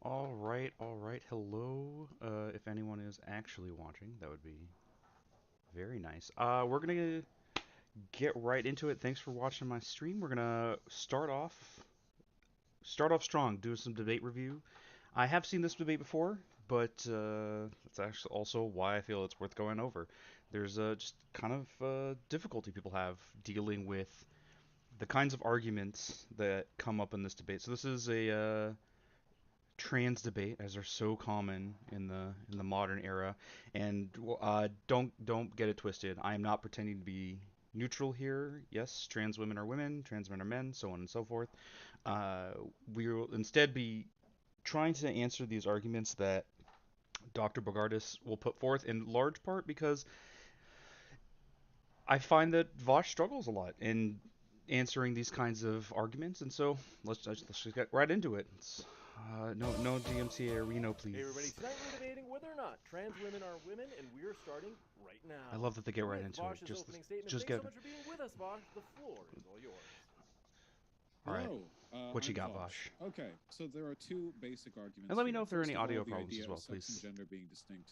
All right. Hello. If anyone is actually watching, that would be very nice. We're gonna get right into it. Thanks for watching my stream. We're gonna start off strong, do some debate review. I have seen this debate before, but that's actually also why I feel it's worth going over. There's just kind of difficulty people have dealing with the kinds of arguments that come up in this debate. So this is a trans debate, as are so common in the modern era. And don't get it twisted. I am not pretending to be neutral here. Yes, trans women are women, trans men are men, so on and so forth. Uh, we will instead be trying to answer these arguments that Dr. Bogardus will put forth in large part because I find that Vaush struggles a lot in answering these kinds of arguments, and so let's just get right into it. No DMCA Reno, Hey everybody, please. tonight we're debating whether or not trans women are women, and we're starting right I now. love that they get right With into it. Vosh's opening statement, Just thanks get. so much for being with us, Vosh. The floor is all yours. All right. Hello, What you I'm got, Vaush. Vosh? Okay, so there are two basic And arguments let me here. know if there are any First of all, audio the problems as idea of well, sex and please. gender being distinct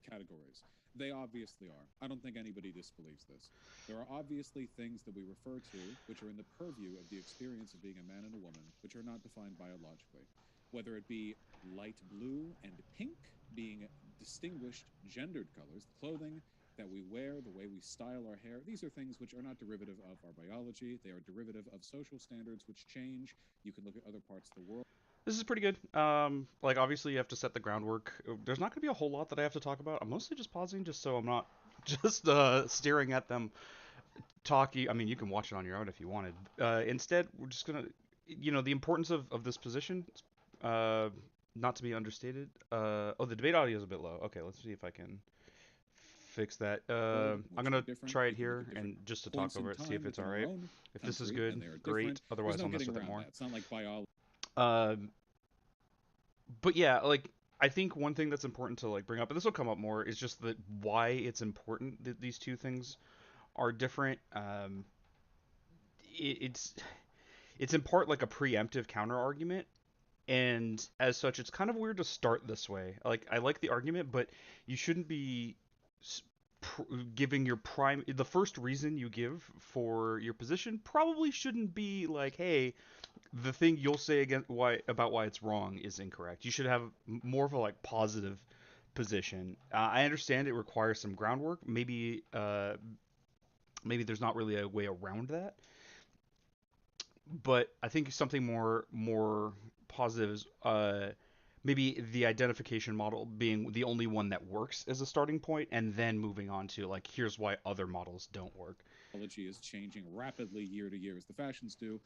categories. They obviously are. I don't think anybody disbelieves this. There are obviously things that we refer to which are in the purview of the experience of being a man and a woman, which are not defined biologically. Whether it be light blue and pink being distinguished gendered colors, the clothing that we wear, the way we style our hair, these are things which are not derivative of our biology. They are derivative of social standards which change. You can look at other parts of the world. This is pretty good. Like obviously you have to set the groundwork. There's not gonna be a whole lot that I have to talk about. I'm mostly just pausing just so I'm not just staring at them talking. I mean, you can watch it on your own if you wanted. Instead, we're just gonna, the importance of this position, uh, not to be understated. Oh, the debate audio is a bit low. Okay, let's see if I can fix that. I'm Which are gonna different. try We it can look here at different and just to talk points in over it, see if time it's within all our right. own If this is country, good, and they are great. different. There's Otherwise, no I'll mess getting with it around more. that. It's not like biology. Um, but yeah, like I think one thing that's important to like bring up, and this will come up more, is just that why it's important that these two things are different. It, it's in part like a preemptive counter argument, and as such, it's kind of weird to start this way. Like I like the argument, but you shouldn't be giving your prime the first reason you give for your position probably shouldn't be like, hey, the thing you'll say against why it's wrong is incorrect. You should have more of a like positive position. I understand it requires some groundwork. Maybe there's not really a way around that, but I think something more positive is maybe the identification model being the only one that works as a starting point, and then moving on to like here's why other models don't work. Biology is changing rapidly year to year as the fashions do.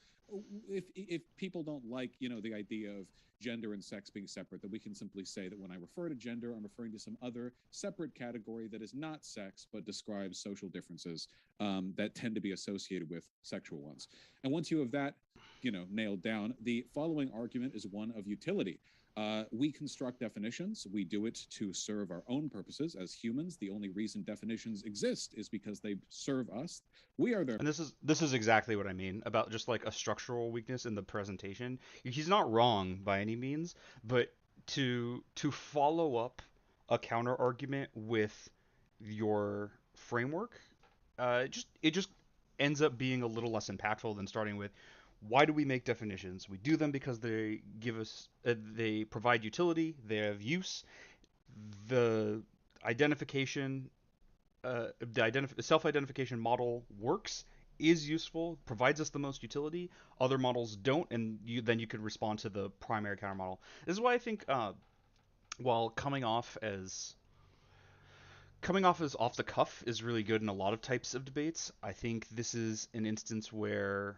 If people don't like, the idea of gender and sex being separate, that we can simply say that when I refer to gender, I'm referring to some other separate category that is not sex but describes social differences that tend to be associated with sexual ones. And once you have that, nailed down, the following argument is one of utility. We construct definitions. We do it to serve our own purposes as humans. The only reason definitions exist is because they serve us. We are their. And this is exactly what I mean about just like a structural weakness in the presentation. He's not wrong by any means, but to follow up a counter argument with your framework, it just ends up being a little less impactful than starting with why do we make definitions? We do them because they provide utility, they have use. The identification self-identification model works, is useful, provides us the most utility. Other models don't, and then you could respond to the primary counter model. This is why I think while coming off as off the cuff is really good in a lot of types of debates. I think this is an instance where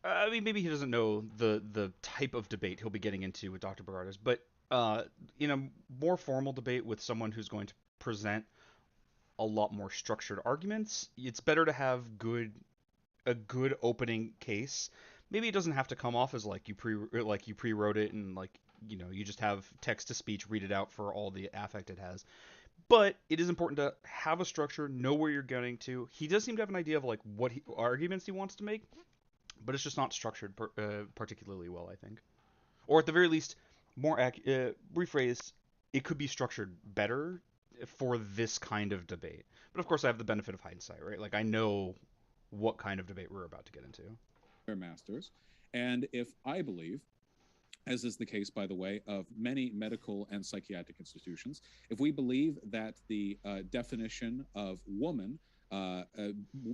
I mean maybe he doesn't know the type of debate he'll be getting into with Dr. Bogardus, but in a more formal debate with someone who's going to present a lot more structured arguments, it's better to have a good opening case. Maybe it doesn't have to come off as like you pre-wrote it and like you just have text to speech read it out for all the affect it has. But it is important to have a structure, know where you're getting to. He does seem to have an idea of like arguments he wants to make, but it's just not structured particularly well, I think. Or at the very least, rephrase, it could be structured better for this kind of debate. But of course, I have the benefit of hindsight, right? Like I know what kind of debate we're about to get into. Their masters. And if I believe, as is the case, by the way, of many medical and psychiatric institutions, if we believe that the definition of woman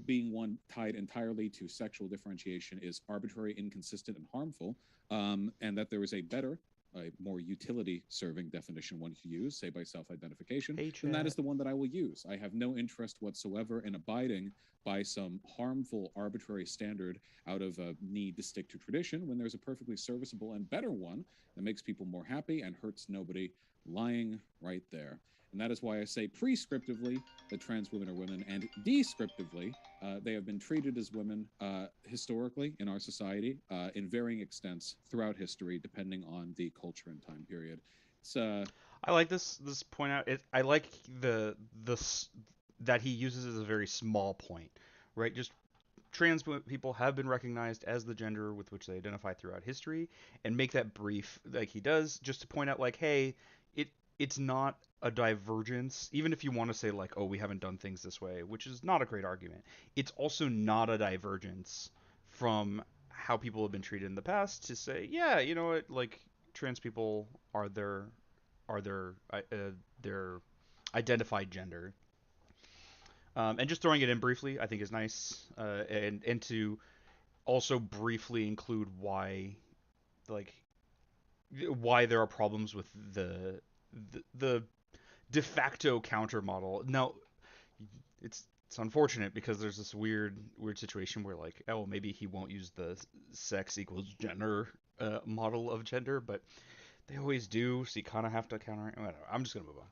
being one tied entirely to sexual differentiation is arbitrary, inconsistent, and harmful, and that there is a better, a more utility-serving definition one could use, say by self-identification, then that is the one that I will use. I have no interest whatsoever in abiding by some harmful, arbitrary standard out of a need to stick to tradition when there's a perfectly serviceable and better one that makes people more happy and hurts nobody lying right there. And that is why I say prescriptively that trans women are women, and descriptively they have been treated as women historically in our society in varying extents throughout history, depending on the culture and time period. It's I like this point out. I like the that he uses as a very small point, right? Just trans people have been recognized as the gender with which they identify throughout history, and make that brief like he does, just to point out like, hey, it's not a divergence, even if you want to say like, oh, we haven't done things this way, which is not a great argument. It's also not a divergence from how people have been treated in the past to say, yeah, you know what, like trans people are their identified gender. And just throwing it in briefly, I think is nice, and to also briefly include like why there are problems with the de facto counter model. Now, it's unfortunate because there's this weird situation where like, oh, maybe he won't use the sex equals gender model of gender, but they always do, so you kind of have to counter it. Whatever. I'm just gonna move on.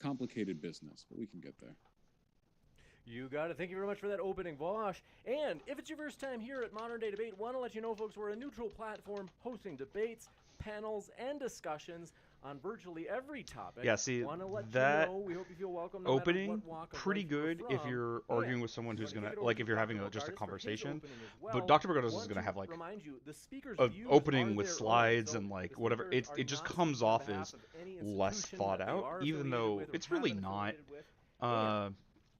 complicated business, but we can get there. You got it. Thank you very much for that opening, Vaush. And if it's your first time here at Modern Day Debate, want to let you know, folks, we're a neutral platform hosting debates, panels, and discussions on virtually every topic. Yeah, see, that we hope you feel welcome, no opening, pretty good if you're arguing with someone who's going to, like if you're having just a conversation. But Dr. Bogardus is going to have like an opening with slides and like whatever. It just comes off as less thought out, even though it's really not.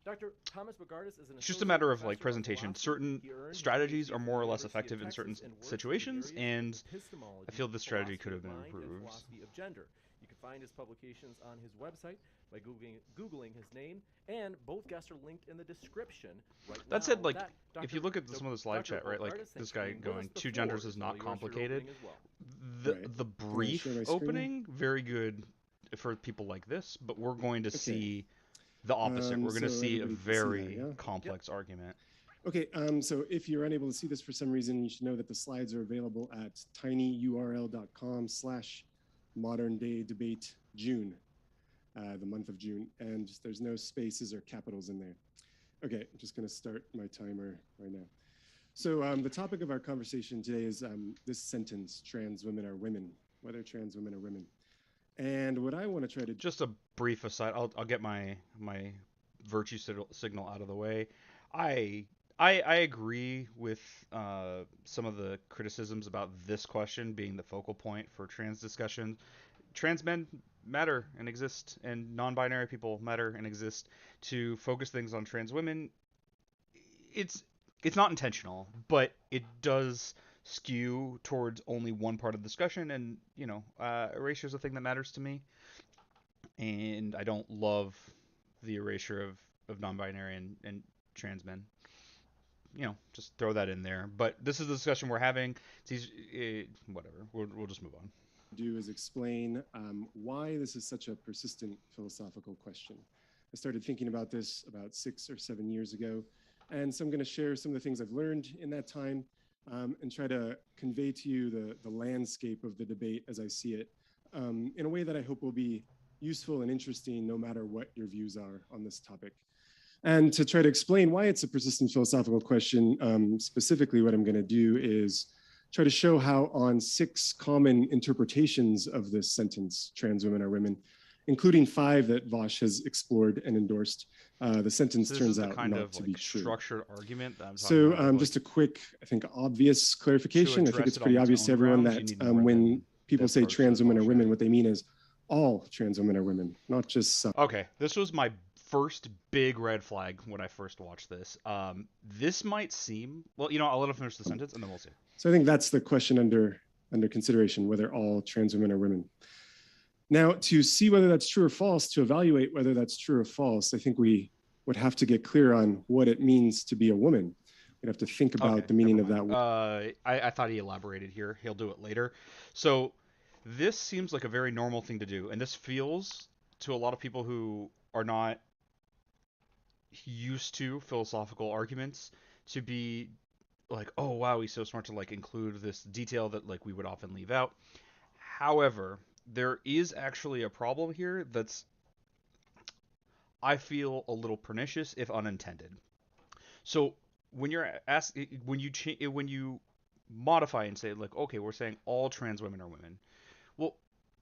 Dr. Thomas Bogardus is it's just a matter of like presentation. Certain strategies are more or less effective in certain situations, and I feel this strategy could have been improved. You can find his publications on his website by googling his name, and both guests are linked in the description right now. That said, like, if you look at some of this live chat, right, like this guy going, two genders is not complicated. The brief opening, very good for people like this, but we're going to see the opposite. We're going to see a very complex argument. Okay, so if you're unable to see this for some reason, you should know that the slides are available at tinyurl.com/moderndaydebate.June, the month of June, and there's no spaces or capitals in there. Okay, I'm just going to start my timer right now. So the topic of our conversation today is this sentence, trans women are women, whether trans women are women. And what I want to try to... Just a brief aside, I'll get my virtue signal out of the way. I agree with some of the criticisms about this question being the focal point for trans discussion. Trans men matter and exist, and non-binary people matter and exist. To focus things on trans women, it's not intentional, but it does skew towards only one part of the discussion, and you know, erasure is a thing that matters to me, and I don't love the erasure of non-binary and trans men. You know, just throw that in there. But this is the discussion we're having. Whatever, we'll just move on. Do is explain why this is such a persistent philosophical question. I started thinking about this about 6 or 7 years ago, and so I'm going to share some of the things I've learned in that time. And try to convey to you the landscape of the debate as I see it, in a way that I hope will be useful and interesting no matter what your views are on this topic. And to try to explain why it's a persistent philosophical question, specifically what I'm going to do is try to show how on 6 common interpretations of this sentence, trans women are women, including 5 that Vaush has explored and endorsed, the sentence turns out not to be true. Structured argument that I'm talking about, just a quick, I think, obvious clarification. I think it's pretty obvious to everyone that when people say first trans women are emotion. women, what they mean is all trans women are women, not just some. Okay, this was my first big red flag when I first watched this. This might seem well, I'll let him finish the sentence and then we'll see. So I think that's the question under consideration, whether all trans women are women. Now, to see whether that's true or false, to evaluate whether that's true or false, I think we would have to get clear on what it means to be a woman. We'd have to think about the meaning of that word. I thought he elaborated here. He'll do it later. So this seems like a very normal thing to do, and this feels to a lot of people who are not used to philosophical arguments to be like, oh wow, he's so smart to like include this detail that like we would often leave out. However, there is actually a problem here that's I feel a little pernicious if unintended. So when you're asked when you modify and say like, okay, we're saying all trans women are women. Well,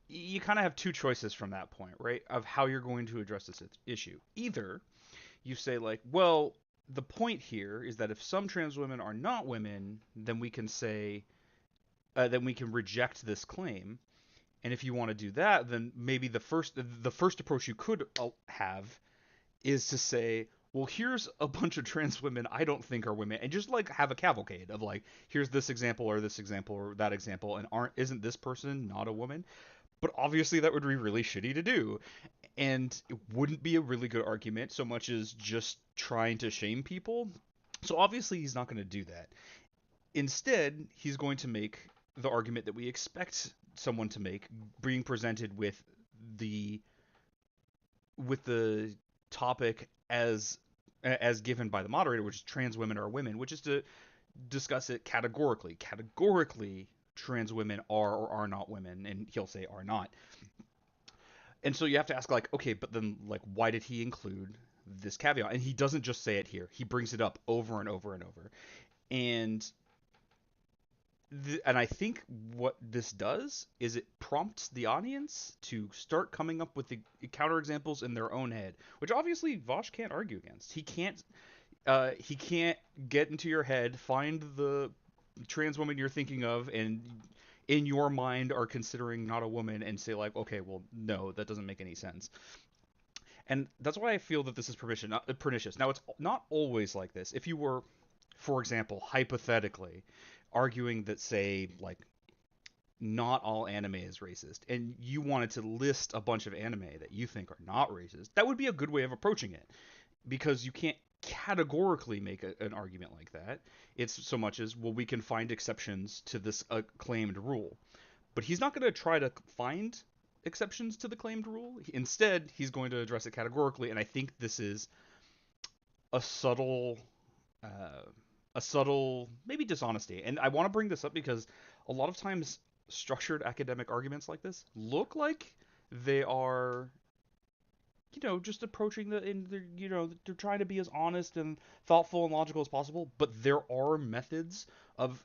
you kind of have two choices from that point, right? Of how you're going to address this issue. Either you say like, well, the point here is that if some trans women are not women, then we can say then we can reject this claim. And if you want to do that, then maybe the first approach you could have is to say, well, here's a bunch of trans women I don't think are women, and just like have a cavalcade of like, here's this example or that example, and isn't this person not a woman? But obviously that would be really shitty to do, and it wouldn't be a really good argument so much as just trying to shame people. So obviously he's not going to do that. Instead, he's going to make the argument that we expect someone to make, being presented with the topic as given by the moderator, which is trans women are women, which is to discuss it categorically. Categorically, trans women are or are not women, and he'll say are not. And so you have to ask like, okay, but then like, why did he include this caveat? And he doesn't just say it here; he brings it up over and over and over. And I think what this does is it prompts the audience to start coming up with the counterexamples in their own head, which obviously Vaush can't argue against. He can't get into your head, find the trans woman you're thinking of, and in your mind are considering not a woman, and say like, okay, well, no, that doesn't make any sense. And that's why I feel that this is pernicious. Now, it's not always like this. If you were, for example, hypothetically arguing that, say, like, not all anime is racist, and you wanted to list a bunch of anime that you think are not racist, that would be a good way of approaching it, because you can't categorically make an argument like that. It's so much as, well, we can find exceptions to this claimed rule. But he's not going to try to find exceptions to the claimed rule. Instead, he's going to address it categorically, and I think this is a subtle maybe dishonesty. And I want to bring this up because a lot of times structured academic arguments like this look like they are, just approaching they're trying to be as honest and thoughtful and logical as possible, but there are methods of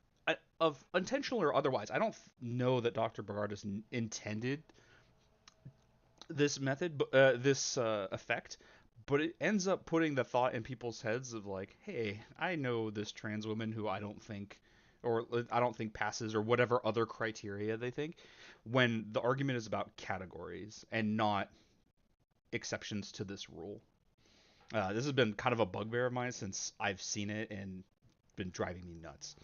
intentional or otherwise. I don't know that Dr. Bogardus intended this method, this effect, but it ends up putting the thought in people's heads of like, hey, I know this trans woman who I don't think passes, or whatever other criteria they think, when the argument is about categories and not exceptions to this rule. This has been kind of a bugbear of mine since I've seen it and been driving me nuts.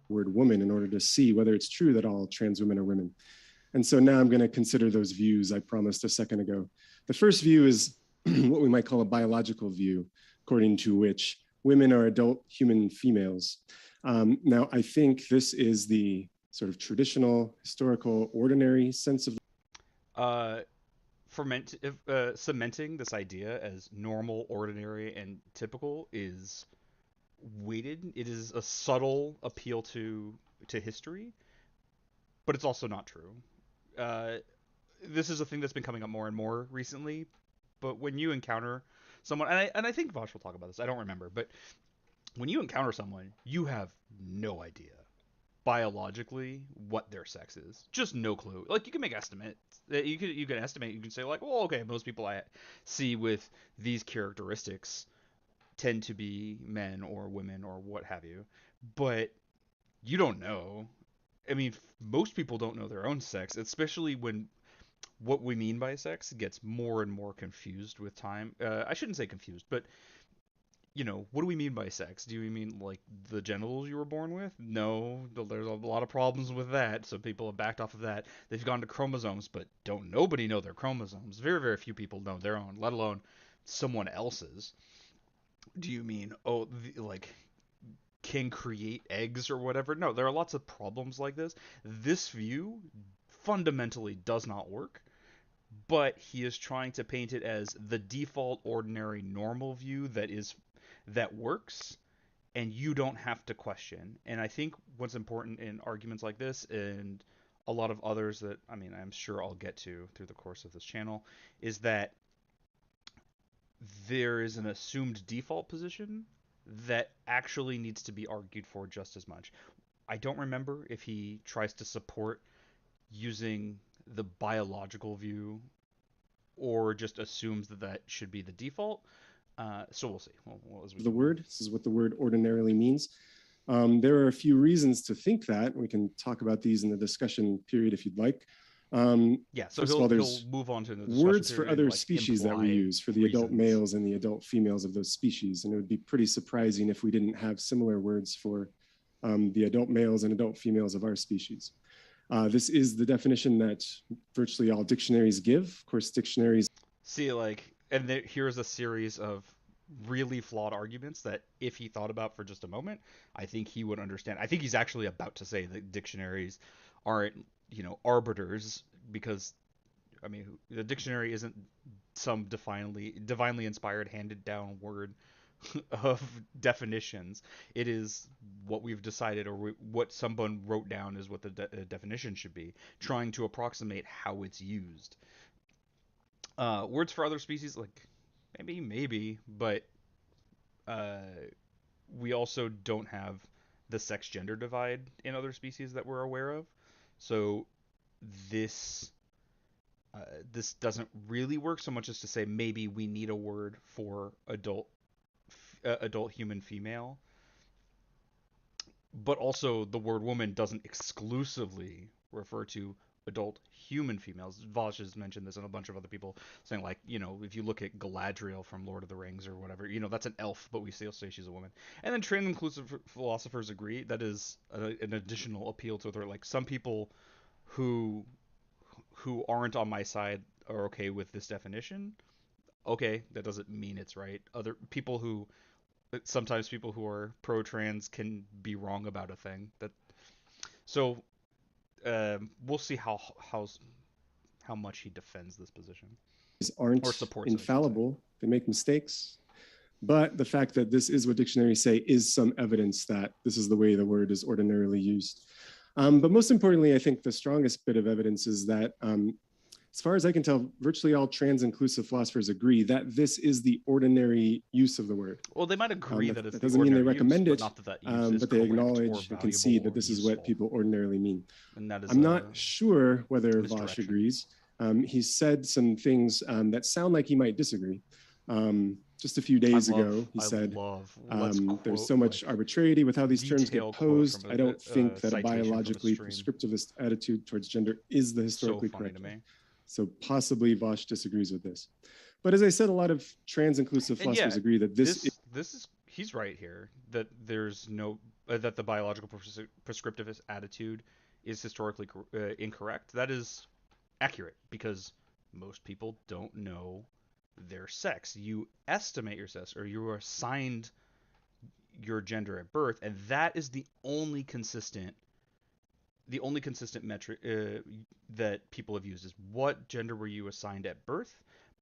Word woman in order to see whether it's true that all trans women are women. And so now I'm going to consider those views I promised a second ago. The first view is what we might call a biological view, according to which women are adult human females. Now, I think this is the sort of traditional, historical, ordinary sense of cementing this idea as normal, ordinary, and typical is weighted. It is a subtle appeal to history, but it's also not true. This is a thing that's been coming up more and more recently. But when you encounter someone, and I think Vaush will talk about this, I don't remember, but when you encounter someone, you have no idea biologically what their sex is. Just no clue. Like, you can make estimates. You can estimate. You can say like, well, okay, most people I see with these characteristics tend to be men or women or what have you, but you don't know. I mean, most people don't know their own sex, especially when what we mean by sex gets more and more confused with time. I shouldn't say confused, but what do we mean by sex? Do we mean like the genitals you were born with? No, there's a lot of problems with that. So people have backed off of that. They've gone to chromosomes, but don't nobody know their chromosomes. Very, very few people know their own, let alone someone else's. Do you mean like can create eggs or whatever? No, there are lots of problems like this. This view fundamentally does not work, but he is trying to paint it as the default ordinary normal view that works and you don't have to question. And I think what's important in arguments like this and a lot of others that I'm sure I'll get to through the course of this channel is that there is an assumed default position that actually needs to be argued for just as much. I don't remember if he tries to support using the biological view or just assumes that that should be the default. So we'll see. The word, this is what the word ordinarily means. There are a few reasons to think that. We can talk about these in the discussion period if you'd like. So first of all, there's he'll move on to the discussion words for period, other like, species that we use for the adult reasons. males and the adult females of those species. And it would be pretty surprising if we didn't have similar words for the adult males and adult females of our species. This is the definition that virtually all dictionaries give. Of course, dictionaries. See, and here's a series of really flawed arguments that if he thought about for just a moment, I think he would understand. I think he's actually about to say that dictionaries aren't, arbiters, because, the dictionary isn't some divinely inspired, handed down word of definitions. It is what we've decided, or what someone wrote down is what the definition should be, trying to approximate how it's used. Words for other species, like maybe, but we also don't have the sex gender divide in other species that we're aware of. So this this doesn't really work so much as to say maybe we need a word for adult human female, but also the word woman doesn't exclusively refer to adult human females. Vaush has mentioned this, and a bunch of other people saying, like, if you look at Galadriel from Lord of the Rings or whatever, that's an elf, but we still say she's a woman. And then trans inclusive philosophers agree that is an additional appeal to her. Like, some people who aren't on my side are okay with this definition. Okay, that doesn't mean it's right. Sometimes people who are pro-trans can be wrong about a thing. So we'll see how much he defends this position aren't or supports infallible. They make mistakes, but the fact that this is what dictionaries say is some evidence that this is the way the word is ordinarily used. But most importantly, I think the strongest bit of evidence is that, as far as I can tell, virtually all trans-inclusive philosophers agree that this is the ordinary use of the word. Well, they might agree that it's that doesn't mean they recommend it, but they acknowledge and concede that this is what people ordinarily mean. And that is I'm not sure whether Vaush agrees. He said some things that sound like he might disagree. Just a few days ago, he said, there's so much arbitrarity with how these terms get posed. I don't think that a biologically prescriptivist attitude towards gender is the historically correct way. So possibly Vaush disagrees with this. But as I said, a lot of trans-inclusive philosophers agree that he's right here, that there's that the biological prescriptivist attitude is historically incorrect. That is accurate, because most people don't know their sex. You estimate your sex, or you are assigned your gender at birth, and that is the only consistent metric that people have used, is what gender were you assigned at birth.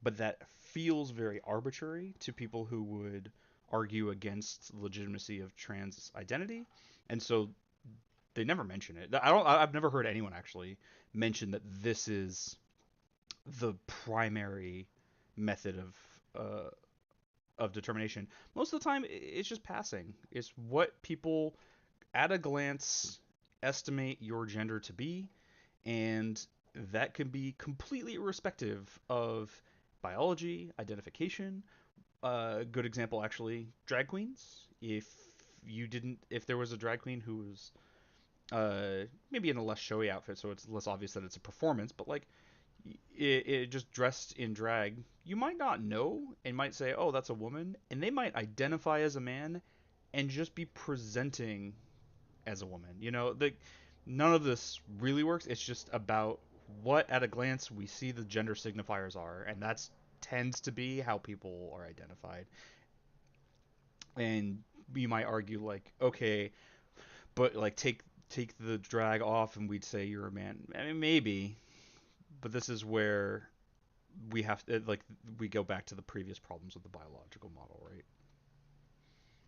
But that feels very arbitrary to people who would argue against the legitimacy of trans identity, and so they never mention it. I've never heard anyone actually mention that this is the primary method of determination. Most of the time, it's just passing. It's what people at a glance estimate your gender to be, and that can be completely irrespective of biology, identification. Good example, actually, drag queens. If there was a drag queen who was maybe in a less showy outfit, so it's less obvious that it's a performance, but like it just dressed in drag, you might not know and might say, "Oh, that's a woman," and they might identify as a man and just be presenting as a woman. None of this really works. It's just about what at a glance we see the gender signifiers are, and that's tends to be how people are identified. And you might argue like, okay, but like take the drag off and we'd say you're a man. I mean, maybe, but this is where we have to like we go back to the previous problems with the biological model, right?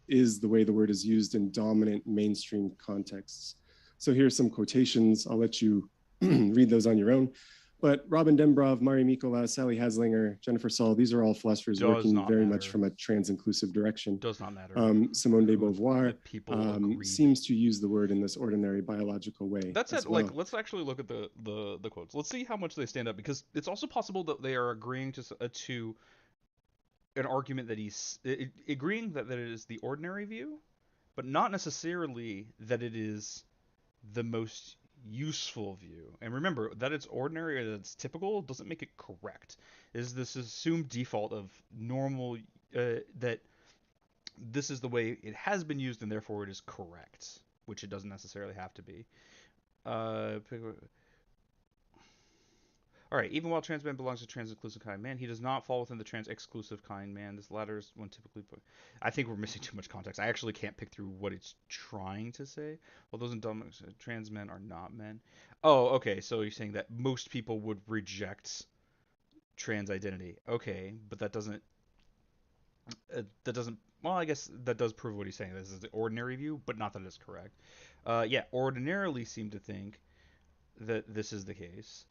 Is the way the word is used in dominant mainstream contexts. So here's some quotations. I'll let you read those on your own. But Robin Dembrov, Mari Mikola, Sally Haslinger, Jennifer Saul, these are all philosophers working very much from a trans-inclusive direction. Does not matter. Simone de Beauvoir people seems to use the word in this ordinary biological way. That's it. Well. Like, let's actually look at the quotes. Let's see how much they stand up, because it's also possible that they are agreeing to an argument that he's agreeing that it is the ordinary view, but not necessarily that it is the most useful view. And remember that it's ordinary or that it's typical doesn't make it correct. Is this assumed default of normal that this is the way it has been used and therefore it is correct, which it doesn't necessarily have to be. All right, even while trans man belongs to trans-inclusive kind man, he does not fall within the trans-exclusive kind man. This latter is one typically put. I think we're missing too much context. I actually can't pick through what it's trying to say. Well, those in trans men are not men. Oh, okay, so you're saying that most people would reject trans identity. Okay, but that doesn't. Well, I guess that does prove what he's saying. This is the ordinary view, but not that it's correct. Yeah, ordinarily seem to think that this is the case.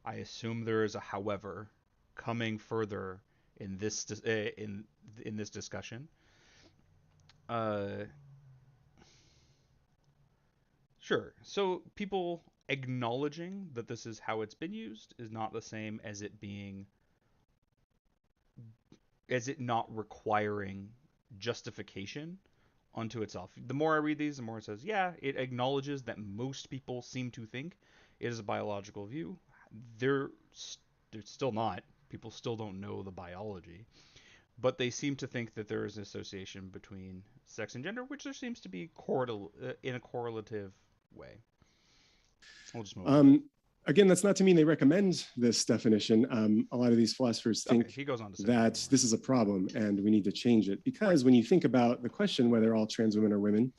I assume there is a however coming further in this in this discussion. Sure. So people acknowledging that this is how it's been used is not the same as it not requiring justification unto itself. The more I read these, the more it says, yeah, it acknowledges that most people seem to think it is a biological view. They're still not. People still don't know the biology, but they seem to think that there is an association between sex and gender, which there seems to be in a correlative way. We'll just move on. Again, that's not to mean they recommend this definition. A lot of these philosophers think he goes on to say that this is a problem and we need to change it. Because when you think about the question whether all trans women are women,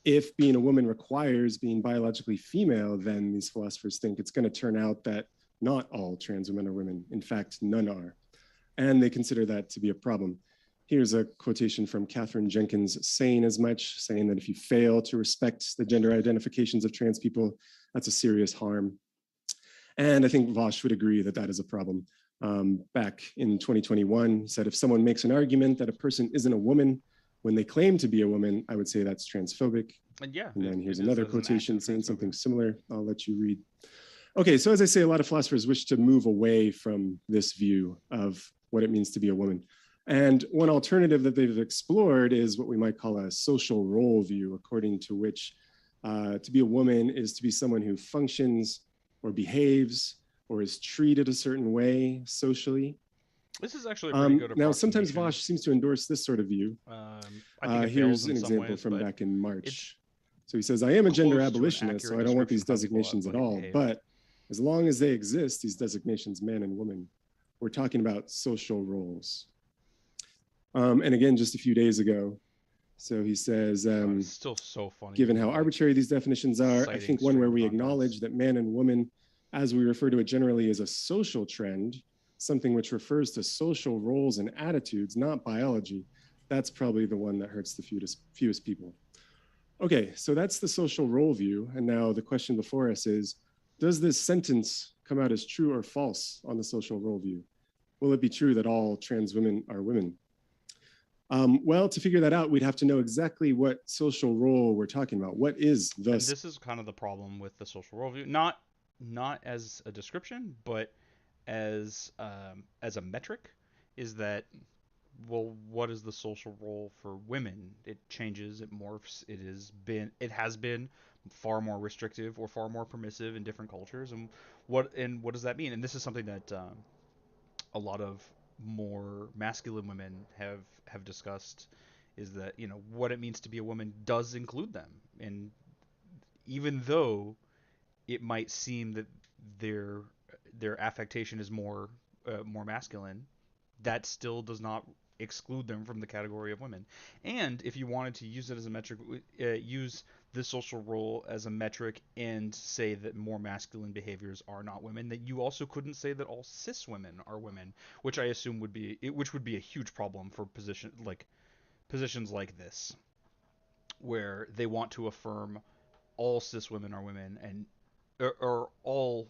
if being a woman requires being biologically female, then these philosophers think it's going to turn out that not all trans women are women. In fact, none are. And they consider that to be a problem. Here's a quotation from Katherine Jenkins saying as much, saying that if you fail to respect the gender identifications of trans people, that's a serious harm. And I think Vaush would agree that that is a problem. Back in 2021, he said, if someone makes an argument that a person isn't a woman when they claim to be a woman, I would say that's transphobic. And yeah. And then here's another quotation saying something similar. I'll let you read. Okay, so as I say, a lot of philosophers wish to move away from this view of what it means to be a woman. And one alternative that they've explored is what we might call a social role view, according to which to be a woman is to be someone who functions or behaves or is treated a certain way socially. This is actually a pretty good approximation. Now, sometimes Vaush seems to endorse this sort of view. I think here's an example from back in March. So he says, I am a gender abolitionist, so I don't want these designations at all. But as long as they exist, these designations, man and woman, we're talking about social roles. And again, just a few days ago, so he says, it's still so funny. Given how arbitrary these definitions are, I think one where we acknowledge that man and woman, as we refer to it generally, is a social trend, something which refers to social roles and attitudes, not biology. That's probably the one that hurts the fewest people. Okay, so that's the social role view. And now the question before us is, does this sentence come out as true or false on the social role view? Will it be true that all trans women are women? Well, to figure that out, we'd have to know exactly what social role we're talking about. What is the... And this is kind of the problem with the social role view. Not as a description, but as a metric, is that well, what is the social role for women? It changes, it morphs. It has been far more restrictive or far more permissive in different cultures, and what does that mean? And this is something that a lot of more masculine women have discussed, is that what it means to be a woman does include them, and even though it might seem that their their affectation is more masculine, that still does not exclude them from the category of women. And if you wanted to use it as a metric, use this social role as a metric and say that more masculine behaviors are not women, that you also couldn't say that all cis women are women, which I assume which would be a huge problem for positions like this, where they want to affirm all cis women are women, and or all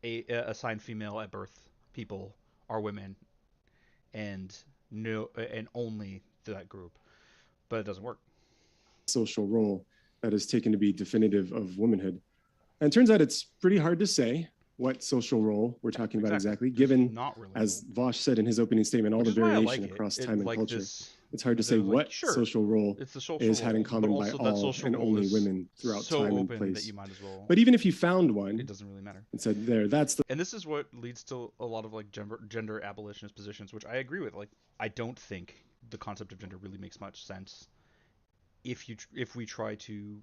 assigned female at birth people are women, and no, and only that group. But it doesn't work. Social role that is taken to be definitive of womanhood. And it turns out it's pretty hard to say what social role we're talking about exactly, given, not really as Vaush said in his opening statement, all the variation across time and culture. It's hard to say what social role is had in common by all and only women throughout time and place. But even if you found one, it doesn't really matter. And said that's the. And this is what leads to a lot of gender abolitionist positions, which I agree with. I don't think the concept of gender really makes much sense if we try to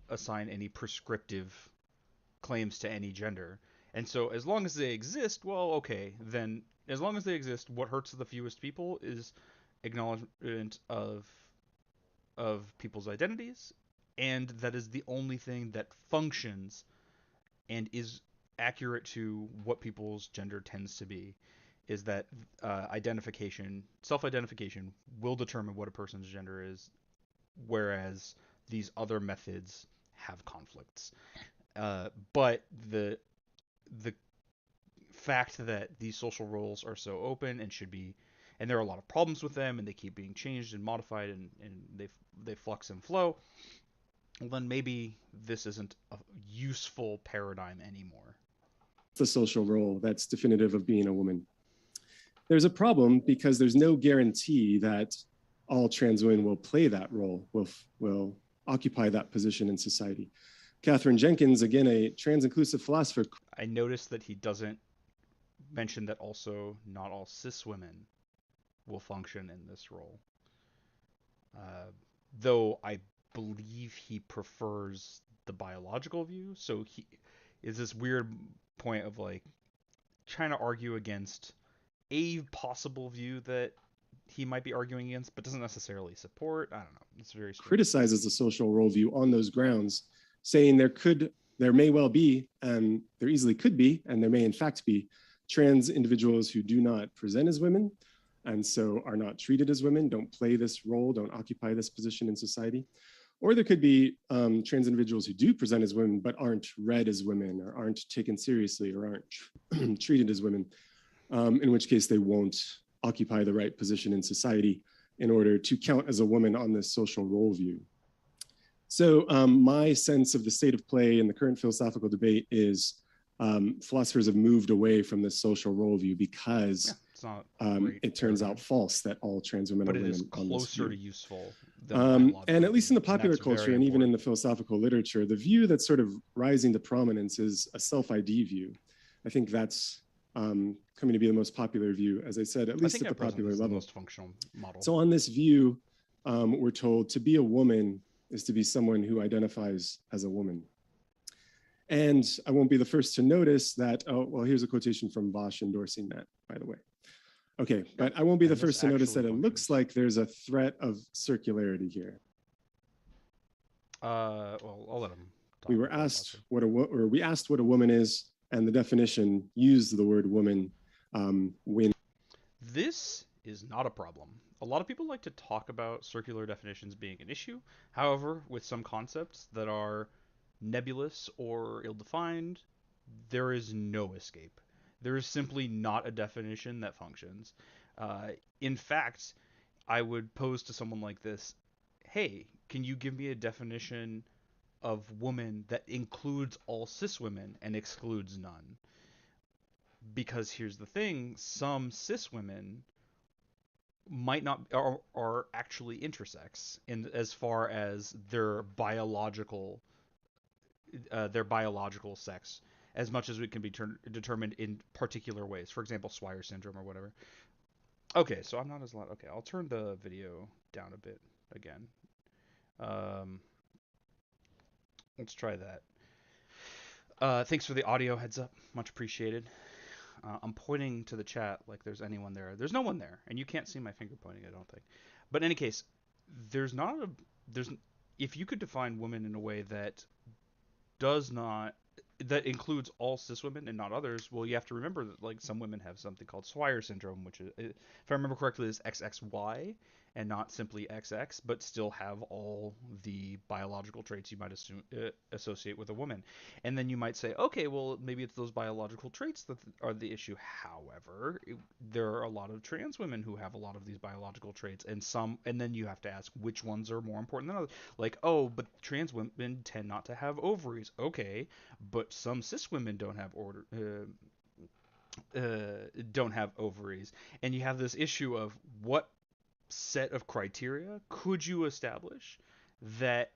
assign any prescriptive claims to any gender. And so as long as they exist, well, okay, then as long as they exist, what hurts the fewest people is acknowledgement of people's identities, and that is the only thing that functions and is accurate to what people's gender tends to be, is that self-identification will determine what a person's gender is, whereas these other methods have conflicts. But the fact that these social roles are so open and should be, and there are a lot of problems with them, and they keep being changed and modified, and they flux and flow, well, then maybe this isn't a useful paradigm anymore. The social role that's definitive of being a woman. There's a problem because there's no guarantee that all trans women will play that role, will occupy that position in society. Katherine Jenkins, again, a trans-inclusive philosopher. I noticed that he doesn't mention that also not all cis women will function in this role. Though I believe he prefers the biological view, so he is this weird point of trying to argue against a possible view that he might be arguing against, but doesn't necessarily support. I don't know. It's very strange. Criticizes the social role view on those grounds, saying there may well be, and there easily could be, and there may in fact be, trans individuals who do not present as women, and so are not treated as women, don't play this role, don't occupy this position in society. Or there could be trans individuals who do present as women, but aren't read as women, or aren't taken seriously, or aren't treated as women, in which case they won't occupy the right position in society in order to count as a woman on this social role view. So my sense of the state of play in the current philosophical debate is philosophers have moved away from this social role view because it turns out false that all trans women are women. But it is closer to useful. And at least in the popular culture and even in the philosophical literature, the view that's sort of rising to prominence is a self-ID view. I think that's coming to be the most popular view, as I said, at least at the popular level. The most functional model. So on this view, we're told to be a woman is to be someone who identifies as a woman. And I won't be the first to notice that, oh, well, here's a quotation from Vaush endorsing that, by the way. Okay, but I won't be the first to notice that it looks like there's a threat of circularity here. Well, I'll let him talk. We asked what a woman is, and the definition used the word woman when. This is not a problem. A lot of people like to talk about circular definitions being an issue. However, with some concepts that are nebulous or ill-defined, there is no escape. There is simply not a definition that functions. In fact, I would pose to someone like this, hey, can you give me a definition of woman that includes all cis women and excludes none? Because here's the thing, some cis women might not are actually intersex in as far as their biological sex, as much as it can be determined in particular ways. For example, Swyer syndrome or whatever. Okay, so I'm not as loud. Okay, I'll turn the video down a bit again. Um, let's try that. Thanks for the audio heads up. Much appreciated. I'm pointing to the chat like there's anyone there. There's no one there, and you can't see my finger pointing, I don't think. But in any case, there's not a there's if you could define women in a way that does not that includes all cis women and not others, well, you have to remember that like some women have something called Swyer syndrome, which is, if I remember correctly, is XXY and not simply XX, but still have all the biological traits you might associate with a woman. And then you might say, okay, well, maybe it's those biological traits that are the issue. However, there are a lot of trans women who have a lot of these biological traits, and then you have to ask which ones are more important than others. Like, oh, but trans women tend not to have ovaries. Okay, but some cis women don't have ovaries, and you have this issue of what set of criteria could you establish that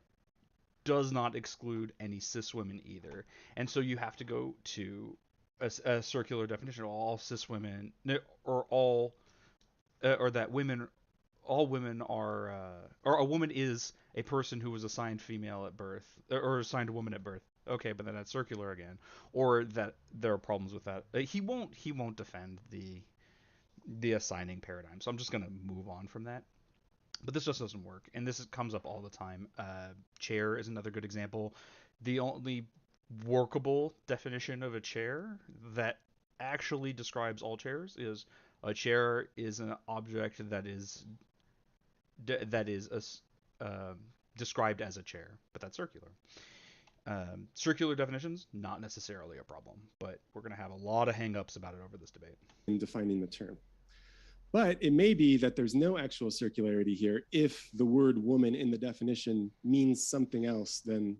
does not exclude any cis women either. And so you have to go to a circular definition of all cis women, or or that women all women are or a woman is a person who was assigned female at birth or assigned a woman at birth. Okay, but then that's circular again, or that there are problems with that. He won't defend the assigning paradigm. So I'm just gonna move on from that. But this just doesn't work, and this comes up all the time. Chair is another good example. The only workable definition of a chair that actually describes all chairs is a chair is an object that is described as a chair, but that's circular. Circular definitions, not necessarily a problem, but we're going to have a lot of hang-ups about it over this debate. In defining the term. But it may be that there's no actual circularity here if the word woman in the definition means something else than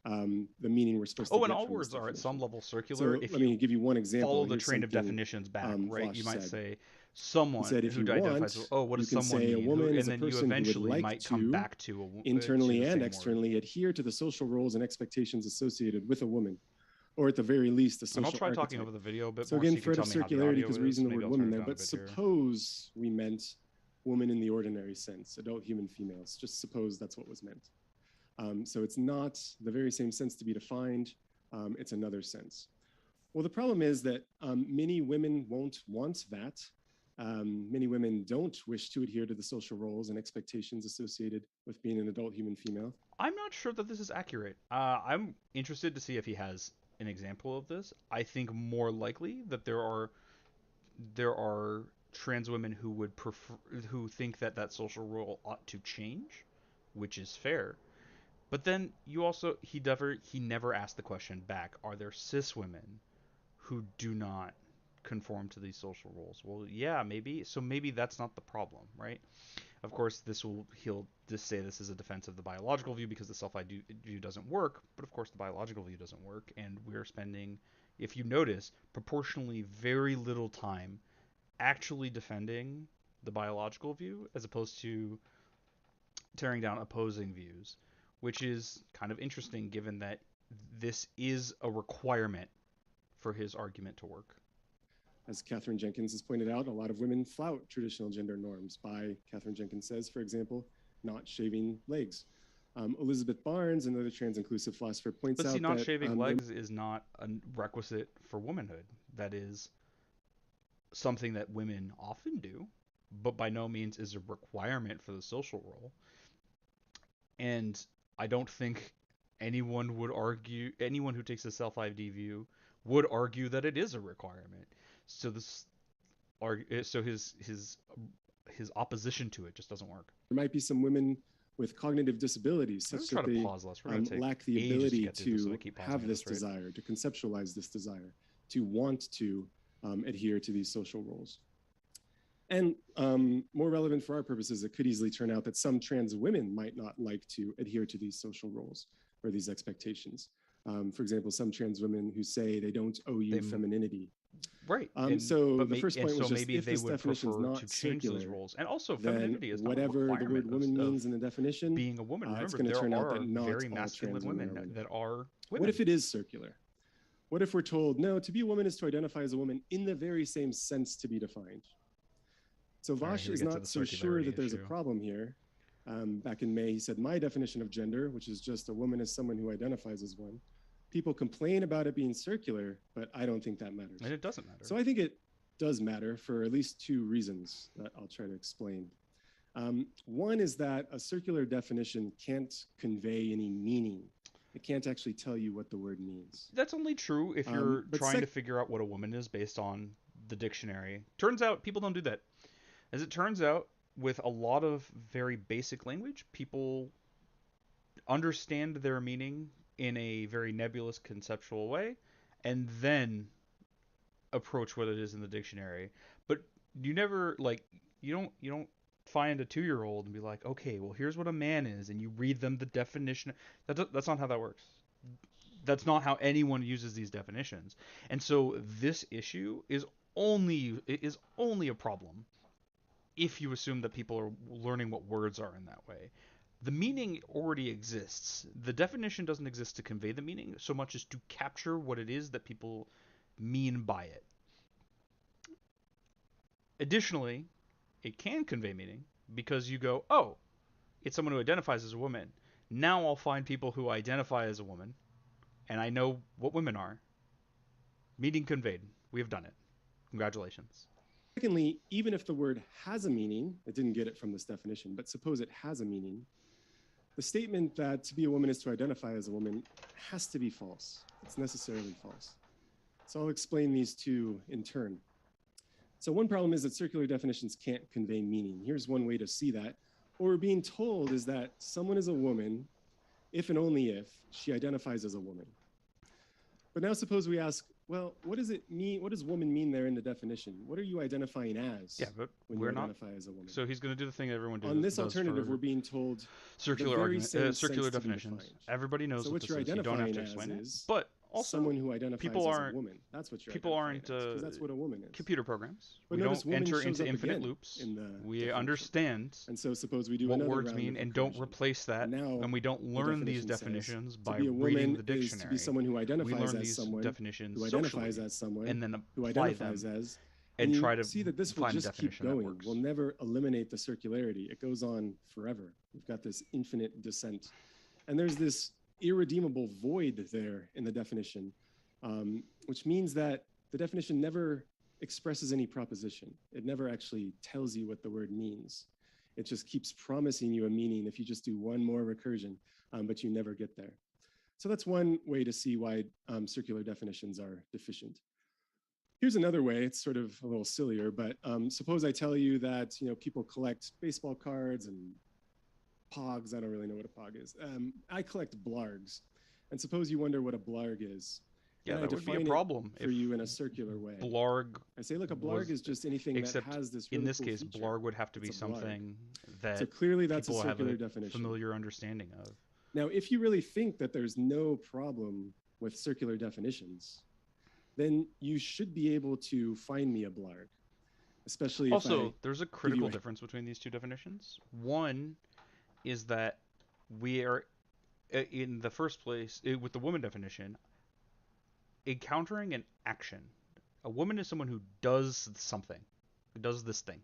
the meaning we're supposed to get. And all words are at some level circular. So let me give you one example. Follow the train of definitions back, right? You might say someone said if who you identifies want, what does you can someone say mean? A woman And is a then you person eventually who would like might come back to internally to and the externally adhere to the social roles and expectations associated with a woman, or at the very least, the social archetype. And I'll try talking archetype. over the video a bit so more. Again, So you can Fred, tell of me how circularity, the because audio we're using the is. word Maybe woman I'll there, turn it down a but bit here. suppose we meant woman in the ordinary sense, adult human females. Just suppose that's what was meant. So it's not the very same sense to be defined. It's another sense. Well, the problem is that many women won't want that. Many women don't wish to adhere to the social roles and expectations associated with being an adult human female. I'm not sure that this is accurate. I'm interested to see if he has an example of this. I think more likely that there are trans women who would who think that social role ought to change, which is fair. But then he never asked the question back, are there cis women who do not conform to these social roles? Well, yeah, maybe. So maybe that's not the problem, right? Of course, he'll just say this is a defense of the biological view because the self-ID view doesn't work, but of course the biological view doesn't work, and we're spending, if you notice, proportionally very little time actually defending the biological view as opposed to tearing down opposing views, which is kind of interesting given that this is a requirement for his argument to work. As Catherine Jenkins has pointed out, a lot of women flout traditional gender norms by, Catherine Jenkins says, for example, not shaving legs. Elizabeth Barnes, another trans-inclusive philosopher, points out that... But see, not shaving legs is not a requisite for womanhood. That is something that women often do, but by no means is a requirement for the social role. And I don't think anyone who takes a self-ID view would argue that it is a requirement. So his opposition to it just doesn't work. There might be some women with cognitive disabilities such that they lack the ability to have this desire, to conceptualize this desire, to want to adhere to these social roles. And more relevant for our purposes, it could easily turn out that some trans women might not like to adhere to these social roles or these expectations. For example, some trans women who say they don't owe you femininity. Right. So the first point was so just maybe if they this would definition is prefer to not change those circular, roles. And also, then femininity is not a whatever the word requirement woman of means in the definition, being a woman. it's Remember, going to there turn out that are not very all masculine trans women women are women. that are What women. if it is circular? What if we're told, no, to be a woman is to identify as a woman in the very same sense to be defined? So All right, Vaush here we is get to not the so sure circularity that there's a issue. problem here. Back in May, he said, my definition of gender, which is just a woman is someone who identifies as one. People complain about it being circular, but I don't think that matters. And it doesn't matter. So I think it does matter for at least two reasons that I'll try to explain. One is that a circular definition can't convey any meaning. It can't actually tell you what the word means. That's only true if you're trying to figure out what a woman is based on the dictionary. Turns out people don't do that. As it turns out, with a lot of very basic language, people understand their meaning in a very nebulous conceptual way and then approach what it is in the dictionary. But you never you don't find a 2-year-old and be like, okay, well, here's what a man is, and you read them the definition. That's not how that works. That's not how anyone uses these definitions. And so this issue is only a problem if you assume that people are learning what words are in that way. The meaning already exists. The definition doesn't exist to convey the meaning so much as to capture what it is that people mean by it. Additionally, it can convey meaning because you go, oh, it's someone who identifies as a woman. Now I'll find people who identify as a woman, and I know what women are. Meaning conveyed. We have done it. Congratulations. Secondly, even if the word has a meaning, it didn't get it from this definition, but suppose it has a meaning, the statement that to be a woman is to identify as a woman has to be false. It's necessarily false. So I'll explain these two in turn. So one problem is that circular definitions can't convey meaning. Here's one way to see that. What we're being told is that someone is a woman if and only if she identifies as a woman. But now suppose we ask, well, what does it mean? What does woman mean there in the definition? What are you identifying as but when you identify as a woman? So he's going to do the thing everyone does. On this alternative, we're being told circular definitions. Everybody knows so what you're this is. You don't have to explain it. But also, someone who identifies as a woman. That's what you're people aren't because that's what a woman is. Computer programs. But we don't enter into infinite loops. We understand and so suppose we do what words mean and don't replace that. And we don't learn these definitions by reading the dictionary. To be someone who identifies we learn as these someone definitions who identifies as someone and then who apply identifies them as and try to see that this will find a just keep definition that going. works. We'll never eliminate the circularity. It goes on forever. We've got this infinite descent. And there's this irredeemable void there in the definition, which means that the definition never expresses any proposition. It never actually tells you what the word means. It just keeps promising you a meaning if you just do one more recursion, but you never get there. So that's one way to see why circular definitions are deficient. Here's another way, it's sort of a little sillier, but suppose I tell you that people collect baseball cards and pogs. I don't really know what a pog is. I collect blargs. And suppose you wonder what a blarg is. Yeah, and that I would be a define problem it for you in a circular way. Blarg. I say, look, a blarg is just anything that has this really in this cool case, feature. blarg would have to be something that so clearly that's a people have circular a definition. familiar understanding of. Now, if you really think that there's no problem with circular definitions, then you should be able to find me a blarg, especially also, there's a critical difference between these two definitions. One is that we are, in the first place, with the woman definition, encountering an action. A woman is someone who does something, who does this thing.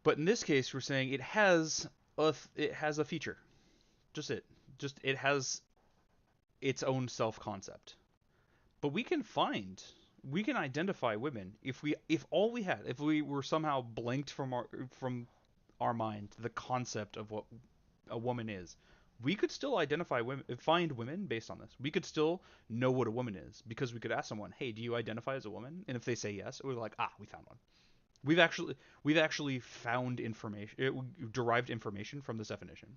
But in this case, we're saying it has a feature. It has its own self-concept. But we can identify women if we were somehow blanked from our mind the concept of what a woman is. We could still find women based on this. We could still know what a woman is because we could ask someone, "Hey, do you identify as a woman?" And if they say yes, we're like, we found one. We've actually found information, derived information from this definition.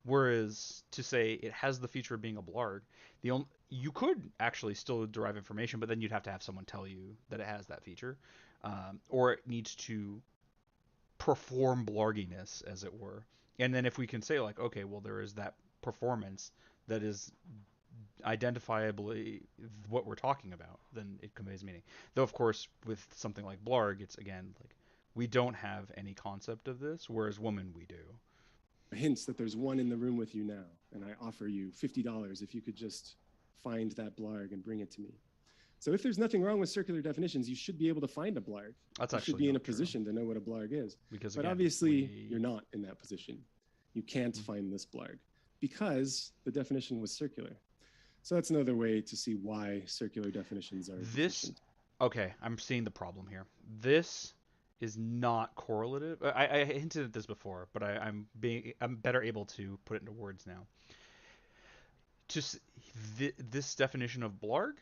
Whereas to say it has the feature of being a blarg, you could actually still derive information, but then you'd have to have someone tell you that it has that feature, or it needs to perform blarginess, as it were. And then if we can say like, okay, well, there is that performance that is identifiably what we're talking about, then it conveys meaning. Though, of course, with something like blarg, it's again like we don't have any concept of this, whereas woman we do. Hints that there's one in the room with you now, and I offer you $50 if you could just find that blarg and bring it to me. So if there's nothing wrong with circular definitions, you should be able to find a blarg. That's you actually should be in a not true. position to know what a blarg is. Because But again, obviously, you're not in that position. You can't find this blarg because the definition was circular. So that's another way to see why circular definitions are deficient. Okay, I'm seeing the problem here. This is not correlative. I hinted at this before, but I'm better able to put it into words now. This definition of blarg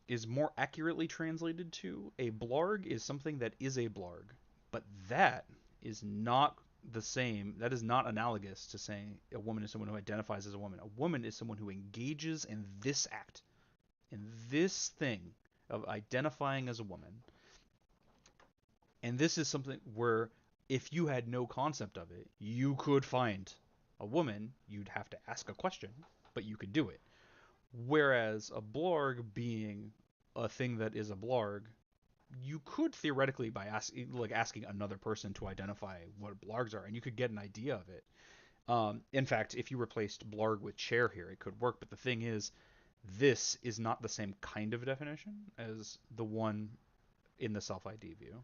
is more accurately translated to a blarg is something that is a blarg, but that is not the same. That is not analogous to saying a woman is someone who identifies as a woman. A woman is someone who engages in this act, in this thing of identifying as a woman. And this is something where if you had no concept of it, you could find a woman. You'd have to ask a question, but you could do it. Whereas a blarg being a thing that is a blarg, you could theoretically, by asking another person to identify what blargs are, and you could get an idea of it. In fact, if you replaced blarg with chair here, it could work. But the thing is, this is not the same kind of definition as the one in the self-ID view.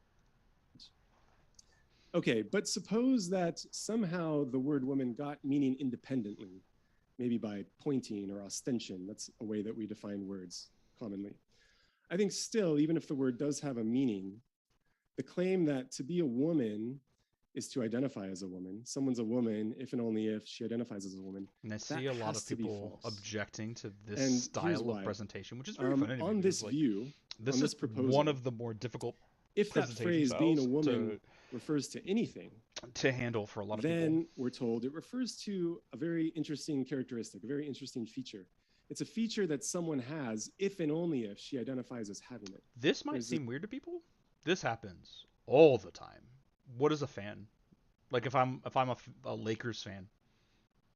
Okay, but suppose that somehow the word woman got meaning independently, maybe by pointing or ostension. That's a way that we define words commonly. I think still, even if the word does have a meaning, the claim that to be a woman is to identify as a woman. Someone's a woman if and only if she identifies as a woman. And I see a lot of people objecting to this and style of presentation, which is very funny to me. On this view, this is proposal, one of the more difficult if that phrase being a woman refers to anything to handle for a lot of people, then we're told it refers to a very interesting characteristic, a very interesting feature. It's a feature that someone has if and only if she identifies as having it. This might seem weird to people. This happens all the time. What is a fan? Like if I'm a Lakers fan,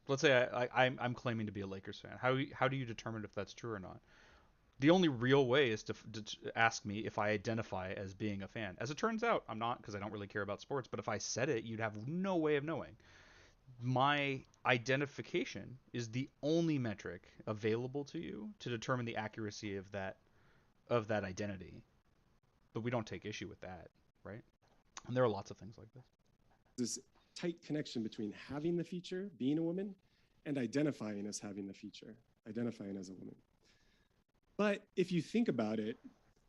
let's say I'm claiming to be a Lakers fan. How do you determine if that's true or not? The only real way is to ask me if I identify as being a fan. As it turns out, I'm not, because I don't really care about sports. But if I said it, you'd have no way of knowing. My identification is the only metric available to you to determine the accuracy of that identity. But we don't take issue with that, right? And there are lots of things like this. This tight connection between having the feature, being a woman, and identifying as having the feature, identifying as a woman. But if you think about it,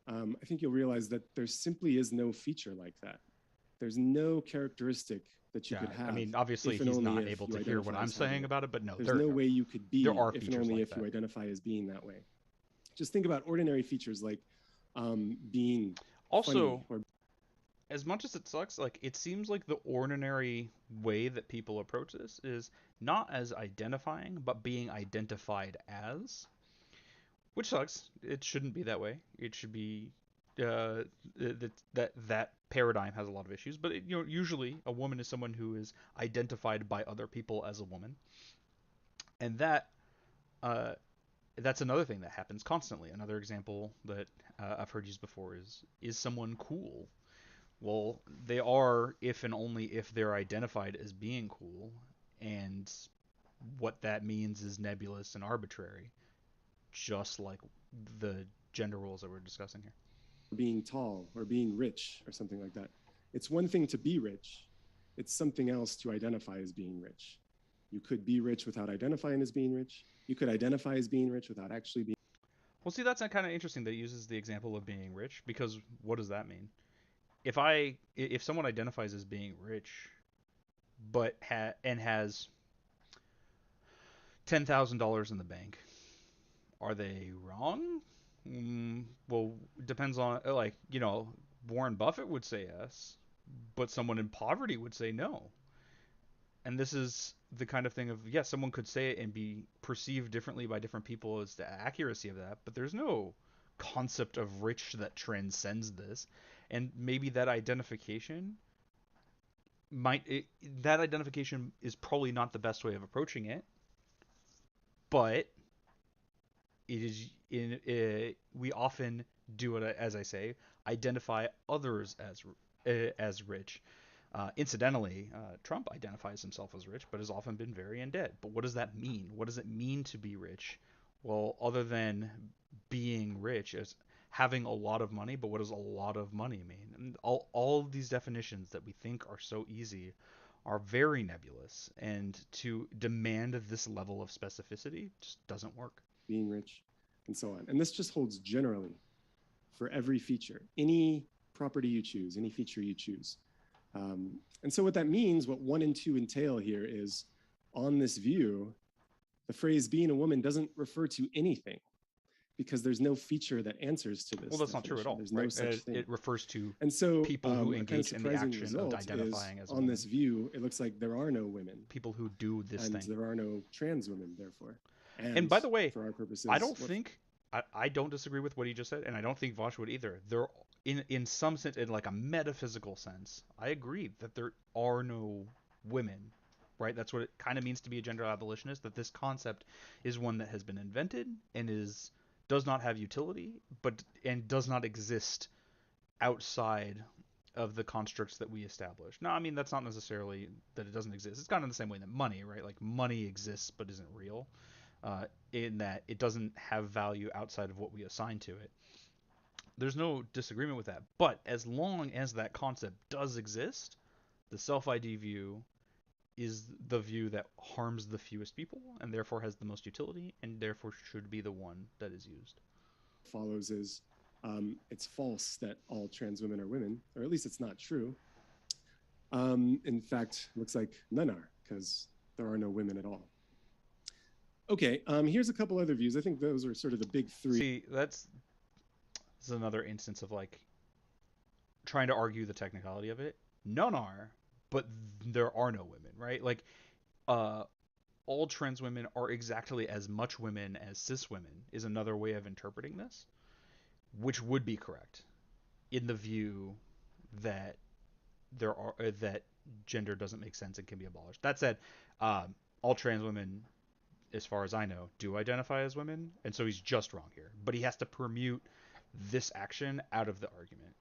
I think you'll realize that there simply is no feature like that. There's no characteristic that you could have. I mean, obviously he's not able to hear what I'm saying about it, but no. There's no way you could be if and only if you identify as being that way. Just think about ordinary features like being also funny or... As much as it sucks, like it seems like the ordinary way that people approach this is not as identifying, but being identified as. Which sucks. It shouldn't be that way. It should be that paradigm has a lot of issues. But usually a woman is someone who is identified by other people as a woman, and that's another thing that happens constantly. Another example that I've heard used before is someone cool? Well, they are if and only if they're identified as being cool, and what that means is nebulous and arbitrary. Just like the gender roles that we're discussing here. Being tall or being rich or something like that. It's one thing to be rich. It's something else to identify as being rich. You could be rich without identifying as being rich. You could identify as being rich without actually being. Well, see, that's kind of interesting that it uses the example of being rich, because what does that mean? If someone identifies as being rich, but has $10,000 in the bank, are they wrong? Well, it depends on, Warren Buffett would say yes, but someone in poverty would say no. And this is the kind of thing of, yes, someone could say it and be perceived differently by different people as the accuracy of that, but there's no concept of rich that transcends this. And maybe that identification is probably not the best way of approaching it, but it is in we often do it, as I say, identify others as rich. Incidentally, Trump identifies himself as rich, but has often been very in debt. But what does that mean? What does it mean to be rich? Well, other than being rich as having a lot of money, but what does a lot of money mean? And all of these definitions that we think are so easy are very nebulous, and to demand this level of specificity just doesn't work. Being rich, and so on. And this just holds generally for every feature, any property you choose, any feature you choose. And so what that means, what 1 and 2 entail here is, on this view, the phrase being a woman doesn't refer to anything because there's no feature that answers to this. Well, that's not true at all. There's right? no such thing. It refers to and so, people who a kind of engage in the surprising action of result identifying is, as on women. this view, it looks like there are no women, People who do this and thing. there are no trans women, therefore. And by the way, for our purposes, I don't think I don't disagree with what he just said, and I don't think Vaush would either. There, in some sense, in like a metaphysical sense, I agree that there are no women, right? That's what it kind of means to be a gender abolitionist. That this concept is one that has been invented and does not have utility, and does not exist outside of the constructs that we establish. No, I mean that's not necessarily that it doesn't exist. It's kind of the same way that money, right? Like money exists but isn't real. In that it doesn't have value outside of what we assign to it. There's no disagreement with that. But as long as that concept does exist, the self-ID view is the view that harms the fewest people and therefore has the most utility and therefore should be the one that is used. Follows is it's false that all trans women are women, or at least it's not true. In fact, it looks like none are, because there are no women at all. Okay, here's a couple other views. I think those are sort of the big three. See, this is another instance of like trying to argue the technicality of it. None are, but there are no women, right? Like, all trans women are exactly as much women as cis women is another way of interpreting this, which would be correct in the view that that gender doesn't make sense and can be abolished. That said, all trans women, as far as I know, do identify as women, and so he's just wrong here. But he has to permute this action out of the argument,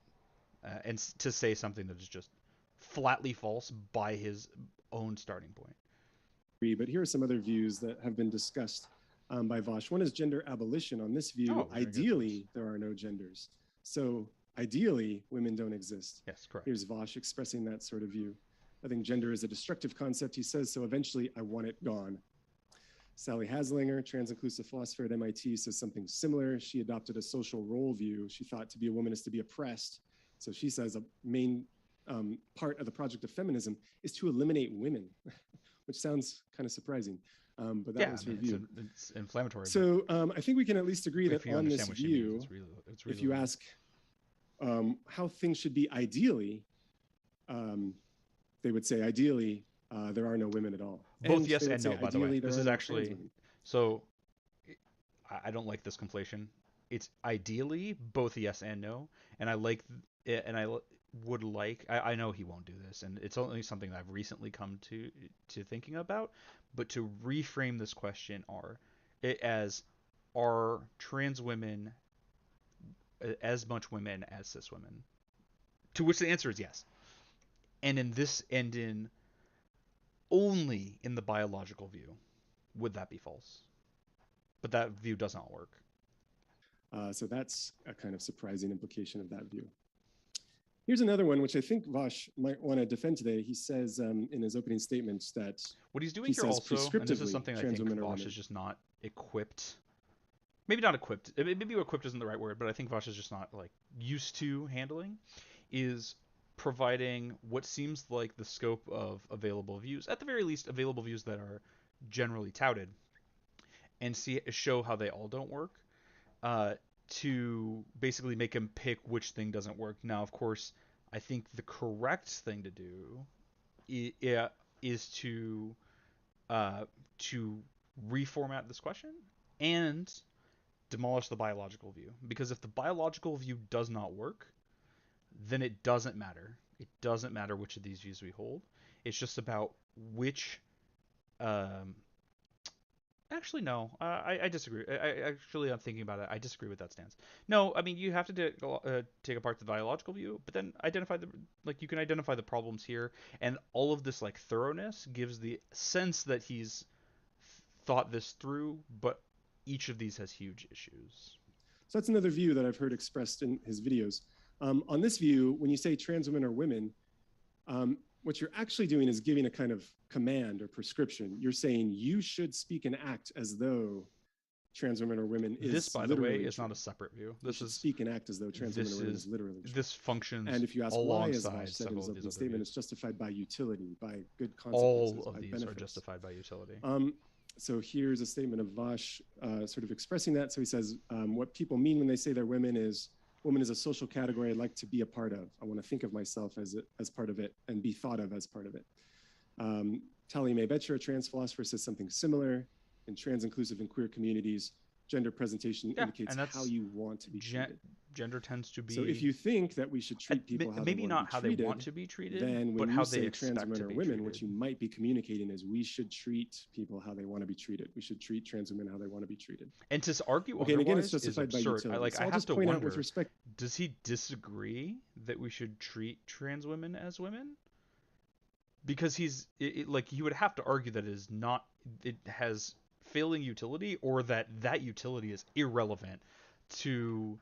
and to say something that is just flatly false by his own starting point. But here are some other views that have been discussed by Vaush. One is gender abolition. On this view, ideally, there are no genders. So ideally, women don't exist. Yes, correct. Here's Vaush expressing that sort of view. I think gender is a destructive concept, he says, so eventually I want it gone. Sally Haslinger, trans-inclusive philosopher at MIT, says something similar. She adopted a social role view. She thought to be a woman is to be oppressed. So she says a main part of the project of feminism is to eliminate women, which sounds kind of surprising. But that was her view. It's inflammatory. So I think we can at least agree that on this view, it's really if you ask how things should be ideally, they would say ideally, there are no women at all. Both yes and no, by the way. This is actually, so I don't like this conflation. It's ideally both yes and no, and I like it, and I would like, I know he won't do this, and it's only something that I've recently come to thinking about, but to reframe this question are trans women as much women as cis women? To which the answer is yes. And in only in the biological view would that be false. But that view does not work. So that's a kind of surprising implication of that view. Here's another one, which I think Vaush might want to defend today. He says in his opening statements that what he's doing here also, and this is something I think Vaush is just not equipped. Maybe not equipped. Maybe equipped isn't the right word, but I think Vaush is just not like used to handling. Is providing what seems like the scope of available views, at the very least, available views that are generally touted, and show how they all don't work. To basically make him pick which thing doesn't work. Now, of course, I think the correct thing to do is to reformat this question and demolish the biological view. Because if the biological view does not work, then it doesn't matter. It doesn't matter which of these views we hold. It's just about which Actually, no. I disagree. Actually, I'm thinking about it. I disagree with that stance. No, I mean you have to take apart the biological view, but then identify the like you can identify the problems here, and all of this like thoroughness gives the sense that he's thought this through. But each of these has huge issues. So that's another view that I've heard expressed in his videos. On this view, when you say trans women are women, what you're actually doing is giving a kind of command or prescription. You're saying you should speak and act as though trans women are women. This, by the way, is not a separate view. This is speak and act as though trans women are women is literally true. This functions. And if you ask why, as alongside Vaush said in his several of these opening other statement, views. it's justified by utility, by good consequences. All of by these benefits. are justified by utility. So here's a statement of Vaush sort of expressing that. So he says, what people mean when they say they're women is, woman is a social category I'd like to be a part of. I want to think of myself as part of it and be thought of as part of it. Tali Mae Betcher, a trans philosopher, says something similar. In trans, inclusive, and queer communities, gender presentation indicates how you want to be treated. Gender tends to be. So if you think that we should treat people how maybe they not how treated, they want to be treated, then when but you how say they trans expect women to are be women, treated. what you might be communicating is we should treat people how they want to be treated. We should treat trans women how they want to be treated. And to argue okay, and again, it's otherwise is justified by absurd. utility. So I I'll have just to point wonder, out with respect. does he disagree that we should treat trans women as women? Because he's like he would have to argue that it has failing utility, or that utility is irrelevant to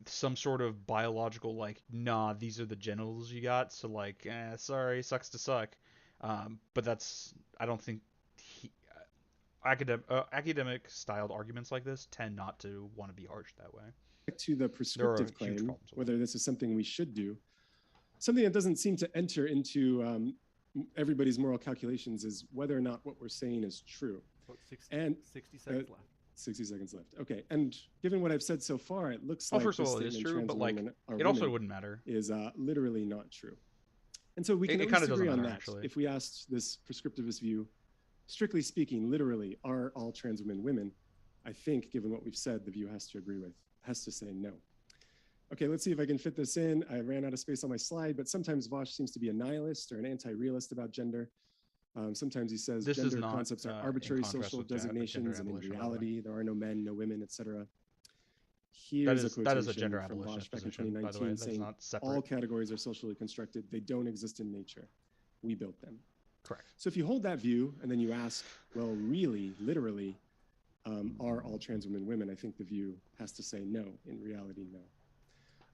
some sort of biological like, nah, these are the genitals you got, so like, sorry, sucks to suck. But that's, I don't think academic styled arguments like this tend not to want to be harsh that way. To the prescriptive claim, whether this is something we should do, something that doesn't seem to enter into everybody's moral calculations is whether or not what we're saying is true. About 60 seconds left. 60 seconds left. Okay. And given what I've said so far, it looks like first of all, it is true, but like it also wouldn't matter. Is literally not true. And so we can at least agree on that. Actually. If we asked this prescriptivist view, strictly speaking, literally, are all trans women women? I think, given what we've said, the view has to say no. Okay, let's see if I can fit this in. I ran out of space on my slide, but sometimes Vaush seems to be a nihilist or an anti-realist about gender. Sometimes he says gender concepts are arbitrary social designations, and in reality, there are no men, no women, etc. Here's a quotation from Vaush back in 2019 saying, all categories are socially constructed. They don't exist in nature. We built them. Correct. So if you hold that view and then you ask, well, really, literally, are all trans women women? I think the view has to say no. In reality, no.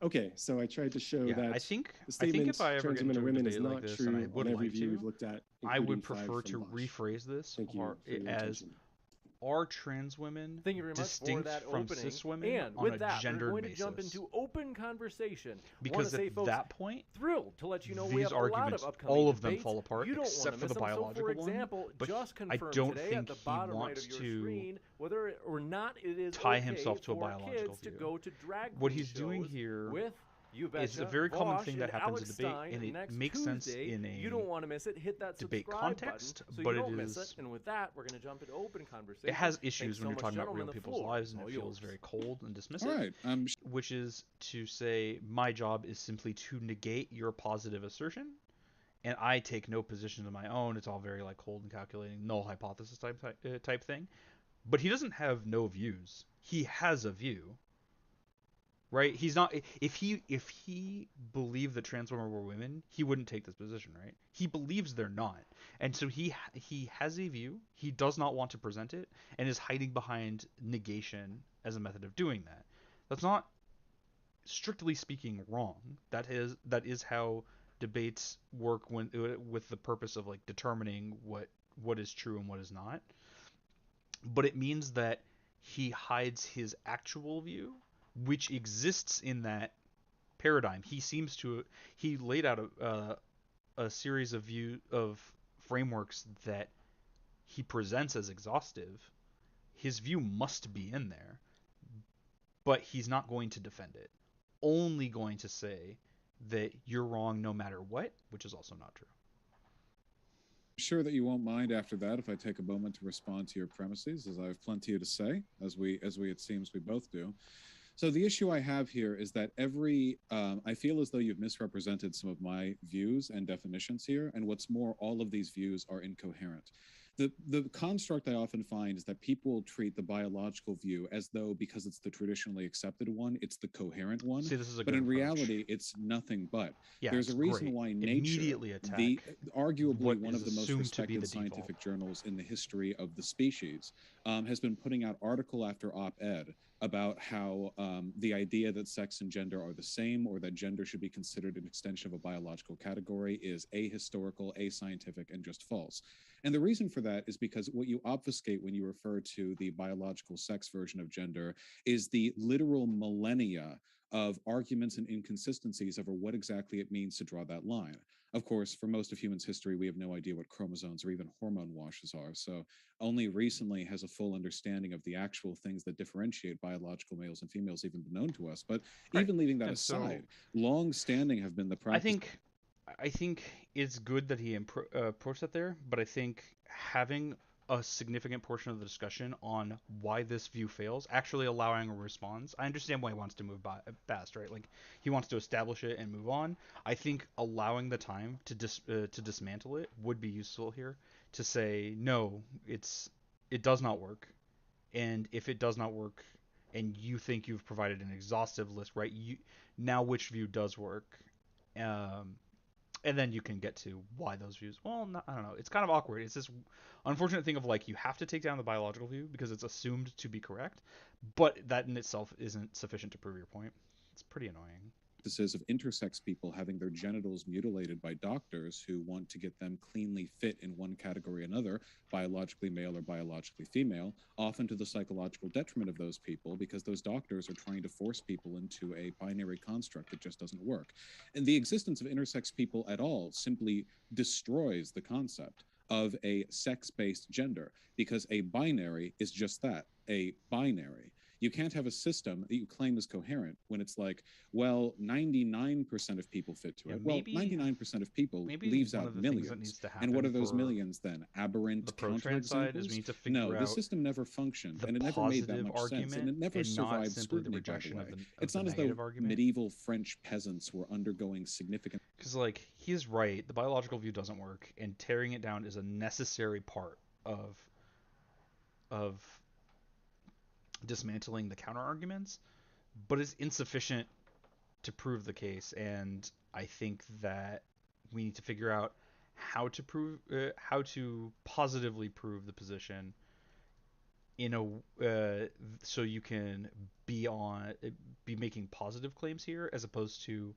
Okay, so I tried to show that I think if I ever trans women are women is like not this, true and I would on every like view to, we've looked at. I would prefer to rephrase this as, are trans women Thank you very much distinct for that from opening. cis women and on with a that, gendered we're going basis? to jump into open conversation. Because say, at folks, that point, thrilled to let you know we these have a lot arguments, of upcoming all of them debates. fall apart You don't except for miss the them. biological so for example, one. But just I confirmed don't today think at the he bottom right wants of your to screen whether or not it is tie okay himself to a for biological kids view. to go to drag What queen he's doing shows here with it's a very common thing that happens Alex in debate, Stein and it next makes Tuesday. sense in a you don't want to miss it. Hit that debate subscribe context, button so but you don't it miss is. it. And with that, we're going to jump into open conversation. It has issues Thanks when so you're much, talking about real gentlemen. people's lives, and it feels very cold and dismissive. All right. Which is to say, my job is simply to negate your positive assertion, and I take no position of my own. It's all very like cold and calculating, null hypothesis type thing. But he doesn't have no views. He has a view. Right? He's not. If he believed that trans women were women, he wouldn't take this position, right? He believes they're not, and so he has a view. He does not want to present it, and is hiding behind negation as a method of doing that. That's not, strictly speaking, wrong. That is how debates work when with the purpose of like determining what is true and what is not. But it means that he hides his actual view, which exists in that paradigm. He laid out a series of frameworks that he presents as exhaustive. His view must be in there, but he's not going to defend it. Only going to say that you're wrong no matter what, which is also not true. Sure that you won't mind after that if I take a moment to respond to your premises, as I have plenty to say, as we it seems we both do. So the issue I have here is that I feel as though you've misrepresented some of my views and definitions here, and what's more, all of these views are incoherent. The construct I often find is that people treat the biological view as though, because it's the traditionally accepted one, it's the coherent one. See, this is a But good in approach. reality, it's nothing but. Yeah, There's it's a reason great. why Nature, Immediately attack arguably what one is of the most assumed to be respected the default. scientific journals in the history of the species, has been putting out article after op-ed about how the idea that sex and gender are the same, or that gender should be considered an extension of a biological category, is ahistorical, ascientific, and just false. And the reason for that is because what you obfuscate when you refer to the biological sex version of gender is the literal millennia of arguments and inconsistencies over what exactly it means to draw that line. Of course, for most of humans' history, we have no idea what chromosomes or even hormone washes are. So only recently has a full understanding of the actual things that differentiate biological males and females even been known to us. But Right. even leaving that And so aside, long standing have been the I practice. think it's good that he approached that there, but I think having a significant portion of the discussion on why this view fails, actually allowing a response. I understand why he wants to move past, right? Like he wants to establish it and move on. I think allowing the time to dismantle it would be useful here. To say no, it does not work, and if it does not work, and you think you've provided an exhaustive list, right? Now which view does work? Um, and then you can get to why those views. Well, not, I don't know. It's kind of awkward. It's this unfortunate thing of like you have to take down the biological view because it's assumed to be correct, but that in itself isn't sufficient to prove your point. It's pretty annoying. Practices of intersex people having their genitals mutilated by doctors who want to get them cleanly fit in one category or another, biologically male or biologically female, often to the psychological detriment of those people, because those doctors are trying to force people into a binary construct that just doesn't work. And the existence of intersex people at all simply destroys the concept of a sex-based gender, because a binary is just that, a binary. You can't have a system that you claim is coherent when it's like, well, 99% of people fit to it. Well, 99% of people leaves one out of the things that millions. needs to And what are happen those for millions then? Aberrant the pro-trans side is we counterexamples? need to figure No, the out system never functioned, the and it never made that positive much sense, and argument it never and not survived simply the scrutiny, by the rejection way. of It's the not as though negative argument. medieval French peasants were undergoing significant. Because like he's right, the biological view doesn't work, and tearing it down is a necessary part of dismantling the counter arguments, but it's insufficient to prove the case. And I think that we need to figure out how to positively prove the position in a so you can be making positive claims here as opposed to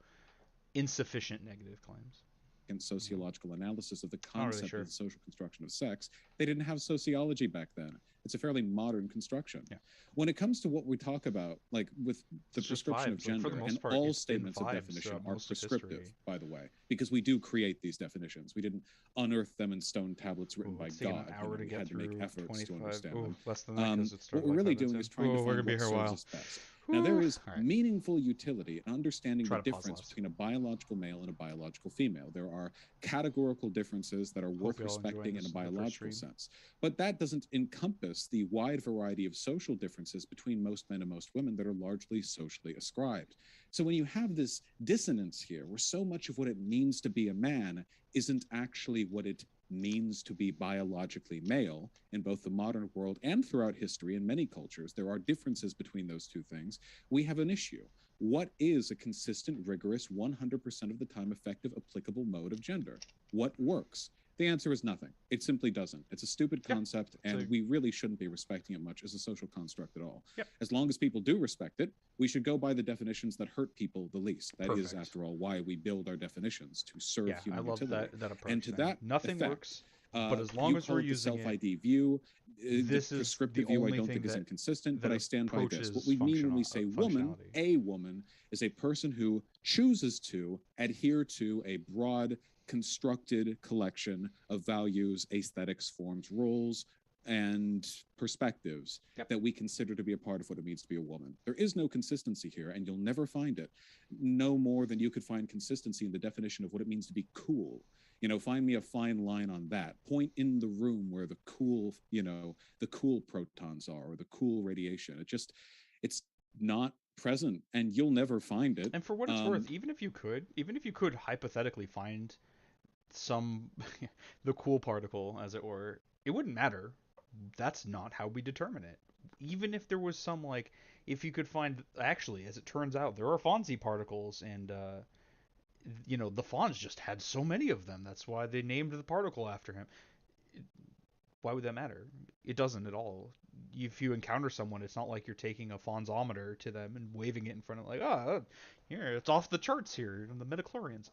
insufficient negative claims. And sociological analysis of the Not really concept sure. of the social construction of sex. They didn't have sociology back then. It's a fairly modern construction. Yeah. When it comes to what we talk about, like with the It's just prescription of vibes. Like, for gender, the and most part, all it's been statements of vibes definition throughout are most of prescriptive, history. by the way, because we do create these definitions. We didn't unearth them in stone tablets written by It's taken God. an hour to We get had to make through efforts to 25. understand them. Less than that because it What started we're like really 5 minutes doing in. is trying to We're find gonna be what here a serves while. us best. Now, there is All right. meaningful utility in understanding Try the to pause difference last. between a biological male and a biological female. There are categorical differences that are worth y'all enjoying respecting in this a in the first biological stream. sense. But that doesn't encompass the wide variety of social differences between most men and most women that are largely socially ascribed. So when you have this dissonance here, where so much of what it means to be a man isn't actually what it means to be biologically male in both the modern world and throughout history in many cultures, there are differences between those two things. We have an issue. What is a consistent, rigorous, 100% of the time effective, applicable mode of gender? What works? The answer is nothing. It simply doesn't. It's a stupid concept, and we really shouldn't be respecting it much as a social construct at all. Yep. As long as people do respect it, we should go by the definitions that hurt people the least. That is, Perfect. after all, why we build our definitions, to serve Yeah, I human love utility. that approach. And to then. that Nothing effect, works, but as long you as call we're it the using it, self-ID view, this the is prescriptive the view I only don't thing think is that inconsistent, but I stand by this. approaches What we mean when we say woman, functionality. a woman, is a person who chooses to adhere to a broad, constructed collection of values, aesthetics, forms, roles, and perspectives that we consider to be a part of what it means to be a woman. There is no consistency here, and you'll never find it, no more than you could find consistency in the definition of what it means to be cool. You know, find me a fine line on that. Point in the room where the cool, the cool protons are, or the cool radiation. It's not present, and you'll never find it. And for what it's worth, even if you could hypothetically find some the cool particle, as it were, it wouldn't matter. That's not how we determine it. Even if there was some like, if you could find, actually, as it turns out, there are Fonzie particles, and the Fonz just had so many of them. That's why they named the particle after him. Why would that matter? It doesn't at all. If you encounter someone, it's not like you're taking a Fonzometer to them and waving it in front of like, here, it's off the charts here in the midichlorians.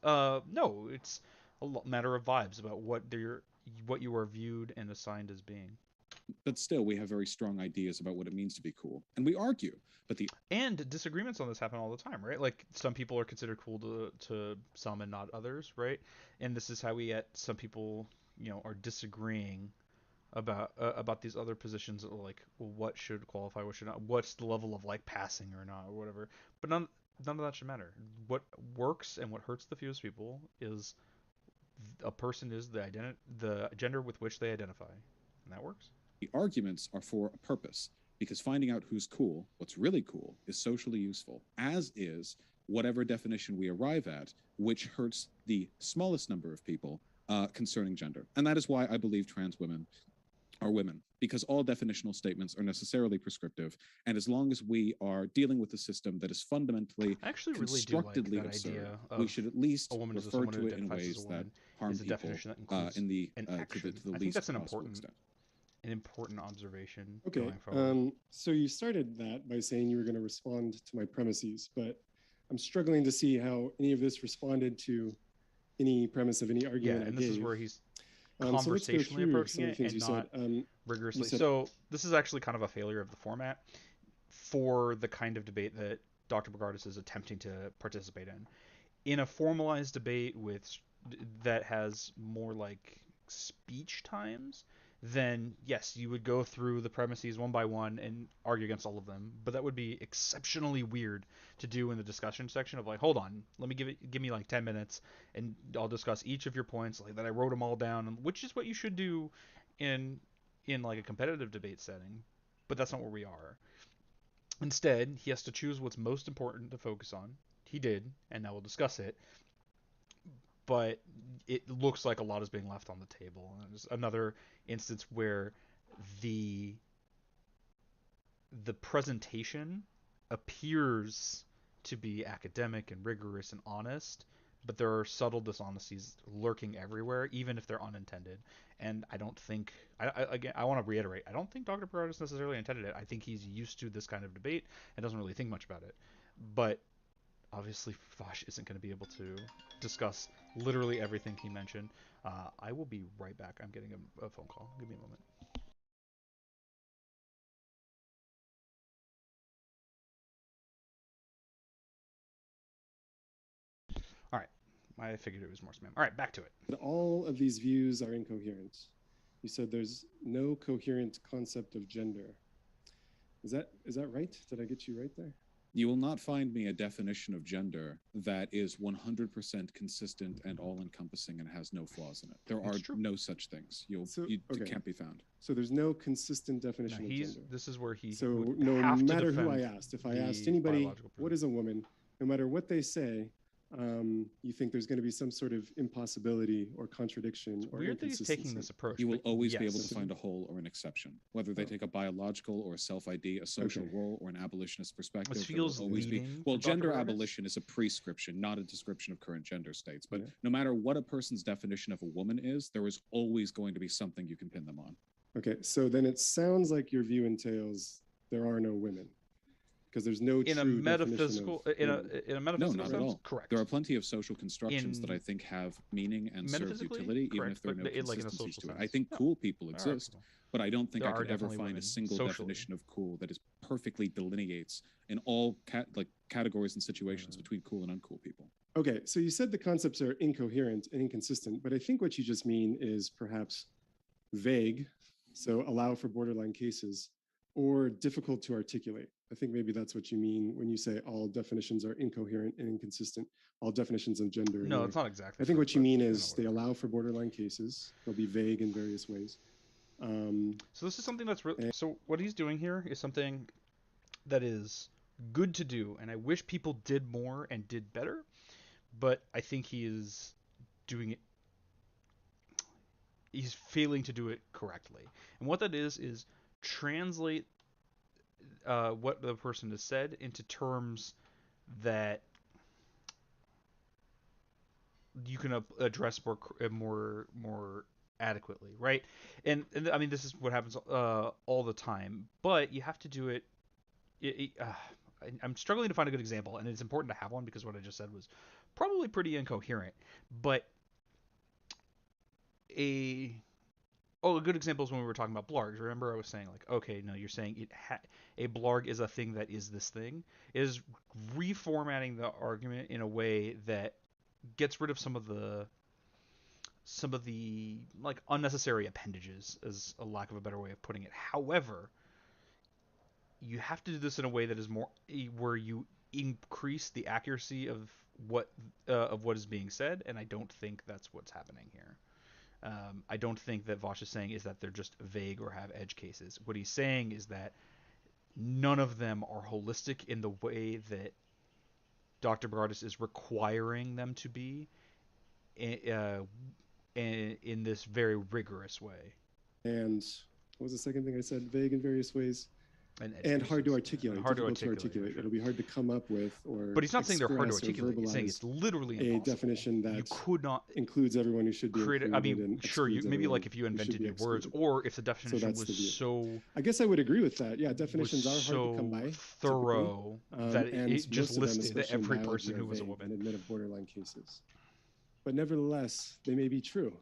No, it's a matter of vibes about what you are viewed and assigned as being. But still, we have very strong ideas about what it means to be cool, and we argue. But and disagreements on this happen all the time, right? Like some people are considered cool to some and not others, right? And this is how we get some people, are disagreeing about these other positions, like what should qualify, what should not, what's the level of like passing or not or whatever. But none of that should matter. What works and what hurts the fewest people is a person is the gender with which they identify, and that works. The arguments are for a purpose, because finding out who's cool, what's really cool, is socially useful, as is whatever definition we arrive at, which hurts the smallest number of people concerning gender. And that is why I believe trans women are women, because all definitional statements are necessarily prescriptive. And as long as we are dealing with a system that is fundamentally constructedly absurd, we should at least refer to it in ways that harm people in the to the least possible extent. An important observation. Okay. So you started that by saying you were going to respond to my premises, but I'm struggling to see how any of this responded to any premise of any argument. Yeah, and this is where he's conversationally approaching it and not rigorously. So this is actually kind of a failure of the format for the kind of debate that Dr. Bogardus is attempting to participate in. In a formalized debate that has more like speech times, then yes, you would go through the premises one by one and argue against all of them. But that would be exceptionally weird to do in the discussion section of like, hold on, let me give me like 10 minutes and I'll discuss each of your points, like that I wrote them all down, which is what you should do in like a competitive debate setting. But that's not where we are. Instead, he has to choose what's most important to focus on. He did, and now we'll discuss it. But it looks like a lot is being left on the table. And there's another instance where the presentation appears to be academic and rigorous and honest, but there are subtle dishonesties lurking everywhere, even if they're unintended. And I don't think, I want to reiterate, I don't think Dr. Bogardus necessarily intended it. I think he's used to this kind of debate and doesn't really think much about it. But obviously, Vaush isn't going to be able to discuss literally everything he mentioned. I will be right back. I'm getting a phone call. Give me a moment. All right. I figured it was more spam. All right, back to it. All of these views are incoherent. You said there's no coherent concept of gender. Is that right? Did I get you right there? You will not find me a definition of gender that is 100% consistent and all-encompassing and has no flaws in it. There are no such things. It can't be found. So there's no consistent definition of gender. This is where he. So no matter who I asked, if I asked anybody what is a woman, no matter what they say, you think there's going to be some sort of impossibility or contradiction or weird that he's taking this approach. You will always be able to find a hole or an exception, whether they take a biological or a self-ID, a social role, or an abolitionist perspective. This feels always be. Well, gender abolition is a prescription, not a description of current gender states. But no matter what a person's definition of a woman is, there is always going to be something you can pin them on. Okay, so then it sounds like your view entails there are no women. Because there's no in a metaphysical sense, all. Correct. There are plenty of social constructions that I think have meaning and serve utility, even if there are no consistencies to it. I think cool people exist, but I don't think I could ever find a single definition of cool that is perfectly delineates in all categories and situations between cool and uncool people. Okay, so you said the concepts are incoherent and inconsistent, but I think what you just mean is perhaps vague, so allow for borderline cases, or difficult to articulate. I think maybe that's what you mean when you say all definitions are incoherent and inconsistent, all definitions of gender. No, it's not exactly. I think what you mean is they allow for borderline cases. They'll be vague in various ways. So this is something that's really, so what he's doing here is something that is good to do, and I wish people did more and did better, but I think he is doing it. he's failing to do it correctly. And what that is translate what the person has said into terms that you can address more adequately, right? And I mean, this is what happens all the time, but you have to do it. I'm struggling to find a good example, and it's important to have one because what I just said was probably pretty incoherent. But a a good example is when we were talking about blargs. Remember, I was saying like, okay, no, you're saying a blarg is a thing that is this thing. It is reformatting the argument in a way that gets rid of some of the like unnecessary appendages, as a lack of a better way of putting it. However, you have to do this in a way that is more where you increase the accuracy of what is being said, and I don't think that's what's happening here. I don't think that Vaush is saying is that they're just vague or have edge cases. What he's saying is that none of them are holistic in the way that Dr. Bogardus is requiring them to be in this very rigorous way. And what was the second thing I said? Vague in various ways. And hard to articulate. Hard to difficult articulate. It'll be hard to come up with or But he's not saying they're hard to express or articulate. He's saying verbalize it's literally a impossible. definition that You could not includes everyone who should be create it. included. I mean, and sure, excludes maybe everyone like if you who should invented be new words, excluded. or if the definition that's the view. was so I guess I would agree with that. Yeah, definitions are so hard to come by. thorough that and it just most of them, listed especially in every biology, person are who was a vague woman. and admit of borderline cases. But nevertheless, they may be true.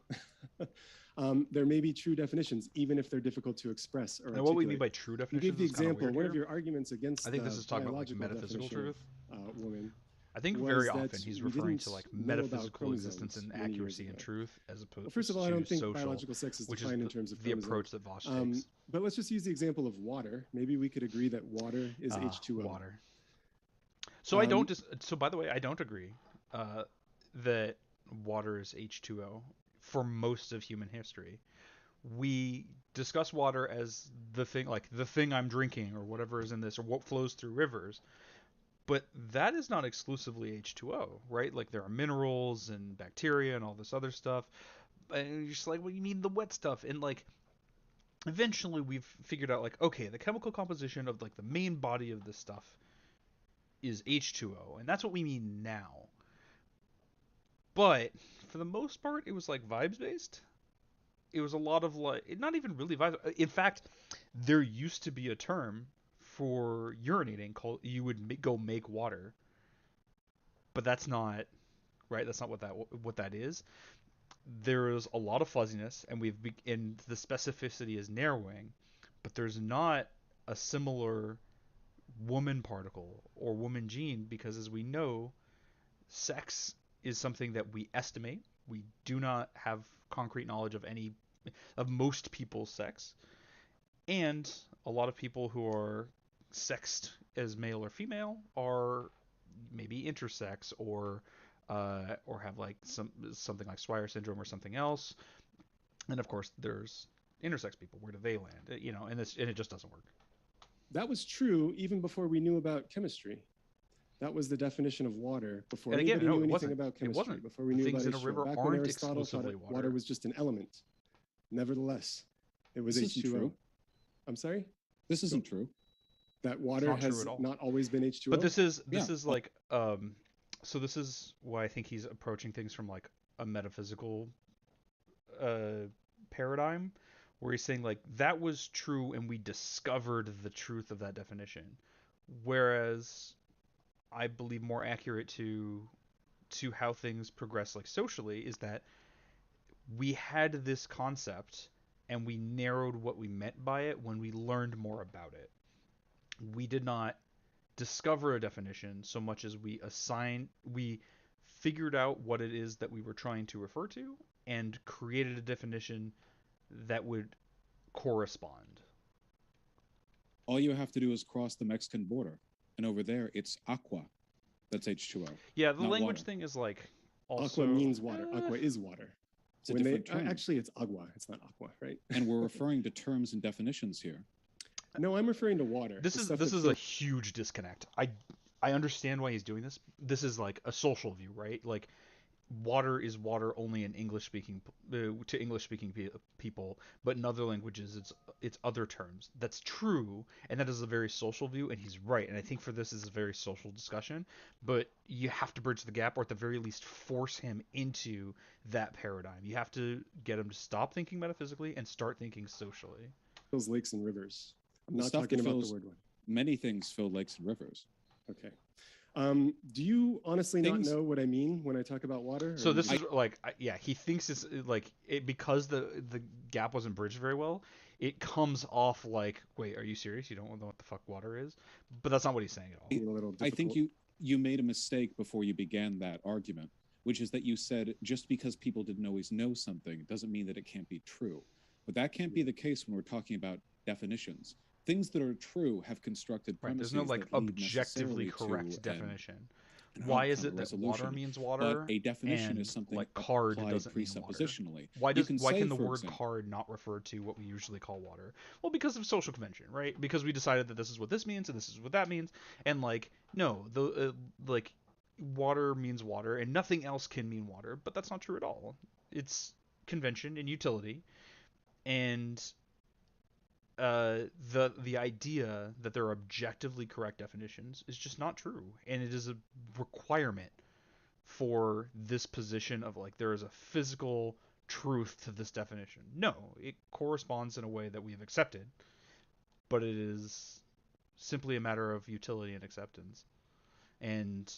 There may be true definitions, even if they're difficult to express or And what we articulate. mean by true You definitions gave the is kind of example. weird One here. of your arguments against I think this the is talking about like biological metaphysical definition truth. of woman. I think was very that often he's we referring to didn't like know about metaphysical existence chromosomes and many years accuracy and ago. truth as opposed Well, first of all, I to don't think social, biological sex is which defined is in terms of the chromosomes. approach that Vaush takes. But let's just use the example of water. Maybe we could agree that water is H2O. Water. So so by the way, I don't agree that water is H2O for most of human history. We discuss water as the thing I'm drinking or whatever is in this or what flows through rivers. But that is not exclusively H2O, right? Like there are minerals and bacteria and all this other stuff. And you're just like, well, you need the wet stuff. And like eventually we've figured out like, okay, the chemical composition of like the main body of this stuff is H2O. And that's what we mean now. But for the most part, it was like vibes based. It was a lot of like, not even really vibes. In fact, there used to be a term for urinating called, you would go make water. But that's not, right? That's not what that is. There is a lot of fuzziness, and and the specificity is narrowing, but there's not a similar woman particle or woman gene because, as we know, sex is something that we estimate. We do not have concrete knowledge of most people's sex, and a lot of people who are sexed as male or female are maybe intersex or have like something like Swyer syndrome or something else. And of course, there's intersex people. Where do they land? You know, and it just doesn't work. That was true even before we knew about chemistry. That was the definition of water before And again, anybody no, knew it anything wasn't. about It chemistry. wasn't. Before we knew Things about in a river H2O. Back when aren't Aristotle thought exclusively water. water was just an element. Nevertheless, it was This isn't H2O. true. I'm sorry? This isn't true. That water not true has at all. not always been H2O? But this is Yeah. like so this is why I think he's approaching things from like a metaphysical paradigm, where he's saying like that was true and we discovered the truth of that definition, whereas I believe more accurate to how things progress like socially is that we had this concept and we narrowed what we meant by it when we learned more about it. We did not discover a definition so much as we figured out what it is that we were trying to refer to and created a definition that would correspond. All you have to do is cross the Mexican border, and over there it's aqua. That's H2O. Yeah, the not language water. thing is like also Aqua means water. Aqua is water. It's a different term. Actually, it's agua. It's not aqua, right? And we're referring to terms and definitions here. No, I'm referring to water. This The is stuff this that is a huge disconnect. I understand why he's doing this. This is like a social view, right? Like water is water only in English speaking to English speaking people, but in other languages it's other terms. That's true, and that is a very social view, and he's right. And I think for this is a very social discussion, but you have to bridge the gap, or at the very least force him into that paradigm. You have to get him to stop thinking metaphysically and start thinking socially. Fills lakes and rivers. I'm The not stuff talking that about fills the word one. Many things fill lakes and rivers. Okay. Do you honestly Things- not know what I mean when I talk about water? So Or this you is like, yeah, he thinks it's like because the gap wasn't bridged very well. It comes off like, wait, are you serious? You don't know what the fuck water is? But that's not what he's saying at all. being a little I think difficult? you made a mistake before you began that argument, which is that you said just because people didn't always know something doesn't mean that it can't be true. But that can't be the case when we're talking about definitions. Things that are true have constructed Right? premises There's no like that lead objectively necessarily correct to definition. an Why outcome, is a it that water resolution. means water? But a definition and is something like card applied doesn't mean water? presuppositionally. Why You why say, can the for word example- card not refer to what we usually call water? Well, because of social convention, right? Because we decided that this is what this means and this is what that means, and like no, the like water means water and nothing else can mean water, but that's not true at all. It's convention and utility, and the idea that there are objectively correct definitions is just not true, and it is a requirement for this position of like there is a physical truth to this definition. No, it corresponds in a way that we've accepted, but it is simply a matter of utility and acceptance, and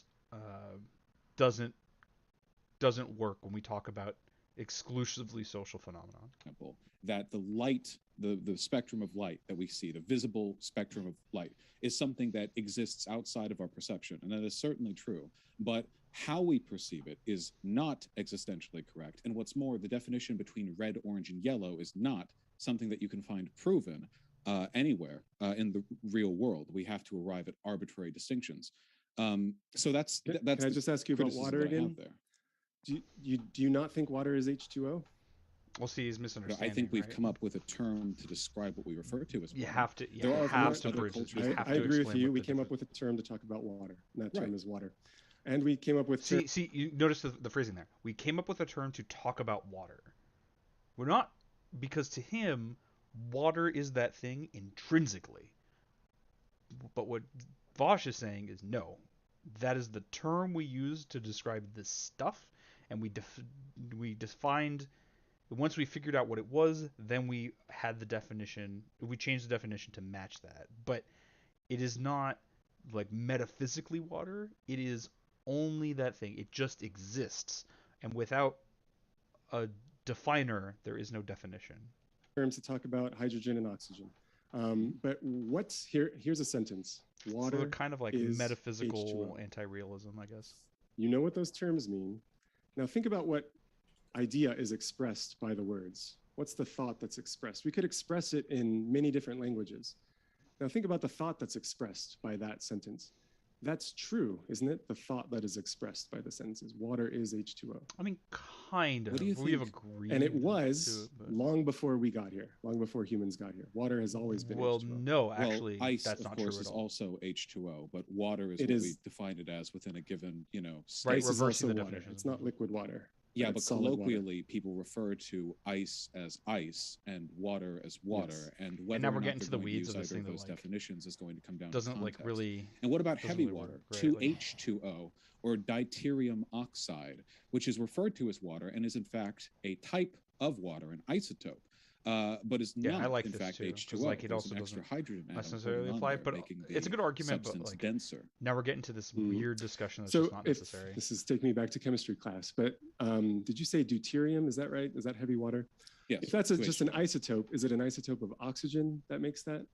doesn't work when we talk about exclusively social phenomenon. Example, that the light, the spectrum of light that we see, the visible spectrum of light, is something that exists outside of our perception, and that is certainly true. But how we perceive it is not existentially correct. And what's more, the definition between red, orange, and yellow is not something that you can find proven anywhere in the real world. We have to arrive at arbitrary distinctions. So that's Can that's I the just ask you about criticism water that I have again? there. Do you not think water is H2O? Well, see, he's But misunderstanding. I think we've right? come up with a term to describe what we refer to as You water. have to. You There are have to other bridge. cultures You that have I to agree with explain you. what We the came up difference- with a term to talk about water, and that term Right. is water. And we came up with See, you notice the phrasing there. We came up with a term to talk about water. We're not, because to him, water is that thing intrinsically. But what Vaush is saying is no. That is the term we use to describe this stuff, and we defined. Once we figured out what it was, then we had the definition. We changed the definition to match that. But it is not like metaphysically water. It is only that thing. It just exists, and without a definer, there is no definition. terms to talk about hydrogen and oxygen. But what's here? Here's a sentence. Water. So kind of like is metaphysical H2O. anti-realism, I guess. You know what those terms mean. Now think about what idea is expressed by the words. What's the thought that's expressed? We could express it in many different languages. Now think about the thought that's expressed by that sentence. That's true, isn't it? The thought that is expressed by the sentences. Water is H2O. I mean, kind of. What do you We've think? agreed. And it to was but- long before we got here, long before humans got here. Water has always been Well, H2O. no, actually, well, ice, that's of not course, true is at all. also H2O, but water is It what is- we define it as within a given, state. Right, Ice is reversing also the water. definition. It's not liquid water. Yeah, but it's solid water. colloquially, people refer to ice as ice and water as water, Yes. and whether now or we're not getting they're to the going weeds use of this either thing of that, those like, definitions is going to come down Doesn't to like context. really. And what about doesn't heavy really water? work, right? 2H2O, or deuterium oxide, which is referred to as water and is in fact a type of water, an isotope, but is Yeah, not I like in this fact too, 'cause, H2O. like, it There's also an extra doesn't hydrogen atom necessarily holding on apply, there, but making it's a the good argument. But substance like denser. now we're getting to this Mhm. weird discussion that's So just not if necessary. this is taking me back to chemistry class, but did you say deuterium? Is that right? Is that heavy water? Yes. If that's just an 2H2O. isotope, is it an isotope of oxygen that makes that?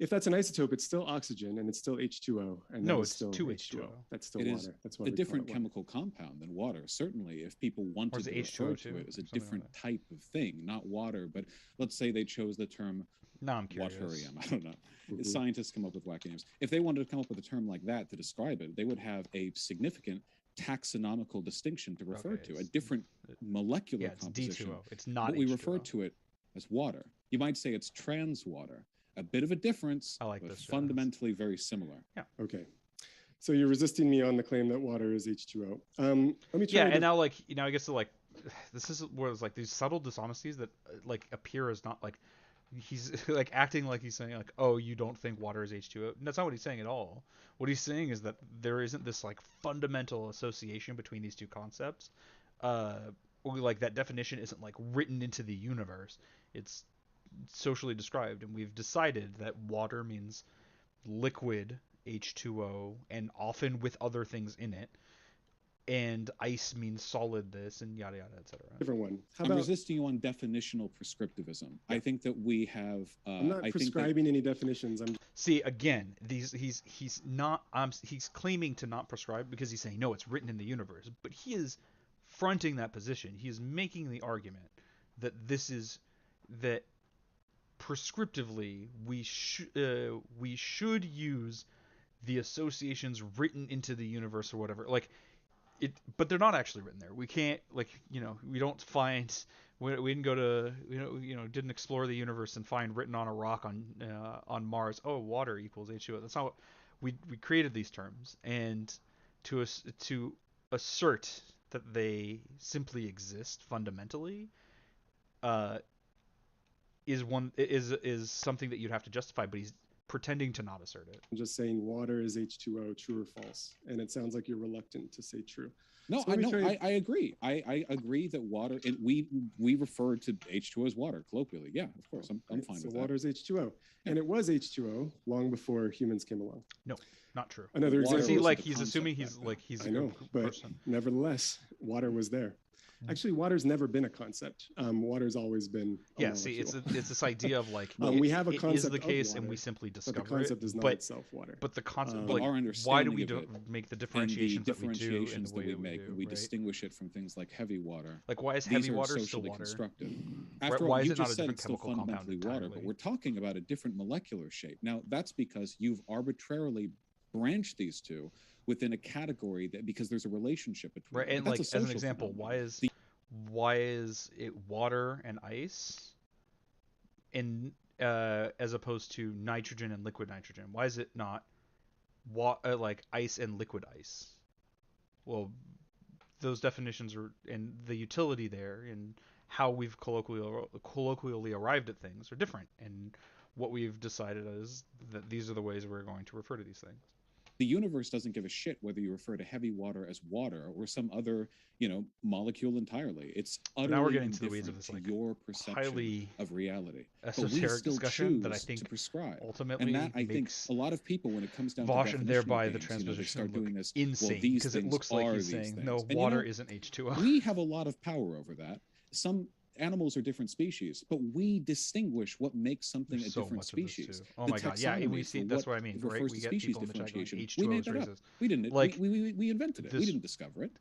If that's an isotope, it's still oxygen and it's still H2O. And No, that is it's still 2H2O. That's still It is water. That's why a we call different it water. chemical compound than water. Certainly, if people wanted is to it refer H2O to too, it as a or something like different that? type of thing, not water, but let's say they chose the term Now I'm curious. waterium. I don't know. Mhm. Scientists come up with wacky names. If they wanted to come up with a term like that to describe it, they would have a significant taxonomical distinction to refer Okay, to, a it's- different molecular Yeah, it's composition. D2O. It's not But we H2O. refer to it as water. You might say it's trans water. A bit of a difference, I like but this, Jonas. fundamentally very similar. Okay. So you're resisting me on the claim that water is H2O. Let me try. Yeah, and now like I guess like this is where it's like these subtle dishonesties that like appear as not like he's like acting like he's saying like, oh, you don't think water is H2O. That's not what he's saying at all. What he's saying is that there isn't this like fundamental association between these two concepts, or like that definition isn't like written into the universe. It's socially described, and we've decided that water means liquid H2O, and often with other things in it, and ice means solid this, and yada yada, etc. Different one. How I'm about, resisting you on definitional prescriptivism. I think that we have. I'm not I prescribing any definitions. I'm See, again, he's not he's claiming to not prescribe because he's saying no, it's written in the universe, but he is fronting that position. He is making the argument that that prescriptively we should use the associations written into the universe or whatever. Like it, but they're not actually written there. We can't we don't find we didn't go to didn't explore the universe and find written on a rock on Mars, oh, water equals H2O. That's not what we created these terms, and to assert that they simply exist fundamentally is something that you'd have to justify, but he's pretending to not assert it. just saying water is H2O, true or false. And it sounds like you're reluctant to say true. No, So I agree. I agree that water. We refer to H2O as water colloquially. Yeah, of course, I'm fine with that. So water is H2O, and it was H2O long before humans came along. No, not true. Another Water example. See, was like the he's concept assuming back he's then. like he's I know, a but person. nevertheless, water was there. Actually, water's never been a concept. Water's always been a Yeah, see, it's molecule. it's this idea of like we have a it is concept the of case, and water, we simply but the discover concept it. is not But itself water. the concept, But like, our why do understanding we of it make the and the differentiations that we do in differentiations the that way we make do, when we right? distinguish it from things like heavy water. Like, why is These heavy are water still socially water? constructed. After Why all, is you it not just a said different it's still chemical compound fundamentally water, but entirely? we're talking about a different molecular shape. Now, that's because you've arbitrarily branched these two within a category that because there's a relationship between Right, them. and But that's like a as an social example, phenomenon. why is it water and ice in as opposed to nitrogen and liquid nitrogen? Why is it not like ice and liquid ice? Well, those definitions are, and the utility there and how we've colloquially arrived at things are different, and what we've decided is that these are the ways we're going to refer to these things. The universe doesn't give a shit whether you refer to heavy water as water or some other, molecule entirely. It's utterly now we're getting to the weeds of indifferent this, to like, your perception highly of reality. But we esoteric still discussion that I choose think to prescribe. ultimately And that, I think, makes a lot of people, when it comes down to Vaush and definitional thereby the games, they transposition start look doing this. insane, Well, these because it things looks like are he's these saying things. no, And, water isn't H2O. we have a lot of power over that. Some animals are different species, but we distinguish what makes something There's a so different much of this, species. too. Oh The my god, yeah, and we taxonomy see for that's what I mean, right? refers We to get species people in the chat going, differentiation. We H2O made is that up. racist. We didn't. Like, we invented it. We this- didn't discover it.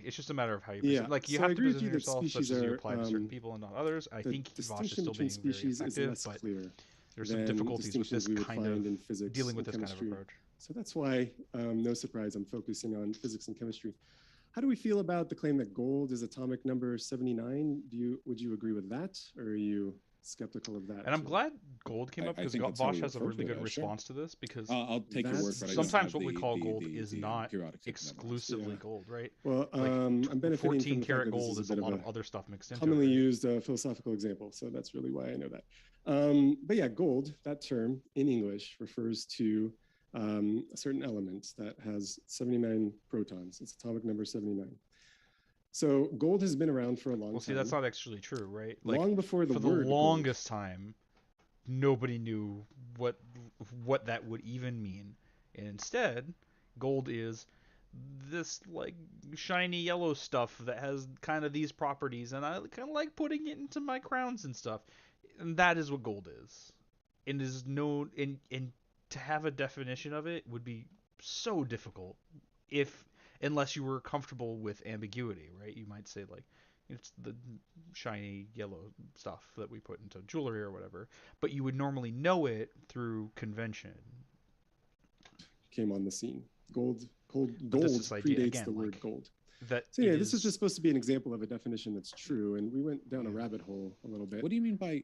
It's just a matter of how you Yeah, position. Like, you so I have to agree with position you that yourself such species as you are, apply to certain people and not others. I the think Vaush is distinction still between being very species is effective, less but clear there's some than difficulties with distinctions this we would kind find of in physics dealing with and this kind of chemistry. approach. So that's why, no surprise, I'm focusing on physics and chemistry. How do we feel about the claim that gold is atomic number 79? Would you agree with that, or are you skeptical of that? And I'm too? glad gold came up, I because think that's how Vaush we has a refer really to it good as, sure. response to this, because I'll take your word That's- for it. I don't sometimes have what we the- call the- gold the- is the not periodic table memorized. exclusively Yeah. gold, right? Well, Like, I'm benefiting 14 from the fact karat that this gold is is a a bit lot of of a other stuff mixed into commonly it. used philosophical example, so that's really why I know that. But yeah, gold, that term in English refers to a certain element that has 79 protons. It's atomic number 79. So gold has been around for a long time. Well, see, that's not actually true, right? Like, long before the for the word longest time, nobody knew what that would even mean. And instead, gold is this like shiny yellow stuff that has kind of these properties, and I kind of like putting it into my crowns and stuff. And that is what gold is. And is known, and to have a definition of it would be so difficult unless you were comfortable with ambiguity, right? You might say like it's the shiny yellow stuff that we put into jewelry or whatever, but you would normally know it through convention. came on the scene. Gold But this idea, predates again, the word like, gold. That So yeah, it this is just supposed to be an example of a definition that's true, and we went down a rabbit hole a little bit. What do you mean by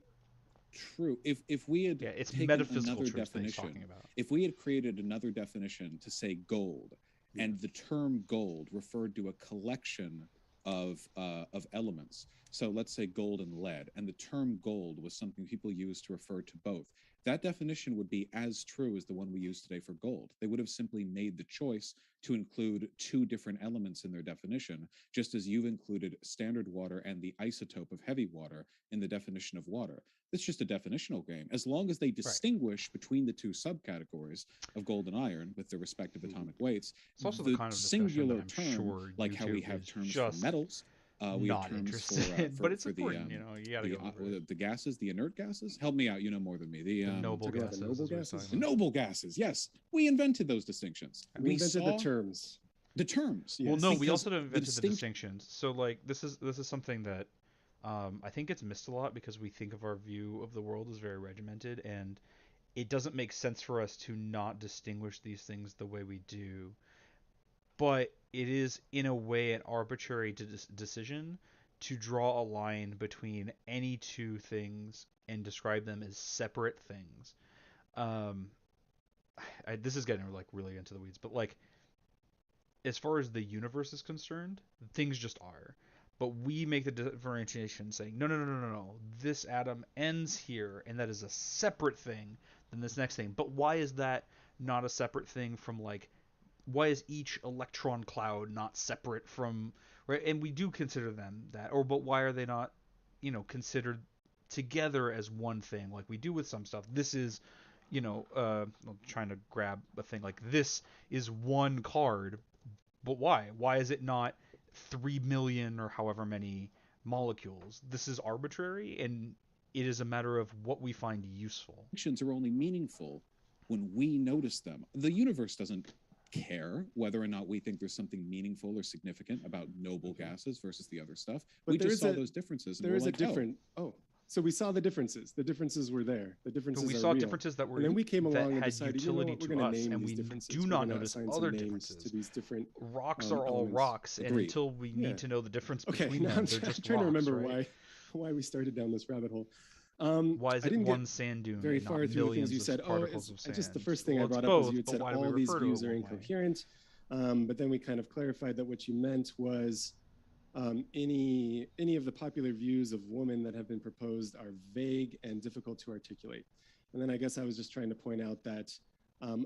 true. If we had it's taken metaphysical another truth that he's definition, talking about. if we had created another definition to say gold, and the term gold referred to a collection of elements. So let's say gold and lead, and the term gold was something people used to refer to both. That definition would be as true as the one we use today for gold. They would have simply made the choice to include two different elements in their definition, just as you've included standard water and the isotope of heavy water in the definition of water. It's just a definitional game. As long as they distinguish between the two subcategories of gold and iron with their respective atomic weights, it's also the kind of singular I'm term, sure like how we have terms for metals, we have terms for but it's for important, you know, you gotta go over the gases, the inert gases. Help me out, you know more than me. The noble gases. The noble gases. Yes, we invented those distinctions. We invented the terms. The terms. Well, no, we also invented the distinctions. So, like, this is something that I think gets missed a lot because we think of our view of the world as very regimented, and it doesn't make sense for us to not distinguish these things the way we do. But it is, in a way, an arbitrary decision to draw a line between any two things and describe them as separate things. This is getting like really into the weeds, but like, as far as the universe is concerned, things just are. But we make the differentiation saying, no. This atom ends here, and that is a separate thing than this next thing. But why is that not a separate thing from, like, why is each electron cloud not separate from, right? And we do consider them that, but why are they not, considered together as one thing, like we do with some stuff? This is, I'm trying to grab a thing like this is one card, but why? Why is it not 3 million or however many molecules? This is arbitrary, and it is a matter of what we find useful. Distinctions are only meaningful when we notice them. The universe doesn't care whether or not we think there's something meaningful or significant about noble gases versus the other stuff. But we just saw those differences. There is a different. So we saw the differences. The differences were there. The differences but we are saw real. differences that were, and then we came along and had decided, utility we're to going us, name and these we differences. do We're not gonna notice assign other some names differences. to these different Rocks are all elements. rocks, and until we need to know the difference between them, I'm they're just trying to remember right? why we started down this rabbit hole. Why is it one sand dune very and far not through the things millions you said. of particles of sand? Just the first thing I brought both, up was you had said all these views are incoherent, but then we kind of clarified that what you meant was any of the popular views of women that have been proposed are vague and difficult to articulate. And then I guess I was just trying to point out that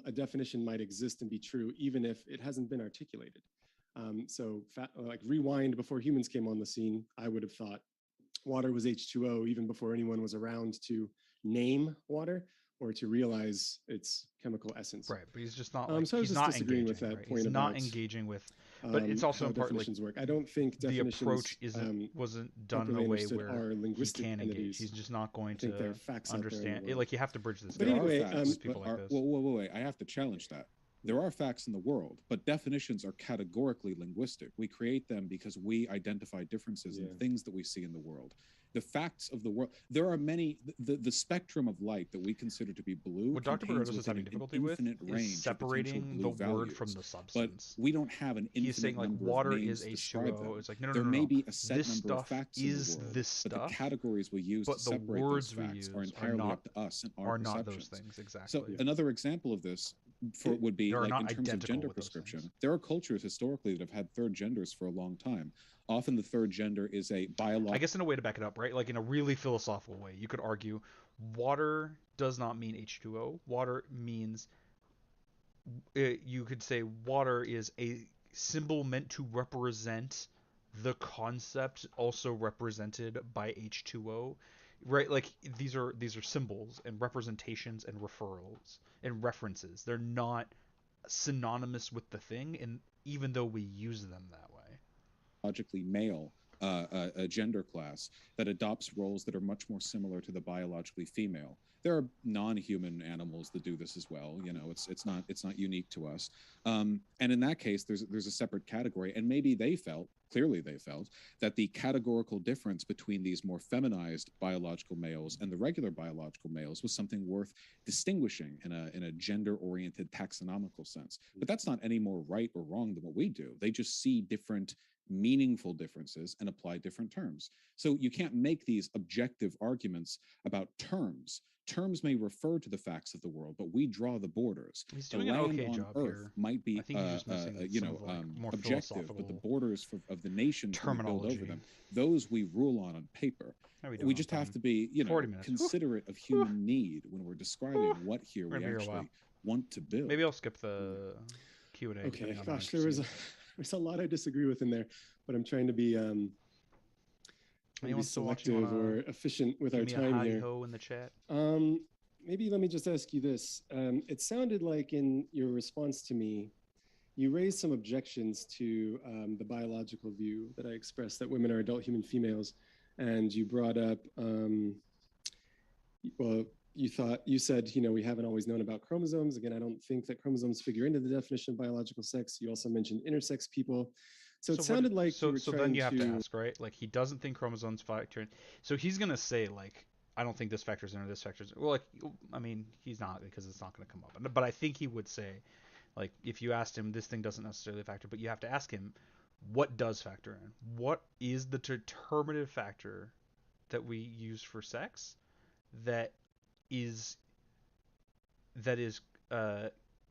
a definition might exist and be true even if it hasn't been articulated. Like rewind before humans came on the scene, I would have thought water was H2O even before anyone was around to name water or to realize its chemical essence. Right, but he's just not. Like, so I was he's just not disagreeing with that point he's about not engaging with. But it's also important. Definitions work. I don't think the approach wasn't done in a way where he can engage. He's just not going to understand. Like, you have to bridge this. But anyway, wait. I have to challenge that. There are facts in the world, but definitions are categorically linguistic. We create them because we identify differences in things that we see in the world. The facts of the world. There are many. The spectrum of light that we consider to be blue. What Dr. Bogardus is having difficulty with is separating the word from the substance. But we don't have an infinite. He's saying, like, water is H2O. It's like, no. There may be a set this number of facts is in the world, this stuff. But the categories we use to separate those facts are entirely up to us and our perceptions. Not those things exactly. So another example of this would be like in terms of gender prescription. There are cultures historically that have had third genders for a long time. Often the third gender is a biological. I guess in a way to back it up, right? Like in a really philosophical way, you could argue water does not mean H2O. Water means, you could say water is a symbol meant to represent the concept also represented by H2O, right? Like these are symbols and representations and referrals and references. They're not synonymous with the thing, and even though we use them that way. Logically male a gender class that adopts roles that are much more similar to the biologically female. There are non-human animals that do this as well. You know, it's not unique to us. And in that case, there's a separate category, and maybe clearly they felt that the categorical difference between these more feminized biological males and the regular biological males was something worth distinguishing in a gender-oriented taxonomical sense. But that's not any more right or wrong than what we do. They just see different meaningful differences and apply different terms. So you can't make these objective arguments about terms. Terms may refer to the facts of the world, but we draw the borders. He's The doing an land okay on job Earth here. might be, I think he's just missing some of, like, more objective, but the philosophical borders of the nations that we build over terminology. them, those we rule on paper. How are we doing We on just time? have to be, 40 minutes. considerate of human need when we're describing what here We're we gonna be here a while. actually want to build. Maybe I'll skip the Q&A. Okay, depending on how gosh, there's a lot I disagree with in there, but I'm trying to be maybe still watching, selective or efficient with our give me a time howdy here. ho in the chat. Maybe let me just ask you this. It sounded like in your response to me, you raised some objections to the biological view that I expressed, that women are adult human females, and you brought up, well, you said, we haven't always known about chromosomes. Again, I don't think that chromosomes figure into the definition of biological sex. You also mentioned intersex people. So it sounded like so then you have to ask, right? Like, he doesn't think chromosomes factor in. So he's gonna say, like, I don't think this factors in or this factors in. Well, like, I mean, he's not, because it's not going to come up. But I think he would say, like, if you asked him, this thing doesn't necessarily factor, but you have to ask him, what does factor in? What is the determinative factor that we use for sex that is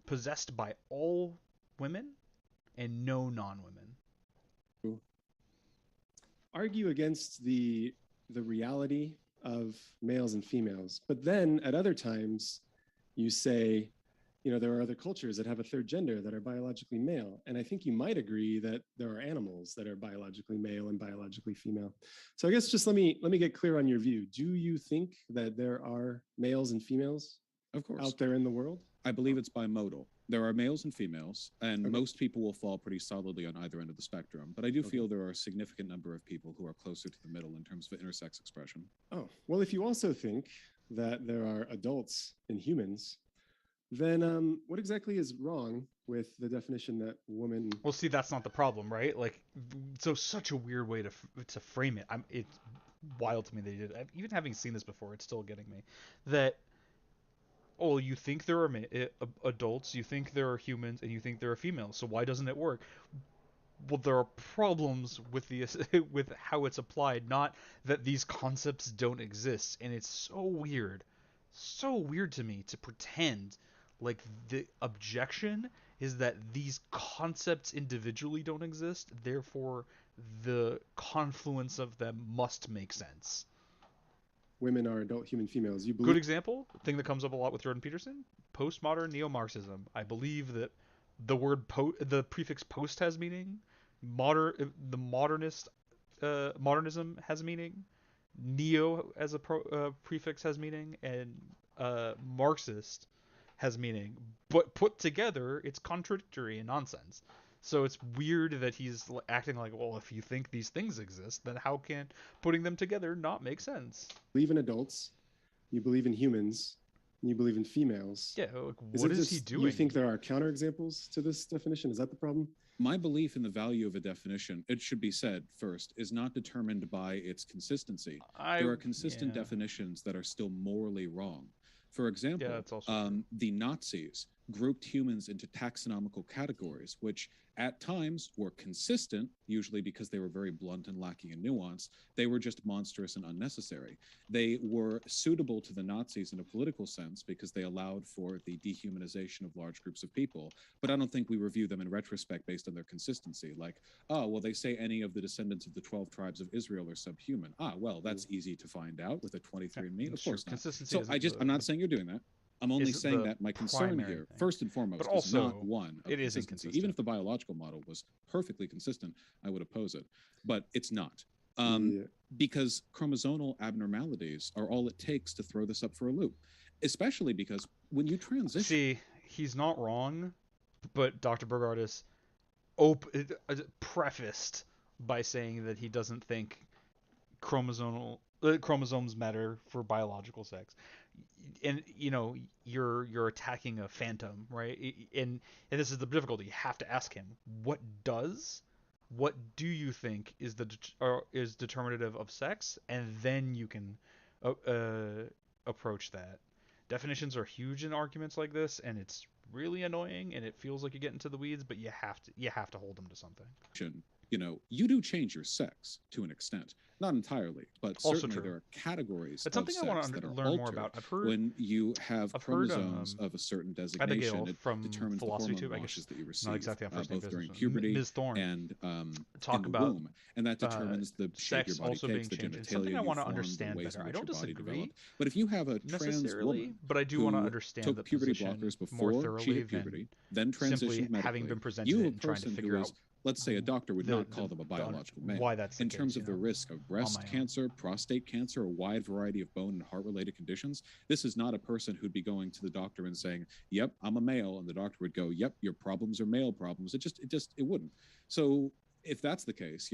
possessed by all women and no non-women? Argue against the reality of males and females, but then at other times you say, there are other cultures that have a third gender that are biologically male, and I think you might agree that there are animals that are biologically male and biologically female. So I guess just let me get clear on your view. Do you think that there are males and females, of course, out there in the world? I believe it's bimodal. There are males and females, and most people will fall pretty solidly on either end of the spectrum. But I do feel there are a significant number of people who are closer to the middle in terms of intersex expression. Oh, well, if you also think that there are adults in humans, then what exactly is wrong with the definition that woman... Well, see, that's not the problem, right? Like, so such a weird way to frame it. It's wild to me that he did. Even having seen this before, it's still getting me. That... Oh, you think there are adults, you think there are humans, and you think there are females. So why doesn't it work? Well, there are problems with with how it's applied, not that these concepts don't exist. And it's so weird to me to pretend like the objection is that these concepts individually don't exist, therefore the confluence of them must make sense. Women are adult human females. You believe... Good example, thing that comes up a lot with Jordan Peterson, postmodern neo-Marxism. I believe that the word the prefix post has meaning. The modernism has meaning. Neo as a prefix has meaning, and Marxist has meaning. But put together, it's contradictory and nonsense. So it's weird that he's acting like, well, if you think these things exist, then how can putting them together not make sense? You believe in adults, you believe in humans, and you believe in females. Yeah, like, what is he doing? You think there are counterexamples to this definition? Is that the problem? My belief in the value of a definition, it should be said first, is not determined by its consistency. There are consistent definitions that are still morally wrong. For example, the Nazis grouped humans into taxonomical categories, which at times were consistent, usually because they were very blunt and lacking in nuance. They were just monstrous and unnecessary. They were suitable to the Nazis in a political sense because they allowed for the dehumanization of large groups of people. But I don't think we review them in retrospect based on their consistency. Like, oh, well, they say any of the descendants of the 12 tribes of Israel are subhuman. Ah, well, that's easy to find out with a 23andMe. Of course not. So I'm not saying you're doing that. I'm only saying that my concern here, first and foremost, but also, is not one of it is consistency. inconsistent. Even if the biological model was perfectly consistent, I would oppose it. But it's not. Because chromosomal abnormalities are all it takes to throw this up for a loop. Especially because when you transition... See, he's not wrong, but Dr. Bogardus prefaced by saying that he doesn't think chromosomes matter for biological sex. And you're attacking a phantom, right? And this is the difficulty. You have to ask him, what do you think is is determinative of sex, and then you can approach that. Definitions are huge in arguments like this, and it's really annoying, and it feels like you get into the weeds, but you have to hold them to something. you do change your sex to an extent. Not entirely, but Also certainly true. there are categories It's of something I sex want to that are learn more altered about. I've heard when you have I've heard chromosomes of a certain designation. Abigail It from determines the Philosophy hormone Tube, I washes guess that you not receive, exactly on first name both during basis. puberty Ms. Thorne and talk in the about womb, and that determines the shape your sex body also takes, being the changed. It's something genitalia I you want to form, the understand ways better. in I which don't your body disagree developed. But if you have a trans necessarily, woman but I do want to who understand took the puberty position blockers more before she thoroughly hit than puberty, then simply transitioned having medically, been presented you it have a and trying to person figure who out is, let's say, a doctor would not call them a biological male. why that's the In case, terms of the risk of on breast my own. cancer, prostate cancer, a wide variety of bone and heart-related conditions, this is not a person who'd be going to the doctor and saying, "Yep, I'm a male," and the doctor would go, "Yep, your problems are male problems." It wouldn't. So if that's the case,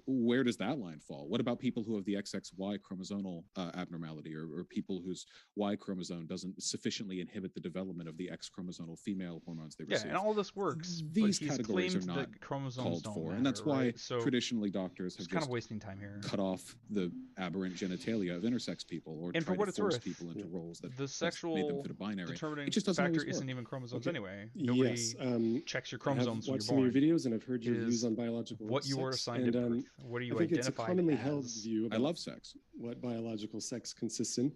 where does that line fall? What about people who have the XXY chromosomal abnormality, or people whose Y chromosome doesn't sufficiently inhibit the development of the X chromosomal female hormones they receive? Yeah, and all this works. These but he's categories are claimed not that chromosomes called don't for, matter, and that's why right? So traditionally doctors have it's kind just of wasting time here. cut off the aberrant genitalia of intersex people, or And for tried what to it's force worth, people into roles that the best made them sexual fit a binary. determining It just doesn't factor always work. isn't even chromosomes Okay. anyway. Nobody checks your I have chromosomes when watched you're some of your born. videos and I've heard your It views is on biological what you were sex, assigned and at birth. What are you I think it's a identified commonly as? held view I about love sex. what biological sex consists in.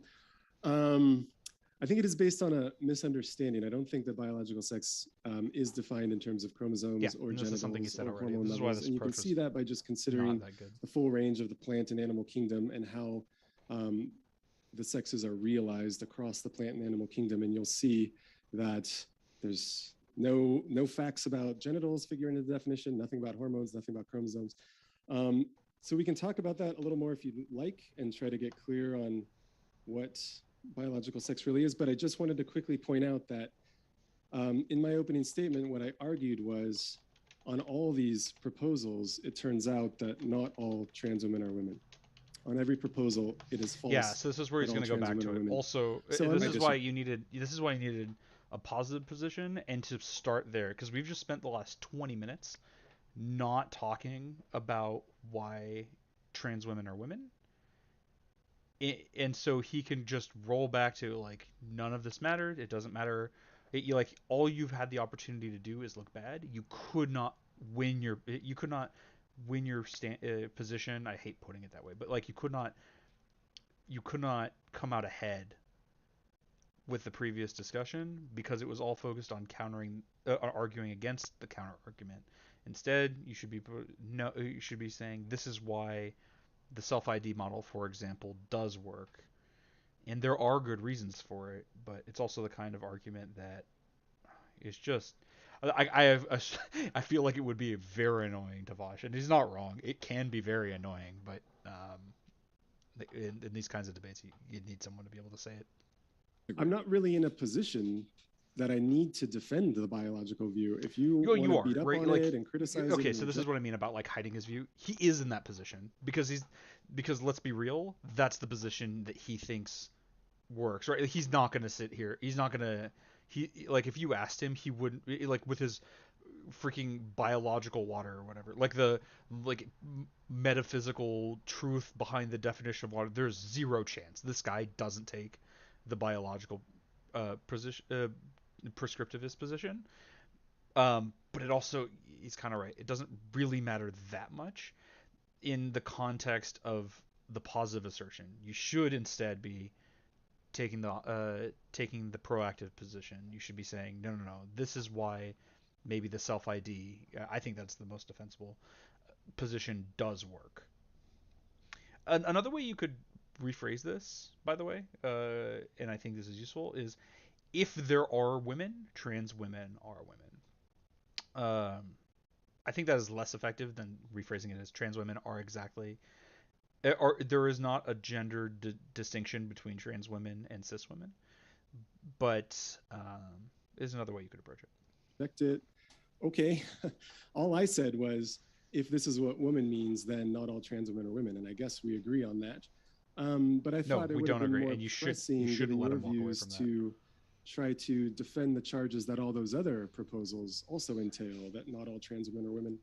I think it is based on a misunderstanding. I don't think that biological sex is defined in terms of chromosomes or this is something you genitals said or already. hormone This is why levels, this and you can approach was see that by just considering not that good. the full range of the plant and animal kingdom and how the sexes are realized across the plant and animal kingdom, and you'll see that there's no facts about genitals figure into the definition, nothing about hormones, nothing about chromosomes. So we can talk about that a little more if you'd like and try to get clear on what biological sex really is. But I just wanted to quickly point out that in my opening statement, what I argued was on all these proposals, it turns out that not all trans women are women. On every proposal, it is false. Yeah, so this is where he's going to go back to it. Also, So this is why you needed a positive position and to start there, because we've just spent the last 20 minutes not talking about why trans women are women. And so he can just roll back to like none of this mattered. It doesn't matter. All you've had the opportunity to do is look bad. You could not win your position. I hate putting it that way, but like you could not come out ahead with the previous discussion because it was all focused on arguing against the counter argument. Instead, you should be saying this is why the self-ID model, for example, does work, and there are good reasons for it, but it's also the kind of argument that is just I feel like it would be very annoying to Vaush, and he's not wrong. It can be very annoying, but in these kinds of debates, you need someone to be able to say it. I'm not really in a position that I need to defend the biological view. If you want to beat up on it and criticize it. Okay, so this is what I mean about like hiding his view. He is in that position because let's be real, that's the position that he thinks works, right? He's not going to sit here. He's not going to if you asked him, he wouldn't like with his freaking biological water or whatever. Like the metaphysical truth behind the definition of water. There's zero chance this guy doesn't take the biological prescriptivist position, but it also, he's kind of right, it doesn't really matter that much in the context of the positive assertion. You should instead be taking the proactive position. You should be saying no, this is why maybe the self-ID, I think that's the most defensible position, does work. Another way you could rephrase this, by the way, and I think this is useful, is if there are women, trans women are women. I think that is less effective than rephrasing it as trans women are exactly. There is not a gender distinction between trans women and cis women, but is another way you could approach it. Okay, all I said was if this is what woman means, then not all trans women are women, and I guess we agree on that. But I thought it would have been more pressing, given your views, to try to defend the charges that all those other proposals also entail, that not all trans women are women.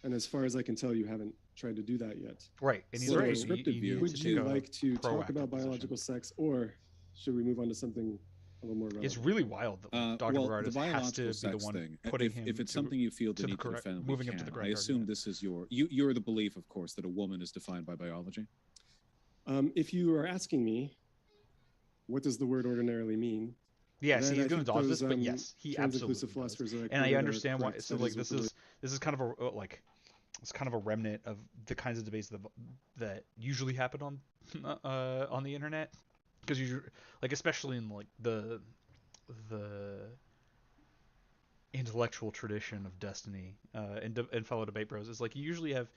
And as far as I can tell, you haven't tried to do that yet. Right. And so would you like to talk about biological sex, or should we move on to something a little more It's relevant. really wild that like, Dr. Well, the Bogardus has to biological be the sex one thing, putting him if it's to, something you feel the to the need to correct, defend, we moving him to the can. I correct assume argument. this is you're the belief, of course, that a woman is defined by biology. If you are asking me, what does the word ordinarily mean? Yeah, Then see, he's I going to think dodge this, those but yes, he absolutely trans-inclusive does. philosophers that I And I quoted are understand why. correct. So That like is what the word. this is kind of a like it's kind of a remnant of the kinds of debates that usually happen on the internet, because you like especially in like the intellectual tradition of Destiny and fellow debate bros is like you usually have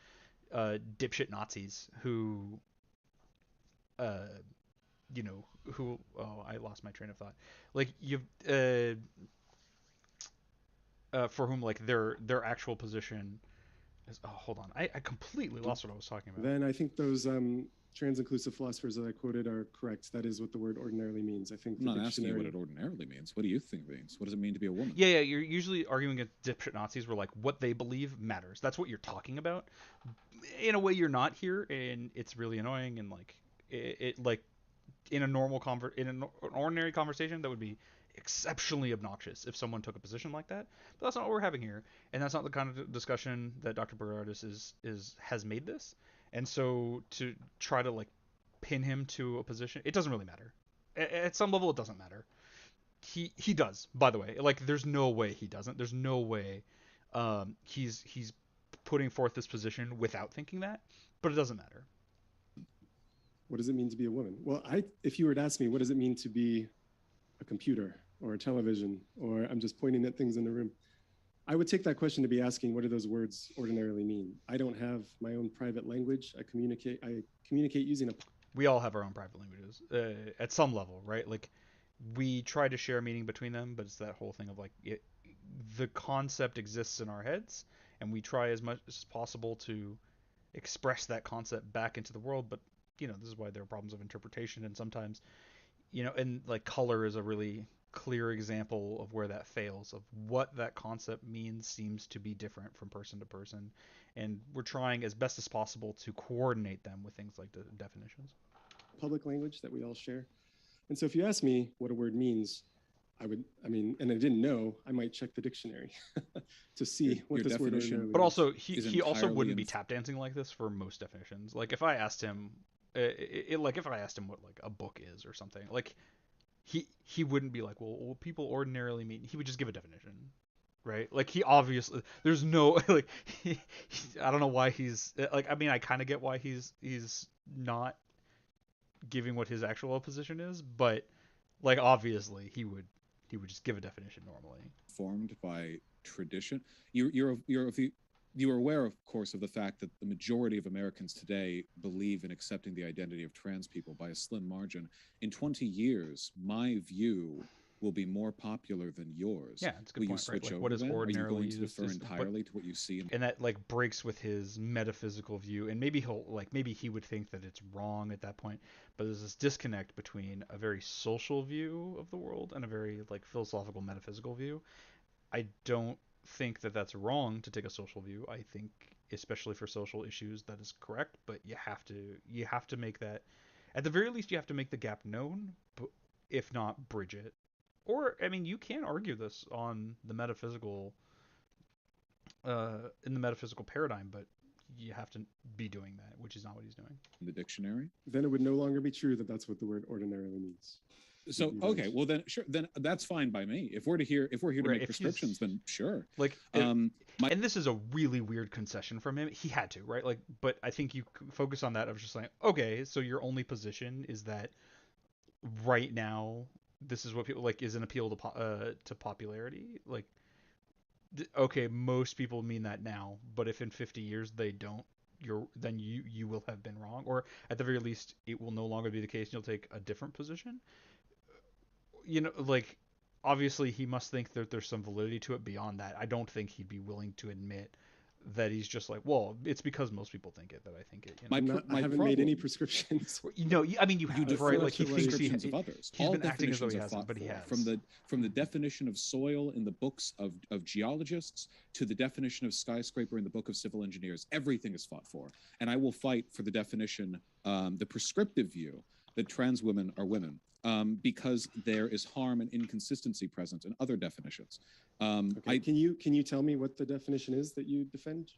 dipshit Nazis who uh you know who oh I lost my train of thought, like you've for whom like their actual position is, oh hold on, I completely lost what I was talking about. Then I think those trans-inclusive philosophers that I quoted are correct. That is what the word ordinarily means. I think I'm the not asking you dictionary. what it ordinarily means. What do you think it means? What does it mean to be a woman? Yeah, you're usually arguing against dipshit Nazis where like what they believe matters. That's what you're talking about. In a way, you're not here, and it's really annoying. And like it like in a normal in an ordinary conversation, that would be exceptionally obnoxious if someone took a position like that. But that's not what we're having here, and that's not the kind of discussion that Dr. Bogardus has made this. And so to try to like pin him to a position, it doesn't really matter. At some level, it doesn't matter. He does, by the way. Like there's no way he doesn't. There's no way he's putting forth this position without thinking that, but it doesn't matter. What does it mean to be a woman? Well, if you were to ask me, what does it mean to be a computer or a television, or I'm just pointing at things in the room, I would take that question to be asking, what do those words ordinarily mean? I don't have my own private language. I communicate using a. We all have our own private languages at some level, right? Like we try to share meaning between them, but it's that whole thing of like the concept exists in our heads, and we try as much as possible to express that concept back into the world. But you know, this is why there are problems of interpretation, and sometimes, you know, and like color is a really clear example of where that fails, of what that concept means seems to be different from person to person, and we're trying as best as possible to coordinate them with things like the definitions. Public language that we all share. And so if you ask me what a word means, and I didn't know, I might check the dictionary to see what this word ordinarily means. But also, he also wouldn't be tap dancing like this for most definitions. Like if I asked him, if I asked him what like a book is or something, like he wouldn't be like, well, what people ordinarily mean. He would just give a definition, right? Like he obviously, there's no like, I don't know why he's like. I mean, I kind of get why he's not giving what his actual position is, but like obviously he would just give a definition normally. Formed by tradition. You're aware, of course, of the fact that the majority of Americans today believe in accepting the identity of trans people by a slim margin. In 20 years, my view will be more popular than yours. Yeah, it's a good point, right? Like, what is ordinarily used? Are you going to defer entirely to what you see? And that like breaks with his metaphysical view, and maybe he would think that it's wrong at that point. But there's this disconnect between a very social view of the world and a very like philosophical, metaphysical view. I don't think that that's wrong to take a social view. I think, especially for social issues, that is correct. But you have to make that, at the very least, you have to make the gap known, but if not, bridge it. Or, I mean, you can argue this on the metaphysical, in the metaphysical paradigm, but you have to be doing that, which is not what he's doing. The dictionary? Then it would no longer be true that that's what the word ordinarily means. So, okay, well then, sure, then that's fine by me. If we're here to make prescriptions, then sure. Like, and this is a really weird concession from him. He had to, right? Like, but I think you focus on that. I was just like, okay, so your only position is that right now, this is what people like is an appeal to popularity. Like, okay, most people mean that now, but if in 50 years they don't, then you will have been wrong, or at the very least, it will no longer be the case. And you'll take a different position. You know, like obviously he must think that there's some validity to it beyond that. I don't think he'd be willing to admit that he's just like, well, it's because most people think it that I think it. You know? I haven't made any prescriptions. No, I mean you have, right? Like he thinks of others. He's all been acting as though he hasn't, fought but he for. has. From the definition of soil in the books of geologists to the definition of skyscraper in the book of civil engineers, everything is fought for. And I will fight for the definition, the prescriptive view that trans women are women, because there is harm and inconsistency present in other definitions. Okay. Can you tell me what the definition is that you defend?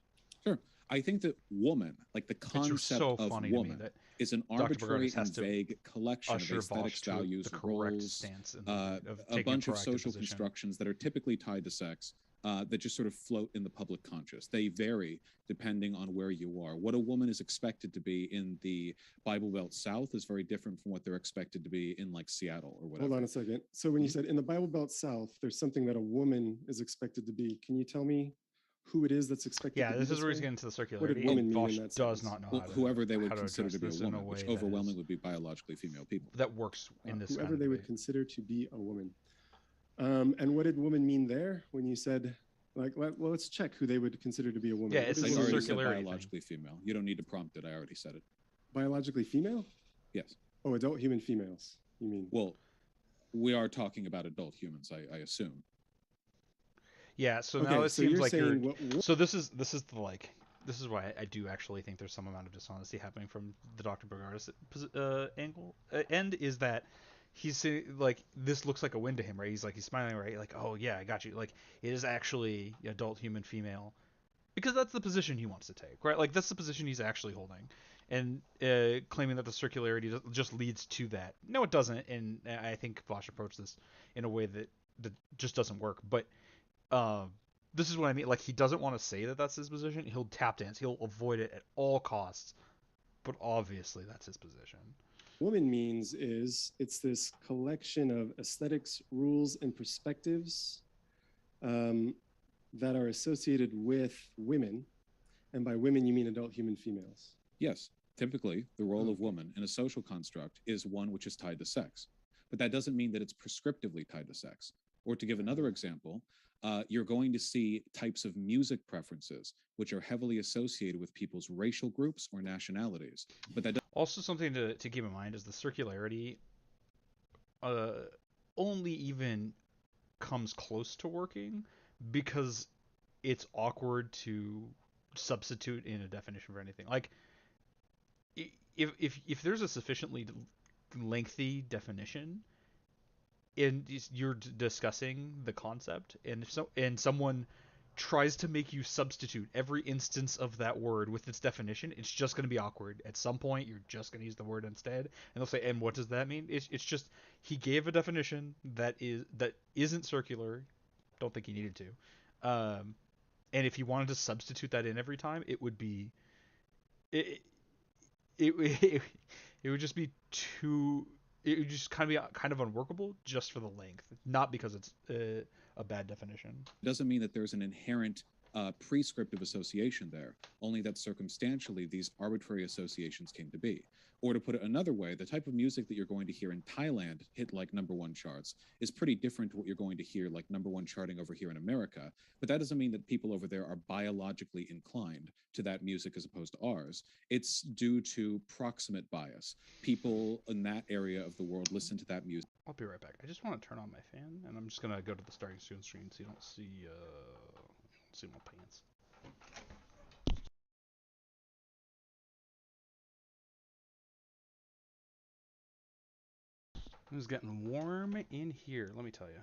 Sure. I think that woman, like the It's concept so of funny to me woman, that is an Dr. arbitrary Bogardus has and to vague collection of usher aesthetics, Vaush to values, the correct roles, stance of a taking bunch of proactive social position. constructions that are typically tied to sex, that just sort of float in the public conscious. They vary depending on where you are. What a woman is expected to be in the Bible Belt South is very different from what they're expected to be in like Seattle or whatever. Hold on a second. So when you said in the Bible Belt South, there's something that a woman is expected to be. Can you tell me who it is that's expected to be? This is where he's way? getting into the circularity. What did woman mean Vaush in that does sentence? not know Well, how to, whoever they would how to consider to be a address this in woman, which way that overwhelmingly is- would be biologically female people. that works in this whoever kind of they would debate. consider to be a woman. And what did woman mean there when you said, like, well, let's check who they would consider to be a woman? Yeah, What it's does I a woman already mean? said circularity thing. biologically female. You don't need to prompt it. I already said it. Biologically female? Yes. Oh, adult human females, you mean? Well, we are talking about adult humans, I assume. Yeah, so Okay, now it so seems you're like saying so this is the like this is why I do actually think there's some amount of dishonesty happening from the Dr. Bogardus angle end is that he's like this looks like a win to him, right? He's smiling, right? Like, oh yeah, I got you. Like it is actually adult human female because that's the position he wants to take, right? Like that's the position he's actually holding, and claiming that the circularity just leads to that. No, it doesn't, and I think Vaush approached this in a way that just doesn't work. But this is what I mean. Like he doesn't want to say that that's his position. He'll tap dance. He'll avoid it at all costs. But obviously, that's his position. Woman means is it's this collection of aesthetics, rules, and perspectives that are associated with women, and by women you mean adult human females. Yes, typically the role of woman in a social construct is one which is tied to sex, but that doesn't mean that it's prescriptively tied to sex. Or to give another example, you're going to see types of music preferences which are heavily associated with people's racial groups or nationalities. But that also something to keep in mind is the circularity only even comes close to working because it's awkward to substitute in a definition for anything. Like if there's a sufficiently lengthy definition and you're discussing the concept, and someone tries to make you substitute every instance of that word with its definition, it's just going to be awkward. At some point, you're just going to use the word instead, and they'll say, "And what does that mean?" It's just he gave a definition that isn't circular. Don't think he needed to, and if he wanted to substitute that in every time, it would be it would just be too. It would just kind of unworkable just for the length, not because it's a bad definition. doesn't mean that there's an inherent prescriptive association there, only that circumstantially these arbitrary associations came to be. Or to put it another way, the type of music that you're going to hear in Thailand hit like #1 charts is pretty different to what you're going to hear like #1 charting over here in America. But that doesn't mean that people over there are biologically inclined to that music as opposed to ours. It's due to proximate bias. People in that area of the world listen to that music. I'll be right back. I just want to turn on my fan, and I'm just gonna go to the starting soon screen so you don't see my pants. It's getting warm in here, let me tell you.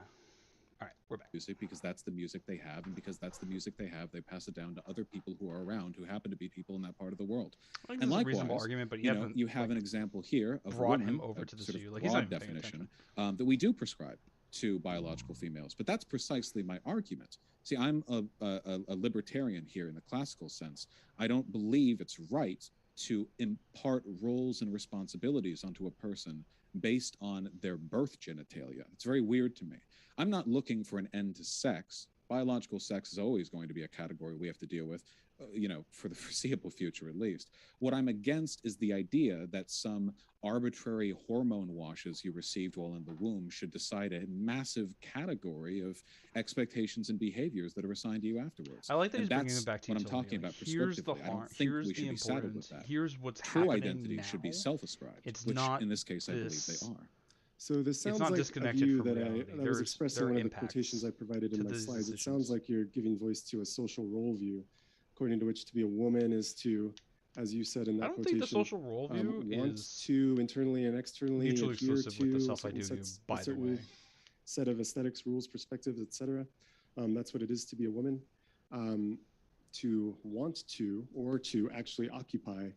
All right, we're back. Music because that's the music they have, and because that's the music they have, they pass it down to other people who are around who happen to be people in that part of the world. I think And this is a likewise, reasonable argument, but you have an example here of brought woman, him over a to the sort zoo. of Like, he's not broad even paying definition that we do prescribe to biological females. But that's precisely my argument. See, I'm a libertarian here in the classical sense. I don't believe it's right to impart roles and responsibilities onto a person based on their birth genitalia. It's very weird to me. I'm not looking for an end to sex. Biological sex is always going to be a category we have to deal with, for the foreseeable future at least. What I'm against is the idea that some arbitrary hormone washes you received while in the womb should decide a massive category of expectations and behaviors that are assigned to you afterwards. I like that And he's bringing that's it back to what I'm utility. talking Like, about here's the prescriptively. I harm. don't think Here's we the should be saddled importance. with that. Here's what's True happening identity now. should be self-ascribed, It's which not in this case I believe this- they are. So this sounds not like a disconnected view from that reality. that was expressed in There are one of the impacts quotations I provided in to my these slides. It decisions. sounds like you're giving voice to a social role view, according to which to be a woman is to as you said in I that don't think the quotation, social worldview want is to internally and externally mutually adhere exclusive with the to self-ID view, by the way. set of aesthetics, rules, perspectives, etc. That's what it is to be a woman. To want to, or to actually occupy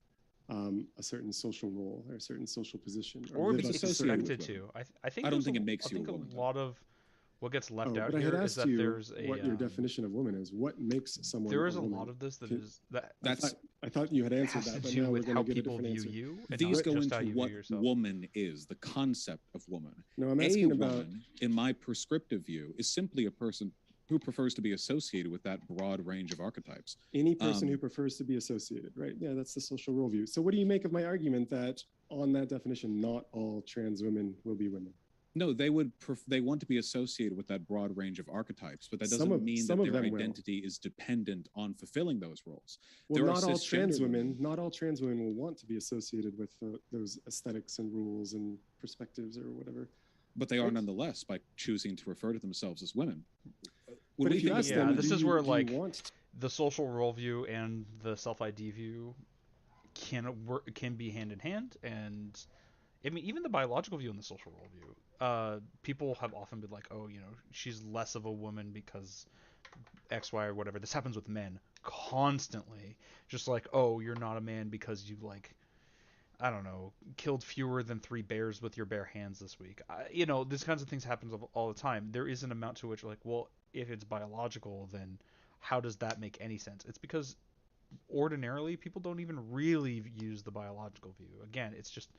a certain social role or a certain social position, or live be up to certain expected women. to. I think I don't there's think it makes I you a think woman, a lot of what gets left out but I had here is asked that you there's a what your definition of woman is. What makes someone there is a a woman? lot of this that Can- is that That's I thought you had answered has to that, but do now we're with going how to get a people different view answer. you and these not go just how into you view what yourself. woman is, the concept of woman. No, I'm A asking about woman, in my prescriptive view, is simply a person who prefers to be associated with that broad range of archetypes. any person who prefers to be associated, right? Yeah, that's the social worldview. So what do you make of my argument that on that definition, not all trans women will be women? No, they want to be associated with that broad range of archetypes, but that Some doesn't of- mean some that of their them will. identity is dependent on fulfilling those roles. Well, There are not all trans cisgender women, not all trans women will want to be associated with those aesthetics and rules and perspectives or whatever. but they are Right. nonetheless by choosing to refer to themselves as women. But if you ask them, this do is you- where do you like want the social worldview and the self-ID view can be hand in hand, and I mean even the biological view and the social worldview. People have often been like, oh, you know, she's less of a woman because X, Y, or whatever. This happens with men constantly. Just like, oh, you're not a man because you like, I don't know, killed fewer than 3 bears with your bare hands this week. You know, these kinds of things happen all the time. There is an amount to which, like, well, if it's biological, then how does that make any sense? It's because ordinarily people don't even really use the biological view. Again, it's just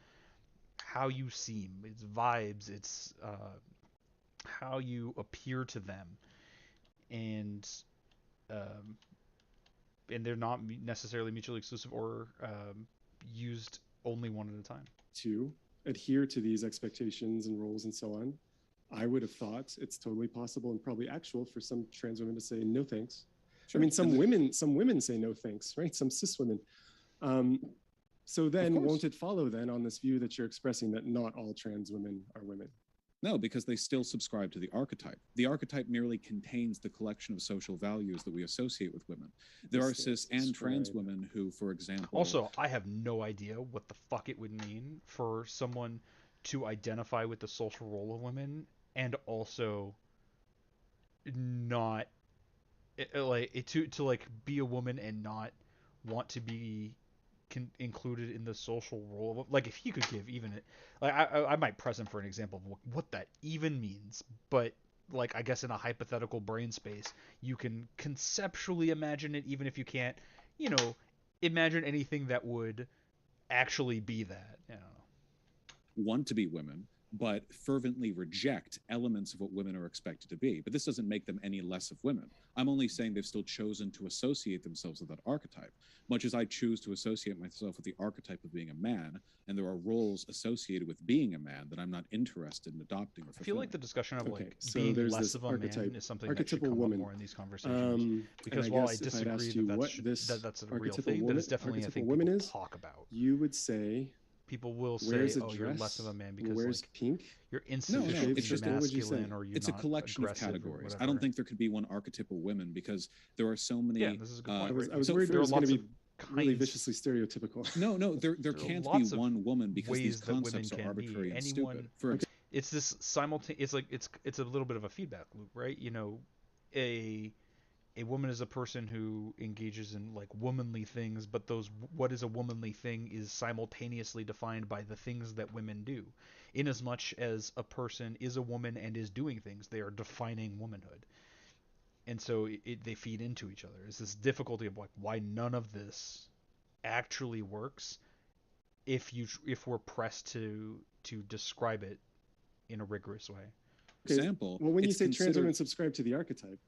how you seem, it's vibes, it's how you appear to them, and um, they're not necessarily mutually exclusive or used only one at a time. to adhere to these expectations and roles and so on? I would have thought it's totally possible and probably actual for some trans women to say no thanks. Sure. I mean, some women say no thanks, right? Some cis women. So then, course. won't it follow then on this view that you're expressing that not all trans women are women? No, because they still subscribe to the archetype. The archetype merely contains the collection of social values that we associate with women. There are cis and trans women who, for example... Also, I have no idea what the fuck it would mean for someone to identify with the social role of women and also not to like be a woman and not want to be included in the social role. Like if he could give even it, like I might press him for an example of what that even means, but like I guess in a hypothetical brain space you can conceptually imagine it, even if you can't, you know, imagine anything that would actually be that. I don't know. Want to be women, but fervently reject elements of what women are expected to be. But this doesn't make them any less of women. I'm only saying they've still chosen to associate themselves with that archetype, much as I choose to associate myself with the archetype of being a man, and there are roles associated with being a man that I'm not interested in adopting or fulfilling. I feel like the discussion of Okay, like so being there's less this of a man archetype- is something that should archetypal come woman. up more in these conversations. Because and while I guess if I'd disagree asked you that what this that's a real archetypal thing, that is definitely a archetypal thing woman people is, talk about. you would say, People will wears say, a "Oh, dress, you're less of a man because wears like pink." you're No, insufficiently it's just- what would you say? masculine, or you're It's a not collection of aggressive or categories. I whatever." don't think there could be one archetypal women because there are so many... Yeah, this is a good point. I was right? so worried for- there was going to lots be of really kinds- viciously stereotypical. No, there There are can't be lots of one woman because these ways that women concepts are can be. arbitrary and Anyone- stupid. For It's this simultaneous. It's like it's a little bit of a feedback loop, right? You know, a woman is a person who engages in like womanly things, but what is a womanly thing is simultaneously defined by the things that women do. Inasmuch as a person is a woman and is doing things, they are defining womanhood, and so they feed into each other. It's this difficulty of like why none of this actually works if we're pressed to describe it in a rigorous way. example, Well, when you it's say trans considered- women subscribe to the archetype,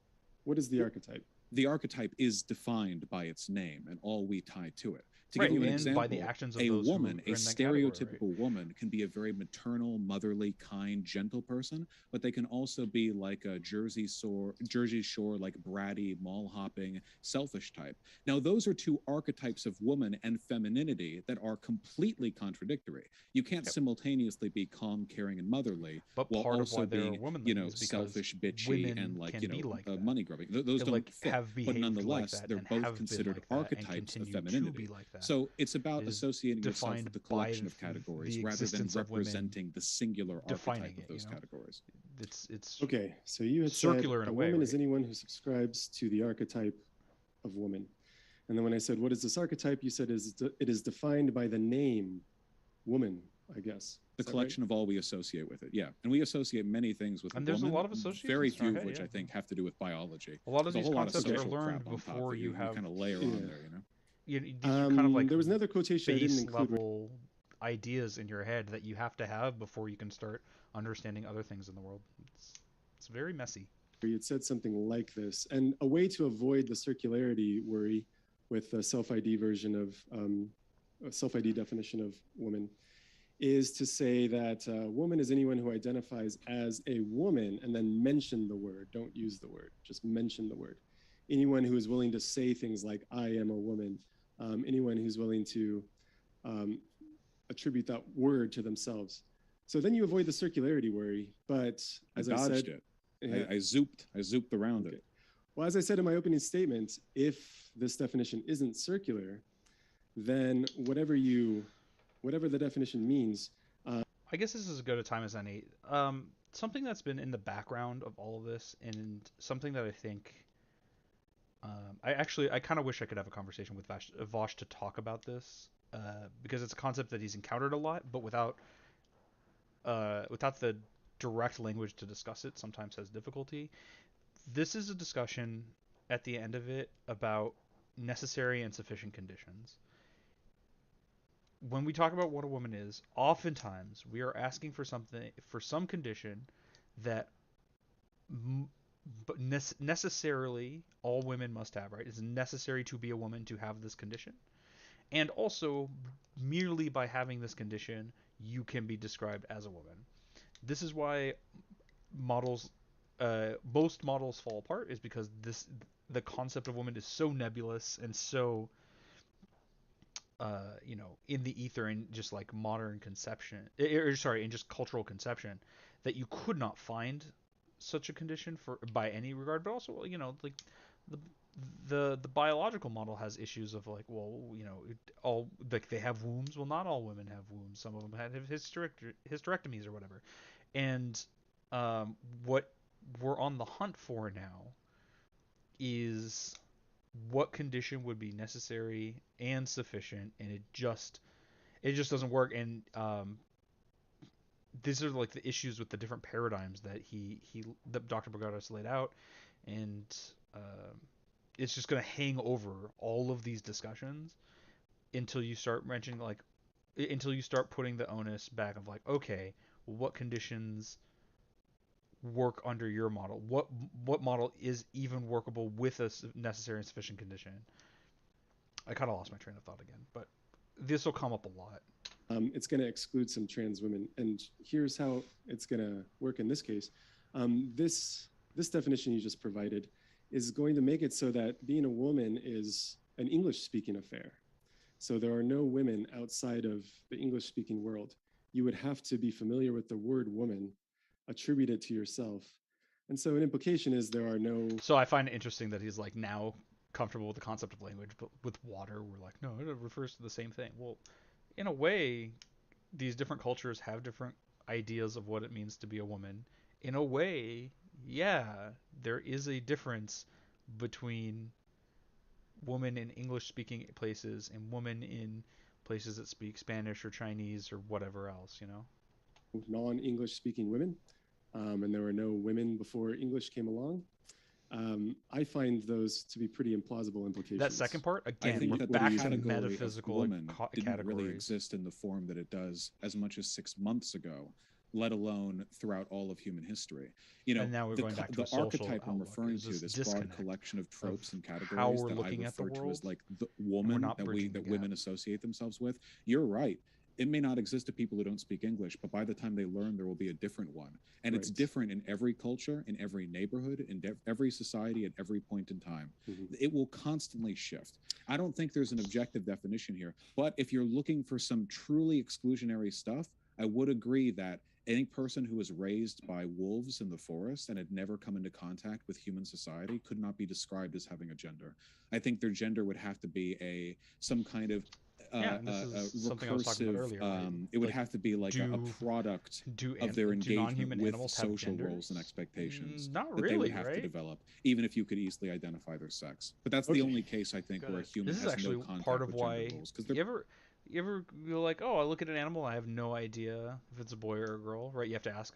what is the archetype? the archetype is defined by its name and all we tie to it. To Right, give you an and example, by the actions of a those who woman, are a in that category, stereotypical woman, can be a very maternal, motherly, kind, gentle person, but they can also be like a Jersey Shore, like bratty, mall hopping, selfish type. Now, those are two archetypes of woman and femininity that are completely contradictory. You can't simultaneously be calm, caring, and motherly But while part of also why they're being, womanly you know, is because selfish, bitchy, women and like, can you be know, like that. money grubbing. Those To don't like fit. have but behaved like nonetheless, that they're and both have been considered like that and archetypes of continue to femininity. be like that. So it's about It is associating yourself defined with the by collection of categories the rather than existence of women representing the singular defining archetype of it, those categories. It's Okay, so you had said circular in a a way, woman is right? anyone who subscribes to the archetype of woman. And then when I said, what is this archetype? You said it is defined by the name woman, I guess. The collection of all we associate with it, yeah. And we associate many things with And a there's a woman, lot of associations very in our few of head, which yeah. I think have to do with biology. A lot of There's these a whole lot of concepts are social learned crap on top before that you you have kind of layer on there, you know? these are kind of like there was another quotation I didn't base include. level ideas in your head that you have to have before you can start understanding other things in the world. It's very messy. You had said something like this, and a way to avoid the circularity worry with the self-ID version of a self-ID definition of woman is to say that woman is anyone who identifies as a woman and then mention the word. Don't use the word, just mention the word. Anyone who is willing to say things like I am a woman, anyone who's willing to attribute that word to themselves. So then you avoid the circularity worry. But as I dodged said, it. I zooped around it. Well, as I said in my opening statement, if this definition isn't circular, then whatever the definition means. I guess this is as good a time as any. Something that's been in the background of all of this, and something that I think, I kind of wish I could have a conversation with Vaush to talk about this, because it's a concept that he's encountered a lot, but without the direct language to discuss it, sometimes has difficulty. This is a discussion at the end of it about necessary and sufficient conditions. When we talk about what a woman is, oftentimes we are asking for some condition that but necessarily all women must have, right? It's necessary to be a woman to have this condition. And also, merely by having this condition, you can be described as a woman. This is why most models fall apart, is because the concept of woman is so nebulous and so in the ether, and just like modern conception, in just cultural conception, that you could not find such a condition by any regard. But also, like the biological model has issues of like, well, all like they have wombs. Well, not all women have wombs. Some of them have hysterectomies or whatever. And what we're on the hunt for now is what condition would be necessary and sufficient, and it just doesn't work. And these are like the issues with the different paradigms that Dr. Bogardus laid out, and it's just going to hang over all of these discussions until you start putting the onus back of like, okay, what conditions work under your model? What model is even workable with a necessary and sufficient condition? I kind of lost my train of thought again, but this will come up a lot. It's going to exclude some trans women, and here's how it's going to work in this case. This definition you just provided is going to make it so that being a woman is an English-speaking affair. So there are no women outside of the English-speaking world. You would have to be familiar with the word woman, attribute it to yourself. And so an implication is there are no... So I find it interesting that he's like now comfortable with the concept of language, but with water, we're like, no, it refers to the same thing. Well, in a way, these different cultures have different ideas of what it means to be a woman. In a way, yeah, there is a difference between women in English-speaking places and women in places that speak Spanish or Chinese or whatever else, non-English speaking women, and there were no women before English came along. I find those to be pretty implausible implications. That second part, again, I think we're that back the to category metaphysical of woman didn't categories. really exist in the form that it does as much as 6 months ago, let alone throughout all of human history. And now we're going back to the a social archetype I'm outlook. referring There's to, this this broad disconnect collection of tropes and how categories we're that I looking at the refer to as world, like the and we're woman not that bridging the women gap. associate themselves with. You're right. It may not exist to people who don't speak English, but by the time they learn, there will be a different one. And it's different in every culture, in every neighborhood, in every society, at every point in time. It will constantly shift. I don't think there's an objective definition here, but if you're looking for some truly exclusionary stuff, I would agree that Any person who was raised by wolves in the forest and had never come into contact with human society could not be described as having a gender. I think their gender would have to be some kind of Yeah, and this is something I was talking about recursive. earlier, right? It would Like, have to be like a do product do of their do engagement non-human with the animals have social roles and genders? expectations Not that they would really, have to right? develop, even if you could easily identify their sex. But that's the Okay. only case I think where a human This is has no actually part contact of with gender why roles, because they're you ever go like, oh, I look at an animal, I have no idea if it's a boy or a girl, right? You have to ask,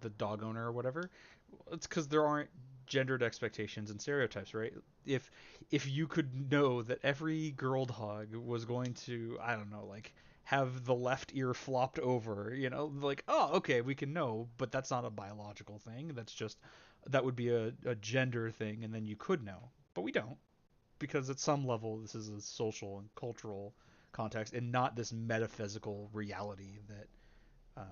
the dog owner or whatever. It's because there aren't gendered expectations and stereotypes, right? If you could know that every girl dog was going to, I don't know, like have the left ear flopped over, like, oh, okay, we can know, but that's not a biological thing. That would be a gender thing, and then you could know, but we don't, because at some level this is a social and cultural context and not this metaphysical reality um,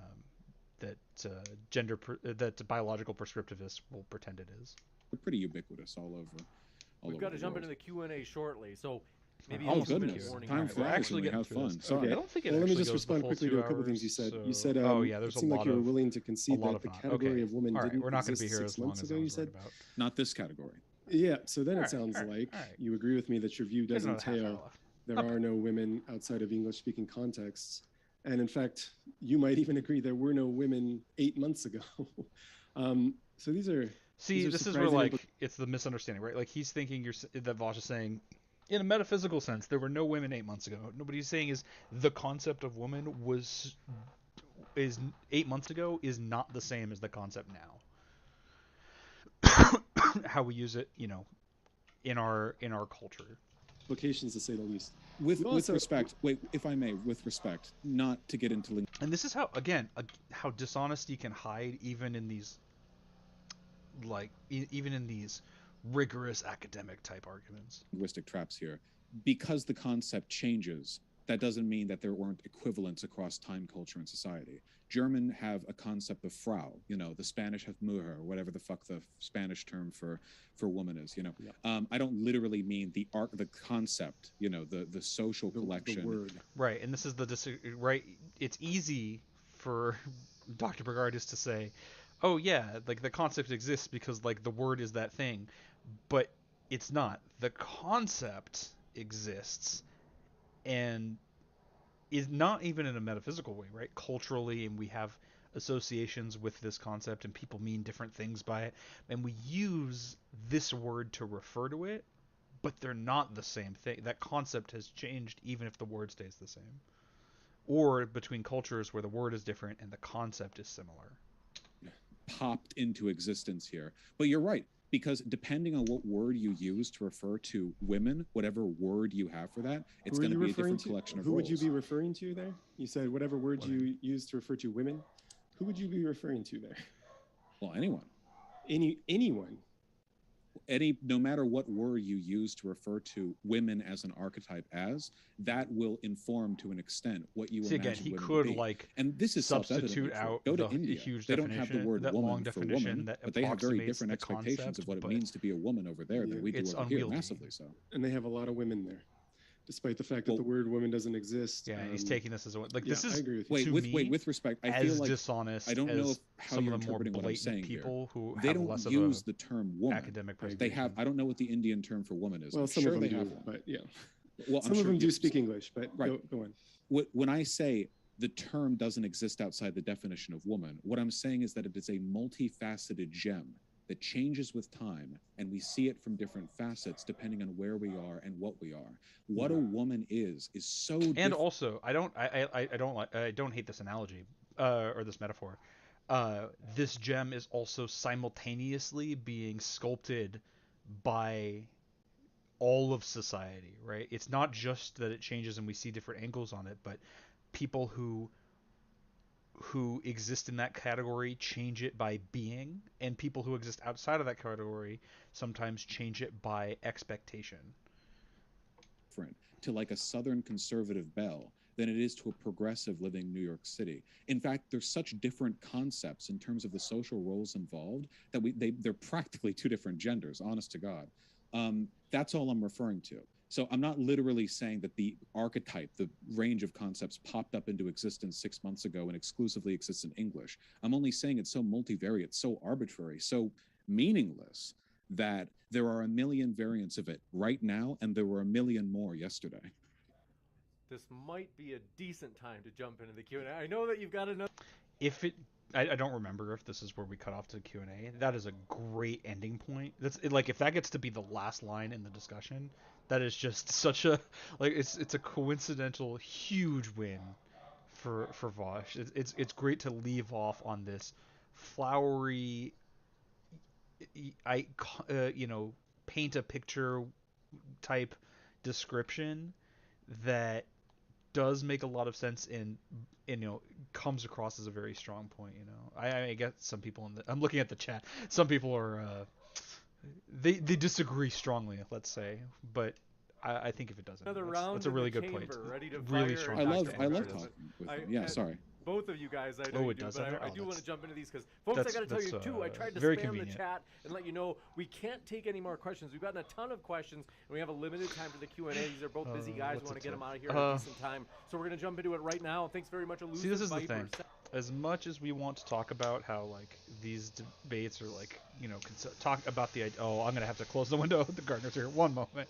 that biological prescriptivists will pretend it is. pretty ubiquitous all over We've got to the jump world. into the Q&A shortly, so maybe Oh, a little bit goodness. of warning. Time here. We're flies actually when we getting have through fun. this. Sorry. I don't think it Well, let me actually just goes the respond full quickly 2 to a couple of things hours, you said. so- You said oh yeah, it there's a seemed like lot you were of willing to concede a lot that of the not. category Okay, of woman all right, didn't we're not going to exist be here 6 as long months as ago, I you was said? worried about. Not this category. Yeah, so then All it right, sounds all right, like all right. you agree with me that your view Get does another half hour entail left. there Not are bad. no women outside of English-speaking contexts. And in fact, you might even agree there were no women 8 months ago. So these are See, this is where surprising like it's the misunderstanding, right? Like he's thinking that Vaush is saying, in a metaphysical sense, there were no women 8 months ago. What he's saying is the concept of woman is 8 months ago is not the same as the concept now. How we use it, in our culture. implications, to say the least. With You also- respect, wait, if I may, with respect, not to get into And this is how, again, how dishonesty can hide even in these, even in these rigorous academic type arguments. linguistic traps here. Because the concept changes, that doesn't mean that there weren't equivalents across time, culture, and society. German have a concept of Frau, the Spanish have Mujer, or whatever the fuck the Spanish term for woman is, Yeah. I don't literally mean the concept, the social collection. The word. Right, and this is right. It's easy for Dr. Bogardus to say, "Oh yeah, like the concept exists because like the word is that thing," but it's not. The concept exists, and is not even in a metaphysical way, right? Culturally, and we have associations with this concept, and people mean different things by it, and we use this word to refer to it, but they're not the same thing. That concept has changed even if the word stays the same. Or between cultures where the word is different and the concept is similar. Popped into existence here. But you're right, because depending on what word you use to refer to women, whatever word you have for that, it's going to be a different collection of Who roles. would you be referring to there? You said whatever word you use to refer to women. Who would you be referring to there? Well, anyone. Anyone. No matter what word you use to refer to women as an archetype that will inform to an extent what you imagine again, he women could to be. like And this is substitute out Go to the India. huge They don't have the word that woman long for definition woman, that but they have very approximates different the expectations concept, of what it but means to be a woman over there than we do it's over here, unwieldy. massively so. And they have a lot of women there, despite the fact that the word woman doesn't exist. Yeah, and he's taking this as a like yeah, this is I agree with you. With respect, I as feel like dishonest I don't as know how some you're of the more interpreting what I'm blatant saying people here. who They have don't less use of the term woman. academic They presentation. have. I don't know what the Indian term for woman is. Well, I'm some sure of them they do, have one. but yeah. Well, Some of them do speak English, but right. Go on. When I say the term doesn't exist outside the definition of woman, what I'm saying is that it is a multifaceted gem that changes with time, and we see it from different facets depending on where we are and what we are. What a woman is so different. And also, I don't hate this analogy or this metaphor. This gem is also simultaneously being sculpted by all of society, right? It's not just that it changes and we see different angles on it, but people who exist in that category change it by being, and people who exist outside of that category sometimes change it by expectation. To like a Southern conservative belle than it is to a progressive living in New York City. In fact, there's such different concepts in terms of the social roles involved that they're practically two different genders, honest to God. That's all I'm referring to. So I'm not literally saying that the archetype, the range of concepts popped up into existence 6 months ago and exclusively exists in English. I'm only saying it's so multivariate, so arbitrary, so meaningless that there are a million variants of it right now, and there were a million more yesterday. This might be a decent time to jump into the Q&A. I know that you've got another. If it, I don't remember if this is where we cut off to Q&A. That is a great ending point. That's like if that gets to be the last line in the discussion, that is just such a like it's a coincidental huge win for Vaush. It's great to leave off on this flowery, I paint a picture type description that does make a lot of sense and comes across as a very strong point. I get some people I'm looking at the chat. Some people are they disagree strongly, let's say, but I think if it doesn't, Another round that's a in really the good point. chamber, ready to Really fire. strong. I love Regardless. talking with them. Yeah, sorry. Both of you guys, I know you it do, does but that? I Oh, do want to that's- jump into these because, folks, I got to tell you that's, too. I tried to very spam convenient. the chat and let you know we can't take any more questions. We've gotten a ton of questions, and we have a limited time for the Q&A. These are both busy guys. We what's want to it get say? them out of here at a decent time. So we're gonna jump into it right now. Thanks very much, Elusive See, this is the Viper. thing. As much as we want to talk about how like these debates are like talk about the I'm gonna have to close the window. The gardeners are here. One moment.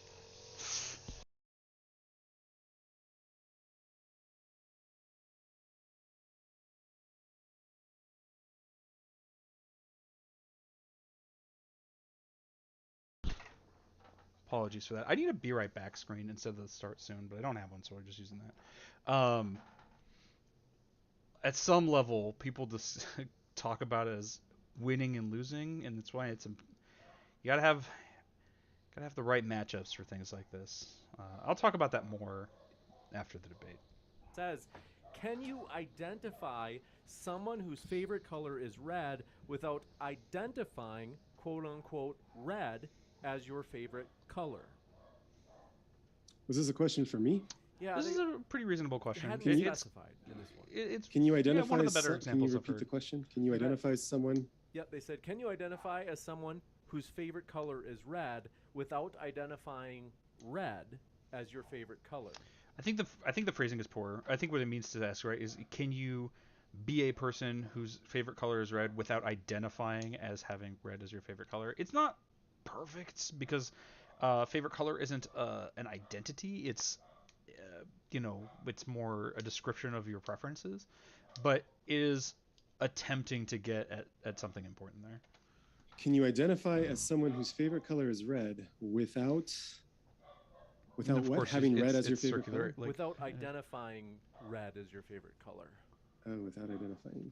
Apologies for that. I need a be right back screen instead of the start soon, but I don't have one, so we're just using that. At some level, people just talk about it as winning and losing, and that's why you gotta have the right matchups for things like this. I'll talk about that more after the debate. Says, can you identify someone whose favorite color is red without identifying quote unquote red as your favorite color? Was this a question for me? Yeah, This is a pretty reasonable question. hadn't Can you- specified in this one. It's Can you identify? one of the better Can you examples I've repeat heard. the question? Can you You bet. identify someone? Yep, they said, can you identify as someone whose favorite color is red without identifying red as your favorite color? I think the phrasing is poor. I think what it means to ask, right, is can you be a person whose favorite color is red without identifying as having red as your favorite color? It's not perfect because favorite color isn't an identity. It's it's more a description of your preferences, but it is attempting to get at something important there. Can you identify as someone whose favorite color is red without And of what? course, Having red it's- as your it's favorite circular, color? Without identifying red as your favorite color. Oh, without identifying.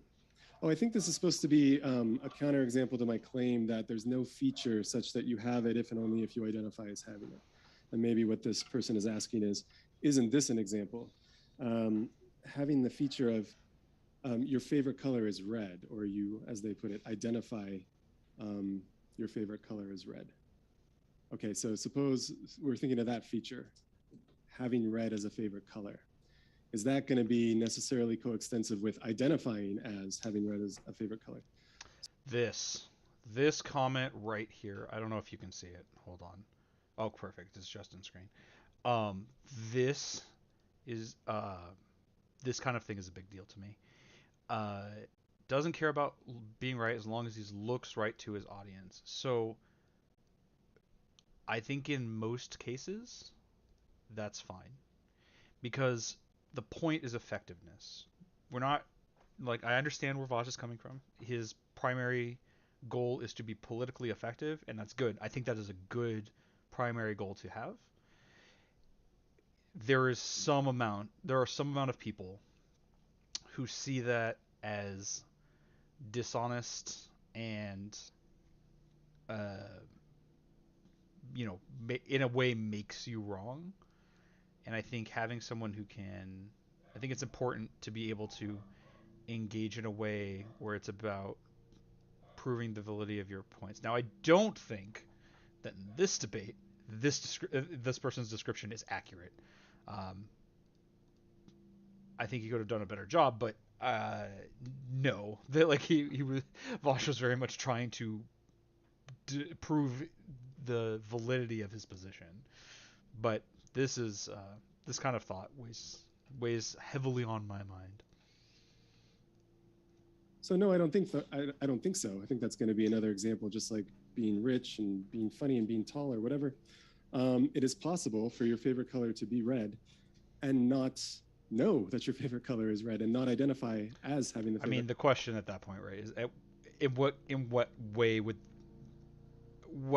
Oh, I think this is supposed to be a counterexample to my claim that there's no feature such that you have it if and only if you identify as having it. And maybe what this person is asking is, isn't this an example? Having the feature of your favorite color is red, or you, as they put it, identify your favorite color as red. Okay, so suppose we're thinking of that feature, having red as a favorite color. Is that going to be necessarily coextensive with identifying as having red as a favorite color? This comment right here, I don't know if you can see it. Hold on. Oh, perfect. It's just in screen. This is this kind of thing is a big deal to me. Doesn't care about being right as long as he looks right to his audience. So I think in most cases that's fine because the point is effectiveness. We're not I understand where Vaush is coming from. His primary goal is to be politically effective, and that's good. I think that is a good primary goal to have. There are some amount of people who see that as dishonest and in a way makes you wrong. And I think having someone who can, I think it's important to be able to engage in a way where it's about proving the validity of your points. Now, I don't think that in this debate, this person's description is accurate. I think he could have done a better job, but no, that Vaush was very much trying to prove the validity of his position. But this is this kind of thought weighs heavily on my mind. So no, I don't think I don't think so. I think that's going to be another example, just like being rich and being funny and being tall or whatever. It is possible for your favorite color to be red and not know that your favorite color is red and not identify as having the favorite. I mean, the question at that point, right, is in what way would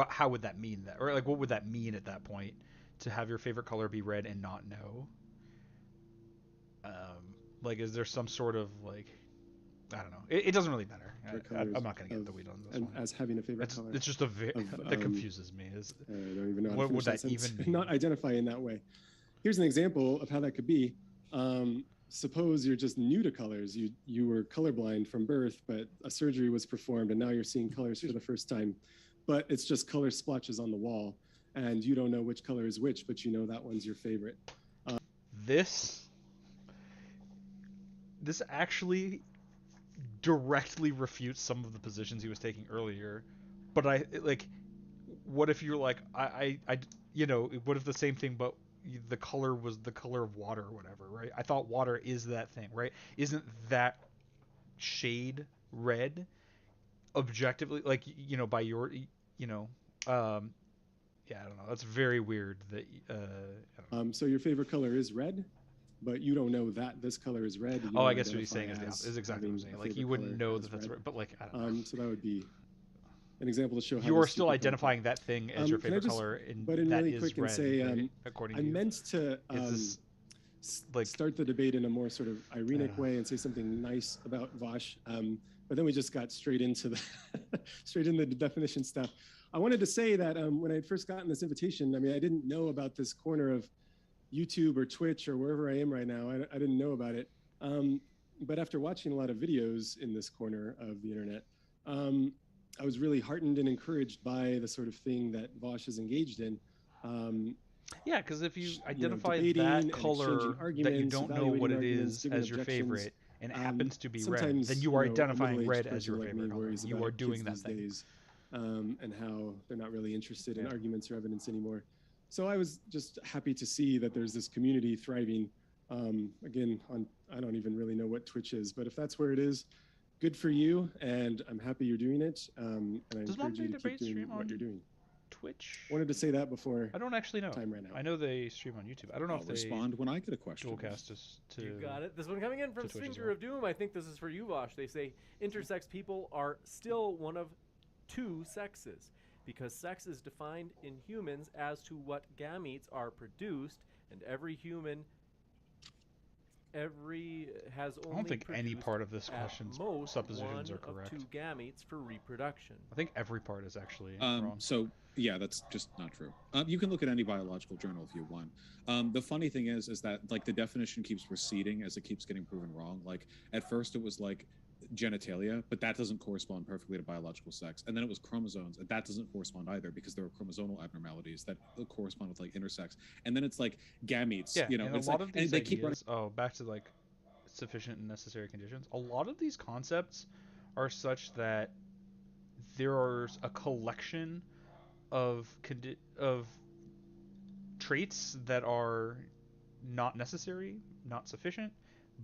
how would that mean that, or like what would that mean at that point to have your favorite color be red and not know? Like, is there some sort of like, I don't know. It doesn't really matter. I'm not going to get the weed on this one. As having a favorite color. It's just that confuses me. I don't even know how what to would that sentence. even mean? Not identify in that way. Here's an example of how that could be. Suppose you're just new to colors. You were colorblind from birth, but a surgery was performed, and now you're seeing colors for the first time. But it's just color splotches on the wall, and you don't know which color is which, but you know that one's your favorite. This actually directly refutes some of the positions he was taking earlier. But what if you're like, what if the same thing, but the color was the color of water or whatever, right? I thought water is that thing, right? Isn't that shade red objectively, like, by your, yeah, I don't know. That's very weird that, so your favorite color is red, but you don't know that this color is red. Oh, I guess what he's saying is exactly what I'm saying. Like, you wouldn't know that that's red, but like, I don't know. So that would be an example to show how you are still identifying that thing as your favorite color, and that really is quick red, and say, right? According to you. I meant to start the debate in a more sort of ironic way and say something nice about Vaush, but then we just got straight into the definition stuff. I wanted to say that when I had first gotten this invitation, I mean, I didn't know about this corner of YouTube or Twitch or wherever I am right now. I didn't know about it. But after watching a lot of videos in this corner of the internet, I was really heartened and encouraged by the sort of thing that Vaush is engaged in. Yeah, because if you identify that color that you don't know what it is as your favorite and it happens to be red, then you are identifying red as your favorite color. You are doing that thing. Days, and how they're not really interested in arguments or evidence anymore. So I was just happy to see that there's this community thriving. Again, I don't even really know what Twitch is, but if that's where it is, good for you, and I'm happy you're doing it. And I encourage you to keep doing what you're doing. Twitch? Wanted to say that before. I don't actually know. Time ran out. I know they stream on YouTube. I don't know if they respond when I get a question. Dualcast us to. You got it. This one coming in from Finger of Doom. I think this is for you, Vaush. They say intersex people are still one of two sexes, because sex is defined in humans as to what gametes are produced, and every human has only I don't think any part of this question's suppositions are correct. Two gametes for reproduction. I think every part is actually wrong. So yeah, that's just not true. You can look at any biological journal if you want. The funny thing is that like the definition keeps receding as it keeps getting proven wrong. Like at first it was like genitalia, but that doesn't correspond perfectly to biological sex. And then it was chromosomes, and that doesn't correspond either because there are chromosomal abnormalities that correspond with like intersex. And then it's like gametes. Yeah, you know, and a it's lot like, of these they ideas, keep running. oh, back to like sufficient and necessary conditions. A lot of these concepts are such that there's a collection of traits that are not necessary, not sufficient.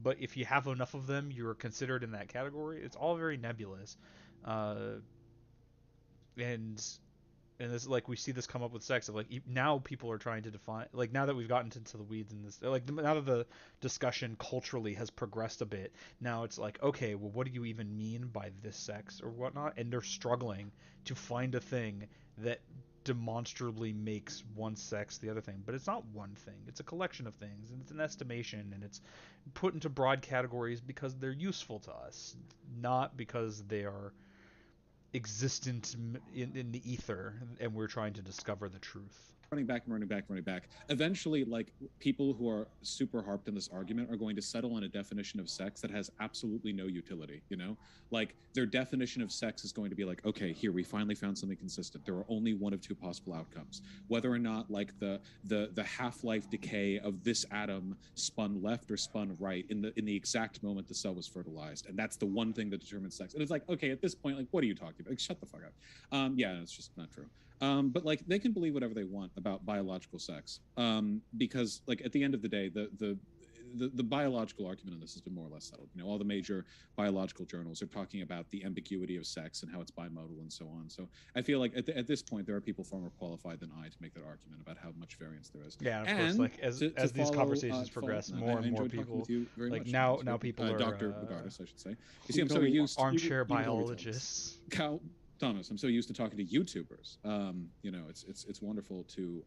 But if you have enough of them, you're considered in that category. It's all very nebulous, and this, like, we see this come up with sex. Of like now people are trying to define, like, now that we've gotten into the weeds in this, like now that the discussion culturally has progressed a bit, now it's like, okay, well, what do you even mean by this sex or whatnot? And they're struggling to find a thing that demonstrably makes one sex the other thing. But it's not one thing, it's a collection of things, and it's an estimation, and it's put into broad categories because they're useful to us, not because they are existent in the ether and we're trying to discover the truth. Running back. Eventually, like, people who are super harped in this argument are going to settle on a definition of sex that has absolutely no utility, you know? Like, their definition of sex is going to be like, okay, here, we finally found something consistent. There are only one of two possible outcomes. Whether or not, like, the half-life decay of this atom spun left or spun right in the exact moment the cell was fertilized. And that's the one thing that determines sex. And it's like, okay, at this point, like, what are you talking about? Like, shut the fuck up. Yeah, it's just not true. But like they can believe whatever they want about biological sex, because like at the end of the day, the biological argument on this has been more or less settled. All the major biological journals are talking about the ambiguity of sex and how it's bimodal and so on. So I feel like at this point, there are people far more qualified than I to make that argument about how much variance there is. Yeah, of course. Like as these conversations progress, more and more people, like now people are Dr. Bogardus, I should say. You see, I'm so used armchair biologists. Thomas, I'm so used to talking to YouTubers. It's wonderful to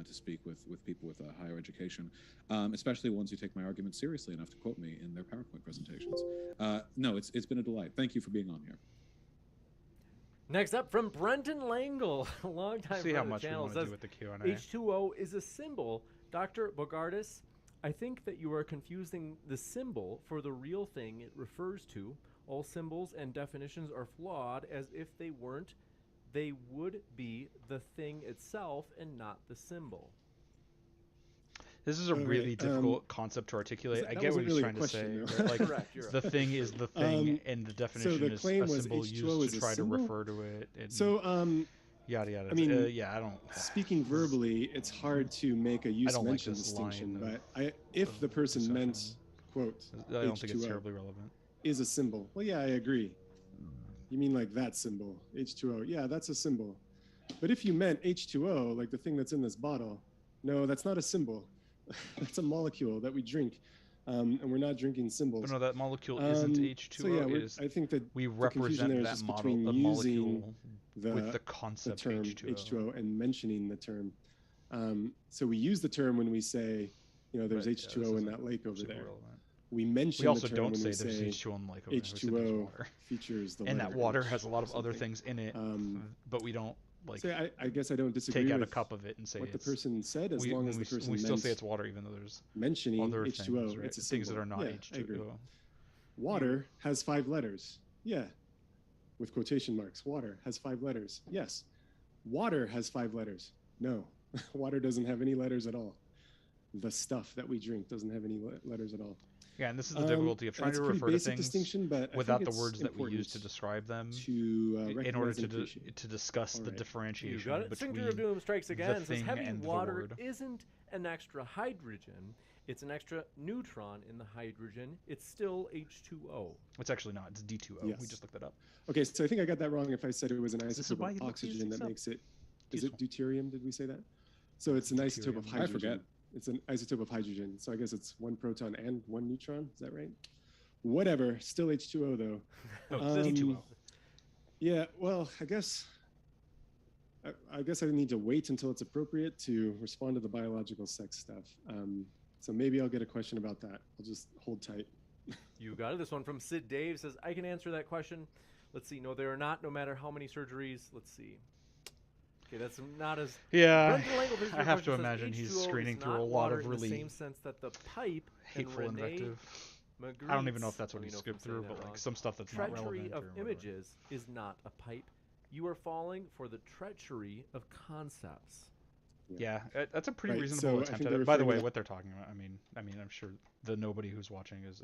speak with people with a higher education, especially ones who take my arguments seriously enough to quote me in their PowerPoint presentations. No, it's been a delight. Thank you for being on here. Next up from Brenton Langle, a long time See friend how of much the we channel, want to says do with the Q&A. H2O is a symbol. Dr. Bogardus, I think that you are confusing the symbol for the real thing it refers to. All symbols and definitions are flawed, as if they weren't, they would be the thing itself and not the symbol. This is a really difficult concept to articulate. I get what he's trying to say. Like, Correct, the thing is the thing, and the definition is a symbol used to try to refer to it. And yada yada. I mean, yeah, I don't. Speaking verbally, it's hard to make a use-mention distinction. But if the person meant, quote, I don't think it's H2O terribly relevant. is a symbol. Well, yeah, I agree. You mean like that symbol, H2O? Yeah, that's a symbol. But if you meant H2O, like the thing that's in this bottle, no, that's not a symbol. That's a molecule that we drink, and we're not drinking symbols. But no, that molecule isn't H2O. So yeah, I think that we represent that molecule with the concept term H2O and mentioning the term. So we use the term when we say, there's H2O in that lake over there. Relevant. We mention we also the term don't when say we there's say H2O in the lake over there. H2O features the and that water has a lot of other something. things in it, but we don't like. So I guess I don't disagree. Take out with a cup of it and say what the person said, as long as the person we still say it's water, even though there's mentioning other H2O. things, right? It's a things that are not yeah, H2O. Water has 5 letters. Yeah, with quotation marks. Water has 5 letters. Yes. Water has 5 letters. No, water doesn't have any letters at all. The stuff that we drink doesn't have any letters at all. Yeah, and this is the difficulty of trying to refer to things but without the words that we use to describe them in order to discuss the differentiation you got it. between Singer of Doom strikes again. the Says thing heavy and the water word. isn't an extra hydrogen. It's an extra neutron in the hydrogen. It's still H2O. It's actually not. It's D2O. Yes. We just looked that up. Okay, so I think I got that wrong if I said it was an isotope why of you looked oxygen these that up? makes it. Is it deuterium? Did we say that? So it's an isotope of Deuterium. hydrogen. I forget. It's an isotope of hydrogen. So I guess it's 1 proton and 1 neutron. Is that right? Whatever. Still H2O though. No, it's D2O. Yeah. Well, I guess I need to wait until it's appropriate to respond to the biological sex stuff. So maybe I'll get a question about that. I'll just hold tight. You got it. This one from Sid Dave says, I can answer that question. Let's see. No, they are not, no matter how many surgeries. Let's see. Okay, that's not as... Yeah, Langle, I have to imagine he's screening through a lot of really in the same sense that the pipe hateful invective. I don't even know if that's what he skipped through, but like some stuff that's not relevant. Treachery of images is not a pipe. You are falling for the treachery of concepts. Yeah, that's a pretty Right, reasonable so I attempt think at they're it. By the referring way, to what they're talking about, I mean, I'm sure the nobody who's watching is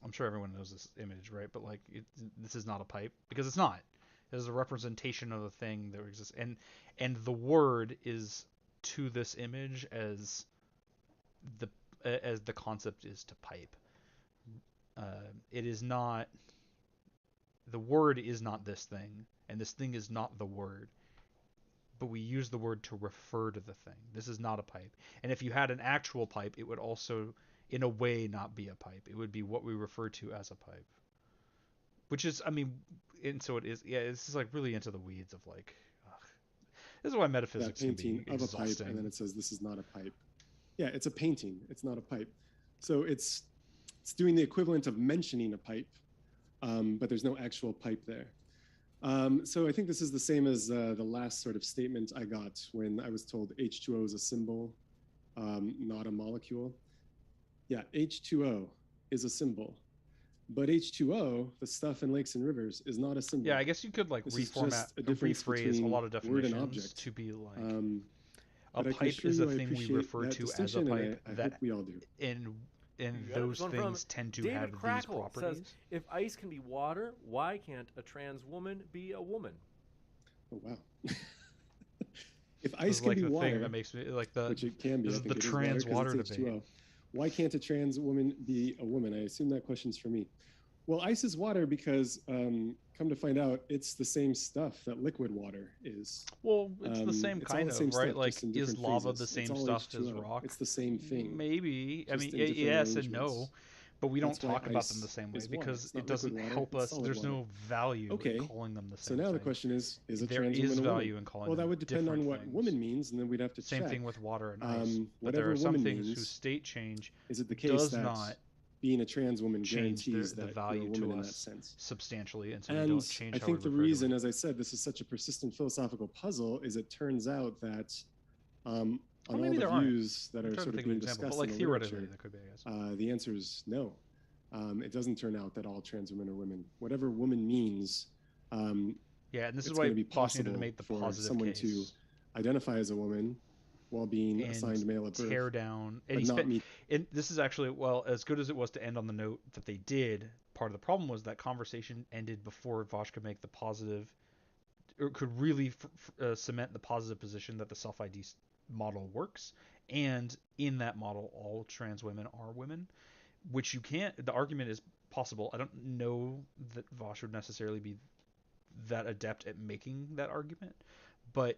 I'm sure everyone knows this image, right? But like, this is not a pipe because it's not. It is a representation of the thing that exists, and the word is to this image as the concept is to pipe. It is not. The word is not this thing, and this thing is not the word. But we use the word to refer to the thing. This is not a pipe. And if you had an actual pipe, it would also, in a way, not be a pipe. It would be what we refer to as a pipe. Which is, I mean, and so it is. Yeah, this is like really into the weeds of like. Ugh. This is why metaphysics can be of exhausting. a pipe, and then it says this is not a pipe. Yeah, it's a painting. It's not a pipe. So it's doing the equivalent of mentioning a pipe, but there's no actual pipe there. So I think this is the same as the last sort of statement I got when I was told H2O is a symbol, not a molecule. Yeah, H2O is a symbol, but H2O, the stuff in lakes and rivers, is not a symbol. Yeah, I guess you could like reformat, rephrase a lot of definitions to be like a pipe is a thing we refer to as a pipe that we all do. and You got those this one from things tend to David have these Crackle properties. says, if ice can be water, why can't a trans woman be a woman? Oh wow. If This ice is can like be the water, thing that makes me like the which it can be, this I is think the it is trans water water because it's debate. H2O. Why can't a trans woman be a woman? I assume that question's for me. Well, ice is water because, come to find out, it's the same stuff that liquid water is. Well, it's the same It's all kind the of, same right? stuff, Like, just in is different lava phases. the It's same all stuff as H2O. rock? It's the same thing. Maybe. I just mean, in different yes and no, arrangements. but we don't That's why talk about them ice the same way is water. because It's not it doesn't liquid water, help it's us. solid There's water. no value Okay. in calling them the So same now the thing. question is a There trans is woman a value woman? in calling Well, that them would depend on different what things. woman means, and then we'd have to Same check. thing with water and ice. But there Whatever are some woman things means, whose state change is it the case does that not being a trans woman change guarantees the that you're a value woman to in that us sense? substantially, and so we And don't change I how think we the refer to reason, it. as I said, this is such a persistent philosophical puzzle is it turns out that on all maybe the there aren't. views that I'm are trying sort to of think of an being example, but discussed like in the theoretically, literature, there could be, I guess. the answer is no. It doesn't turn out that all trans women are women. Whatever woman means, Yeah, and this is it's why going to be Bosch needed to possible make the for positive someone case to identify as a woman while being and assigned male at birth, tear down. And but he not spent. meet. And this is actually, well, as good as it was to end on the note that they did. Part of the problem was that conversation ended before Vosh could make the positive, or could really cement the positive position that the self-ID model works, and in that model, all trans women are women, which you can't. The argument is possible. I don't know that Vosh would necessarily be that adept at making that argument, but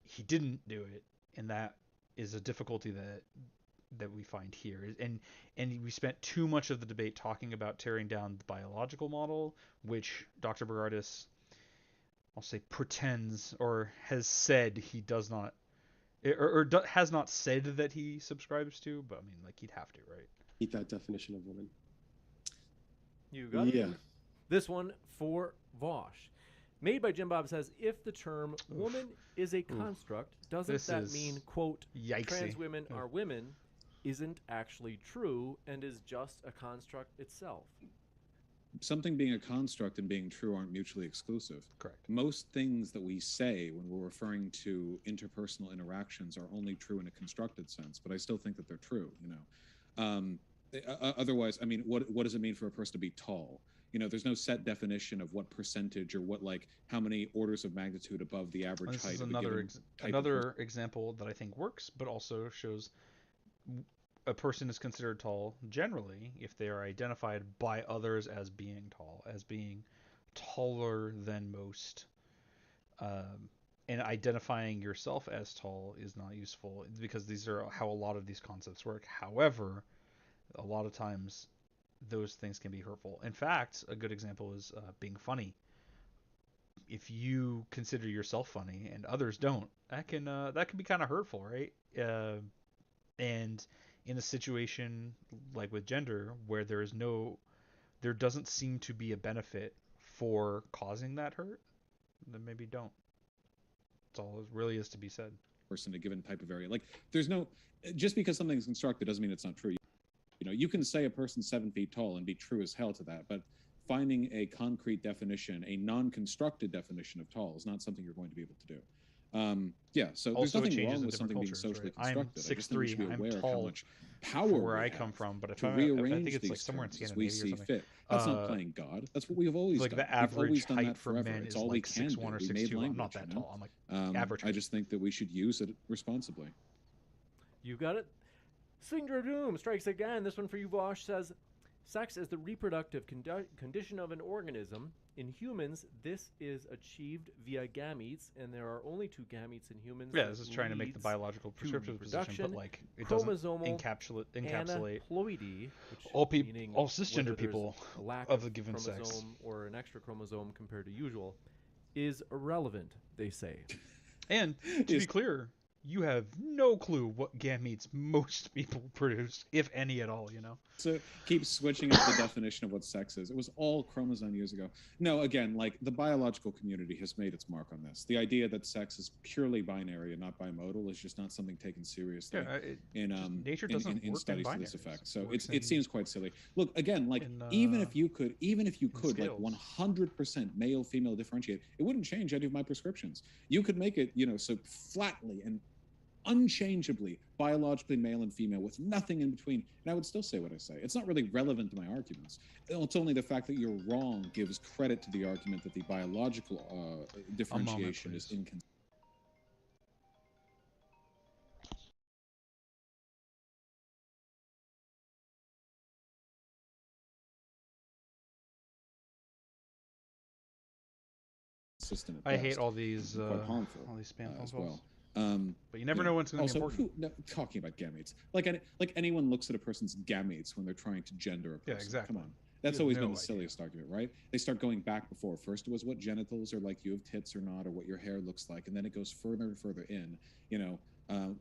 he didn't do it, and that is a difficulty that we find here. And we spent too much of the debate talking about tearing down the biological model, which Dr. Bogardus, I'll say, pretends or has said he does not, has not said that he subscribes to, but I mean, like, he'd have to, right? Meet that definition of woman. You got Yeah. it? This one for Vosh. Made by Jim Bob says, if the term woman is a construct, doesn't This that is mean, quote, yikesy. trans women are women, isn't actually true and is just a construct itself? Something being a construct and being true aren't mutually exclusive. Correct. Most things that we say when we're referring to interpersonal interactions are only true in a constructed sense, but I still think that they're true, you know. Otherwise, I mean, what does it mean for a person to be tall? You know, there's no set definition of what percentage or what, like, how many orders of magnitude above the average This height is of another example that I think works, but also shows a person is considered tall generally if they are identified by others as being tall, as being taller than most. And identifying yourself as tall is not useful because these are how a lot of these concepts work. However, a lot of times those things can be hurtful. In fact, a good example is being funny. If you consider yourself funny and others don't, that can be kind of hurtful, right? And in a situation like with gender, where there doesn't seem to be a benefit for causing that hurt, then maybe don't. That's all it really is to be said. Person, a given type of area. Like, there's no, just because something's constructed doesn't mean it's not true. You know, you can say a person's 7 feet tall and be true as hell to that, but finding a concrete definition, a non-constructed definition of tall, is not something you're going to be able to do. Yeah, so Also, there's it nothing changes wrong in with different something being cultures, socially right? I'm constructed. I just think we should 6'3", be I'm aware of how tall much power for where we I have come from, but to I rearrange think it's these like somewhere in terms as we Scandinavia or see something. fit. That's not playing God. That's what we have always like done. The We've average always done height that for forever. men It's is all like we can 6'1" do. or We made 6'2". I'm language, not that you know? tall. I'm like average. I just think that we should use it responsibly. You got it? Swinger Doom strikes again. This one for you, Vosh, says, sex is the reproductive condition of an organism. In humans, this is achieved via gametes, and there are only 2 gametes in humans. Yeah, this is trying to make the biological prescriptive position, but like it doesn't encapsulate aneuploidy, which all meaning cisgender whether there's people a lack of the given chromosome sex or an extra chromosome compared to usual, is irrelevant, they say. And to be clear, you have no clue what gametes most people produce, if any at all, you know? So keep switching up the definition of what sex is. It was all chromosome years ago. No, again, like, the biological community has made its mark on this. The idea that sex is purely binary and not bimodal is just not something taken seriously nature doesn't in work studies in to this binaries. effect. So It it seems quite silly. Look, again, like, even if you could like scales. 100% male female differentiate, it wouldn't change any of my prescriptions. You could make it, you know, so flatly and unchangeably, biologically male and female with nothing in between, and I would still say what I say. It's not really relevant to my arguments. It's only the fact that you're wrong gives credit to the argument that the biological differentiation is inconsistent. I hate all these quite harmful all these spam phone as calls. well. But you never know when it's going to be important. Talking about gametes, like anyone looks at a person's gametes when they're trying to gender a person. Yeah, exactly. Come on, that's always been the silliest argument, right? They start going back before. First, it was what genitals are like, you have tits or not, or what your hair looks like, and then it goes further and further in. You know,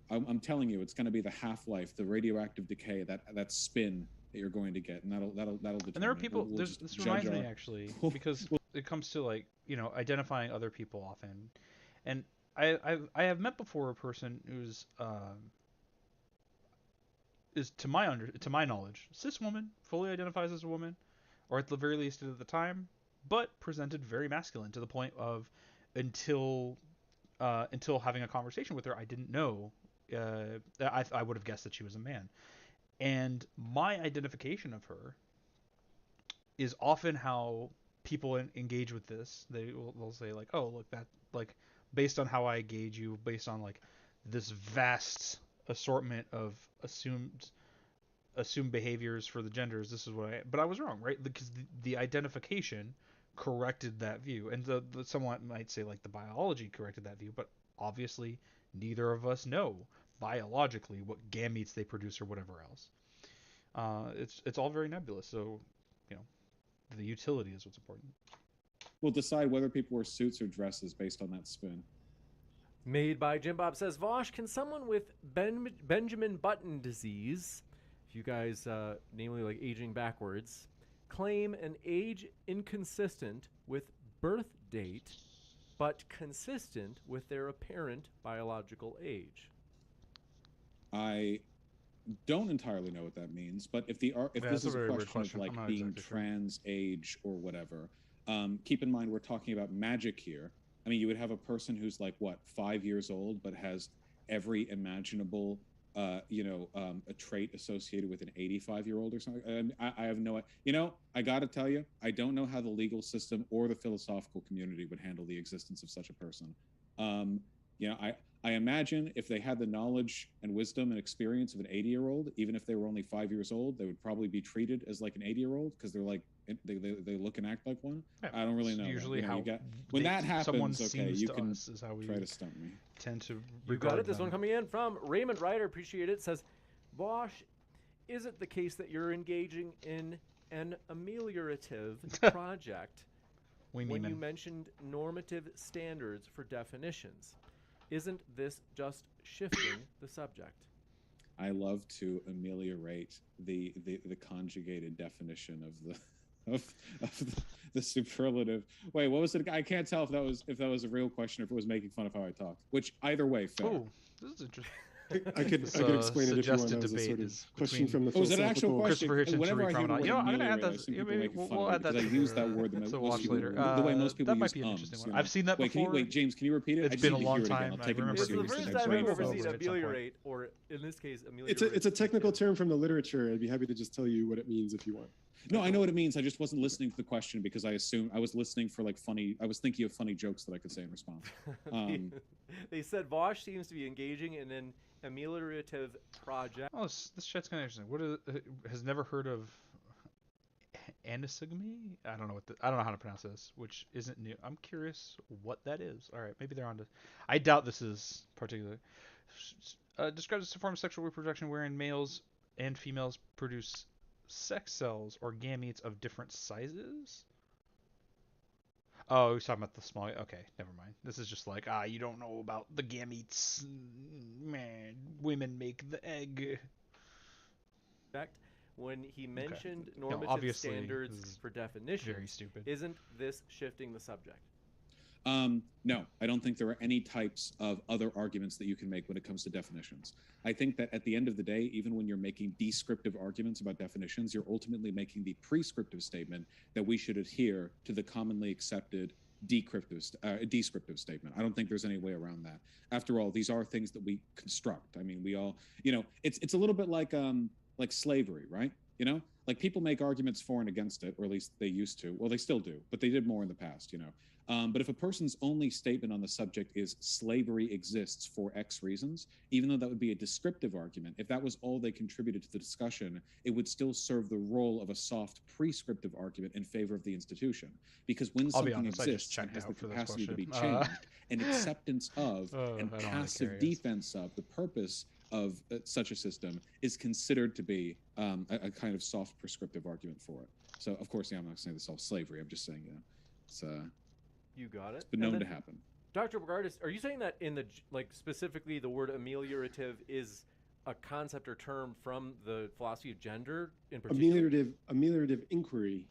I'm telling you, it's going to be the half-life, the radioactive decay, that spin that you're going to get, and that'll determine. And there are people. This reminds me actually, because Well, it comes to, like, you know, identifying other people often, and I have met before a person who's is to my knowledge cis woman, fully identifies as a woman, or at the very least at the time, but presented very masculine to the point of until having a conversation with her, I didn't know. I would have guessed that she was a man, and my identification of her is often how people engage with this. They'll say, like, oh, look, that, like, based on how I gauge you, based on, like, this vast assortment of assumed behaviors for the genders, this is what but I was wrong, right? Because the identification corrected that view, and someone might say, like, the biology corrected that view, but obviously neither of us know biologically what gametes they produce or whatever else. It's all very nebulous. So, you know, the utility is what's important. We'll decide whether people wear suits or dresses based on that spin. Made by Jim Bob says, Vaush, can someone with Benjamin Button disease, if you guys, namely like aging backwards, claim an age inconsistent with birth date, but consistent with their apparent biological age? I don't entirely know what that means, but if this is a question of like being exactly trans age or whatever, keep in mind we're talking about magic here. I mean, you would have a person who's like, what, 5 years old, but has every imaginable, a trait associated with an 85-year-old or something. I have no, I got to tell you, I don't know how the legal system or the philosophical community would handle the existence of such a person. I imagine if they had the knowledge and wisdom and experience of an 80-year-old, even if they were only 5 years old, they would probably be treated as like an 80-year-old because they're like they look and act like one. Yeah, I don't really know. Usually, how when that happens, okay, you can is how we try to stump me. Tend to. You got it. This one coming in from Raymond Ryder. Appreciate it. Says, Vaush, is it the case that you're engaging in an ameliorative project when you mentioned normative standards for definitions? Isn't this just shifting the subject? I love to ameliorate the conjugated definition of the superlative. Wait, what was it? I can't tell if that was a real question or if it was making fun of how I talk. Which either way, fair. Oh, this is interesting. I could explain it if you want. That was a sort of question from the philosophical. Was it an actual question? Whenever I hear I'm gonna add that. We'll add that. I use that word the way most people use. That might be an interesting one. I've seen that before. Wait, James, can you repeat it? It's been a long time. It's the first time I've ever seen ameliorate, or in this case, ameliorate. It's a technical term from the literature. I'd be happy to just tell you what it means if you want. No, I know what it means. I just wasn't listening to the question because I assumed I was listening for like funny. I was thinking of funny jokes that I could say in response. They said Vaush seems to be engaging in an ameliorative project. Oh, this chat's kind of interesting. What has never heard of anisogamy? I don't know how to pronounce this, which isn't new. I'm curious what that is. All right, maybe they're on to. I doubt this is particular. Describes a form of sexual reproduction wherein males and females produce sex cells or gametes of different sizes. Oh, he's talking about the small. Okay, never mind. This is just like, you don't know about the gametes. Man, women make the egg. When he mentioned normative standards for definitions, very stupid. Isn't this shifting the subject? No, I don't think there are any types of other arguments that you can make when it comes to definitions. I think that at the end of the day, even when you're making descriptive arguments about definitions, you're ultimately making the prescriptive statement that we should adhere to the commonly accepted descriptive statement. I don't think there's any way around that. After all, these are things that we construct. I mean, we all, it's a little bit like slavery, right? Like people make arguments for and against it, or at least they used to. Well, they still do, but they did more in the past. But if a person's only statement on the subject is slavery exists for X reasons, even though that would be a descriptive argument, if that was all they contributed to the discussion, it would still serve the role of a soft prescriptive argument in favor of the institution. Because when I'll be something honest, I just exists and checked has the out for this capacity to be question. changed, and acceptance of and I don't want to passive carry us. defense of the purpose of such a system is considered to be a kind of soft prescriptive argument for it. So, of course, I'm not saying this is all slavery. I'm just saying, it's You got it. it's been known to happen. Dr. Bogardus, are you saying that in the specifically the word ameliorative is a concept or term from the philosophy of gender in particular? Ameliorative inquiry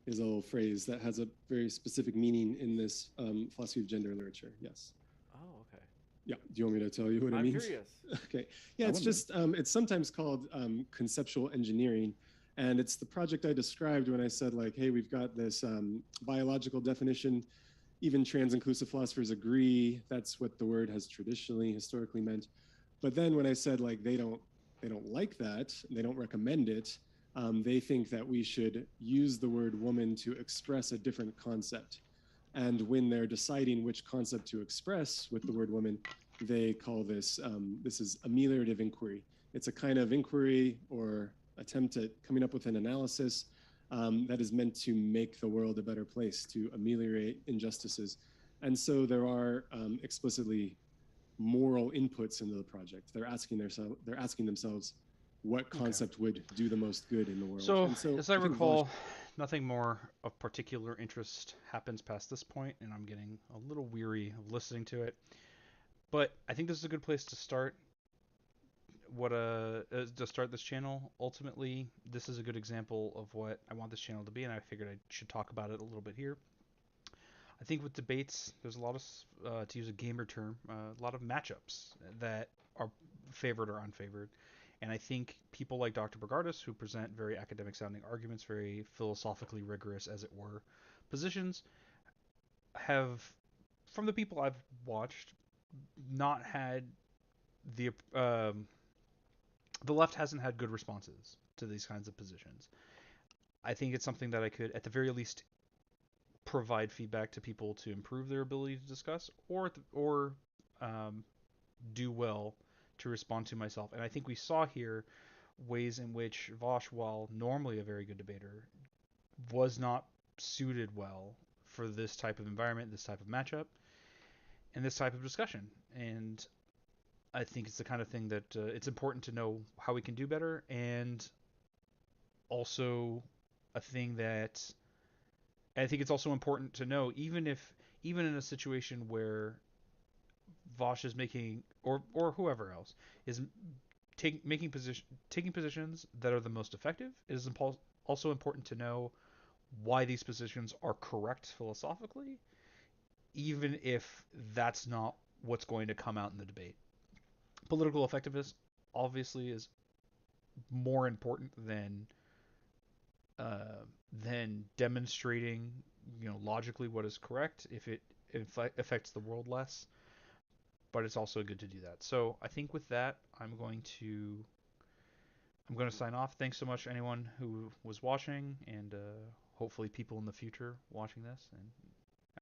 is a little phrase that has a very specific meaning in this philosophy of gender literature. Yes. Oh, okay. Yeah. Do you want me to tell you what it means? I'm curious. Okay. Yeah, it's just it's sometimes called conceptual engineering. And it's the project I described when I said, like, hey, we've got this biological definition. Even trans-inclusive philosophers agree that's what the word has historically meant. But then when I said, like, they don't like that, they don't recommend it, they think that we should use the word woman to express a different concept. And when they're deciding which concept to express with the word woman, they call this, this is ameliorative inquiry. It's a kind of inquiry or attempt at coming up with an analysis that is meant to make the world a better place, to ameliorate injustices. And so there are explicitly moral inputs into the project. They're asking themselves what concept would do the most good in the world. So, And as I recall, nothing more of particular interest happens past this point, and I'm getting a little weary of listening to it. But I think this is a good place to start. To start this channel. Ultimately, this is a good example of what I want this channel to be, and I figured I should talk about it a little bit here. I think with debates, there's a lot of, to use a gamer term, a lot of matchups that are favored or unfavored. And I think people like Dr. Bogardus, who present very academic-sounding arguments, very philosophically rigorous, as it were, positions, have, from the people I've watched, not had the left hasn't had good responses to these kinds of positions. I think it's something that I could, at the very least, provide feedback to people to improve their ability to discuss, or do well to respond to myself. And I think we saw here ways in which Vaush, while normally a very good debater, was not suited well for this type of environment, this type of matchup, and this type of discussion. And I think it's the kind of thing that it's important to know how we can do better, and also a thing that I think it's also important to know, even in a situation where Vaush is making, or whoever else is taking positions that are the most effective, it is also important to know why these positions are correct philosophically, even if that's not what's going to come out in the debate. Political effectiveness obviously is more important than demonstrating, logically what is correct if it affects the world less. But it's also good to do that. So I think with that, I'm going to sign off. Thanks so much anyone who was watching, and hopefully people in the future watching this. And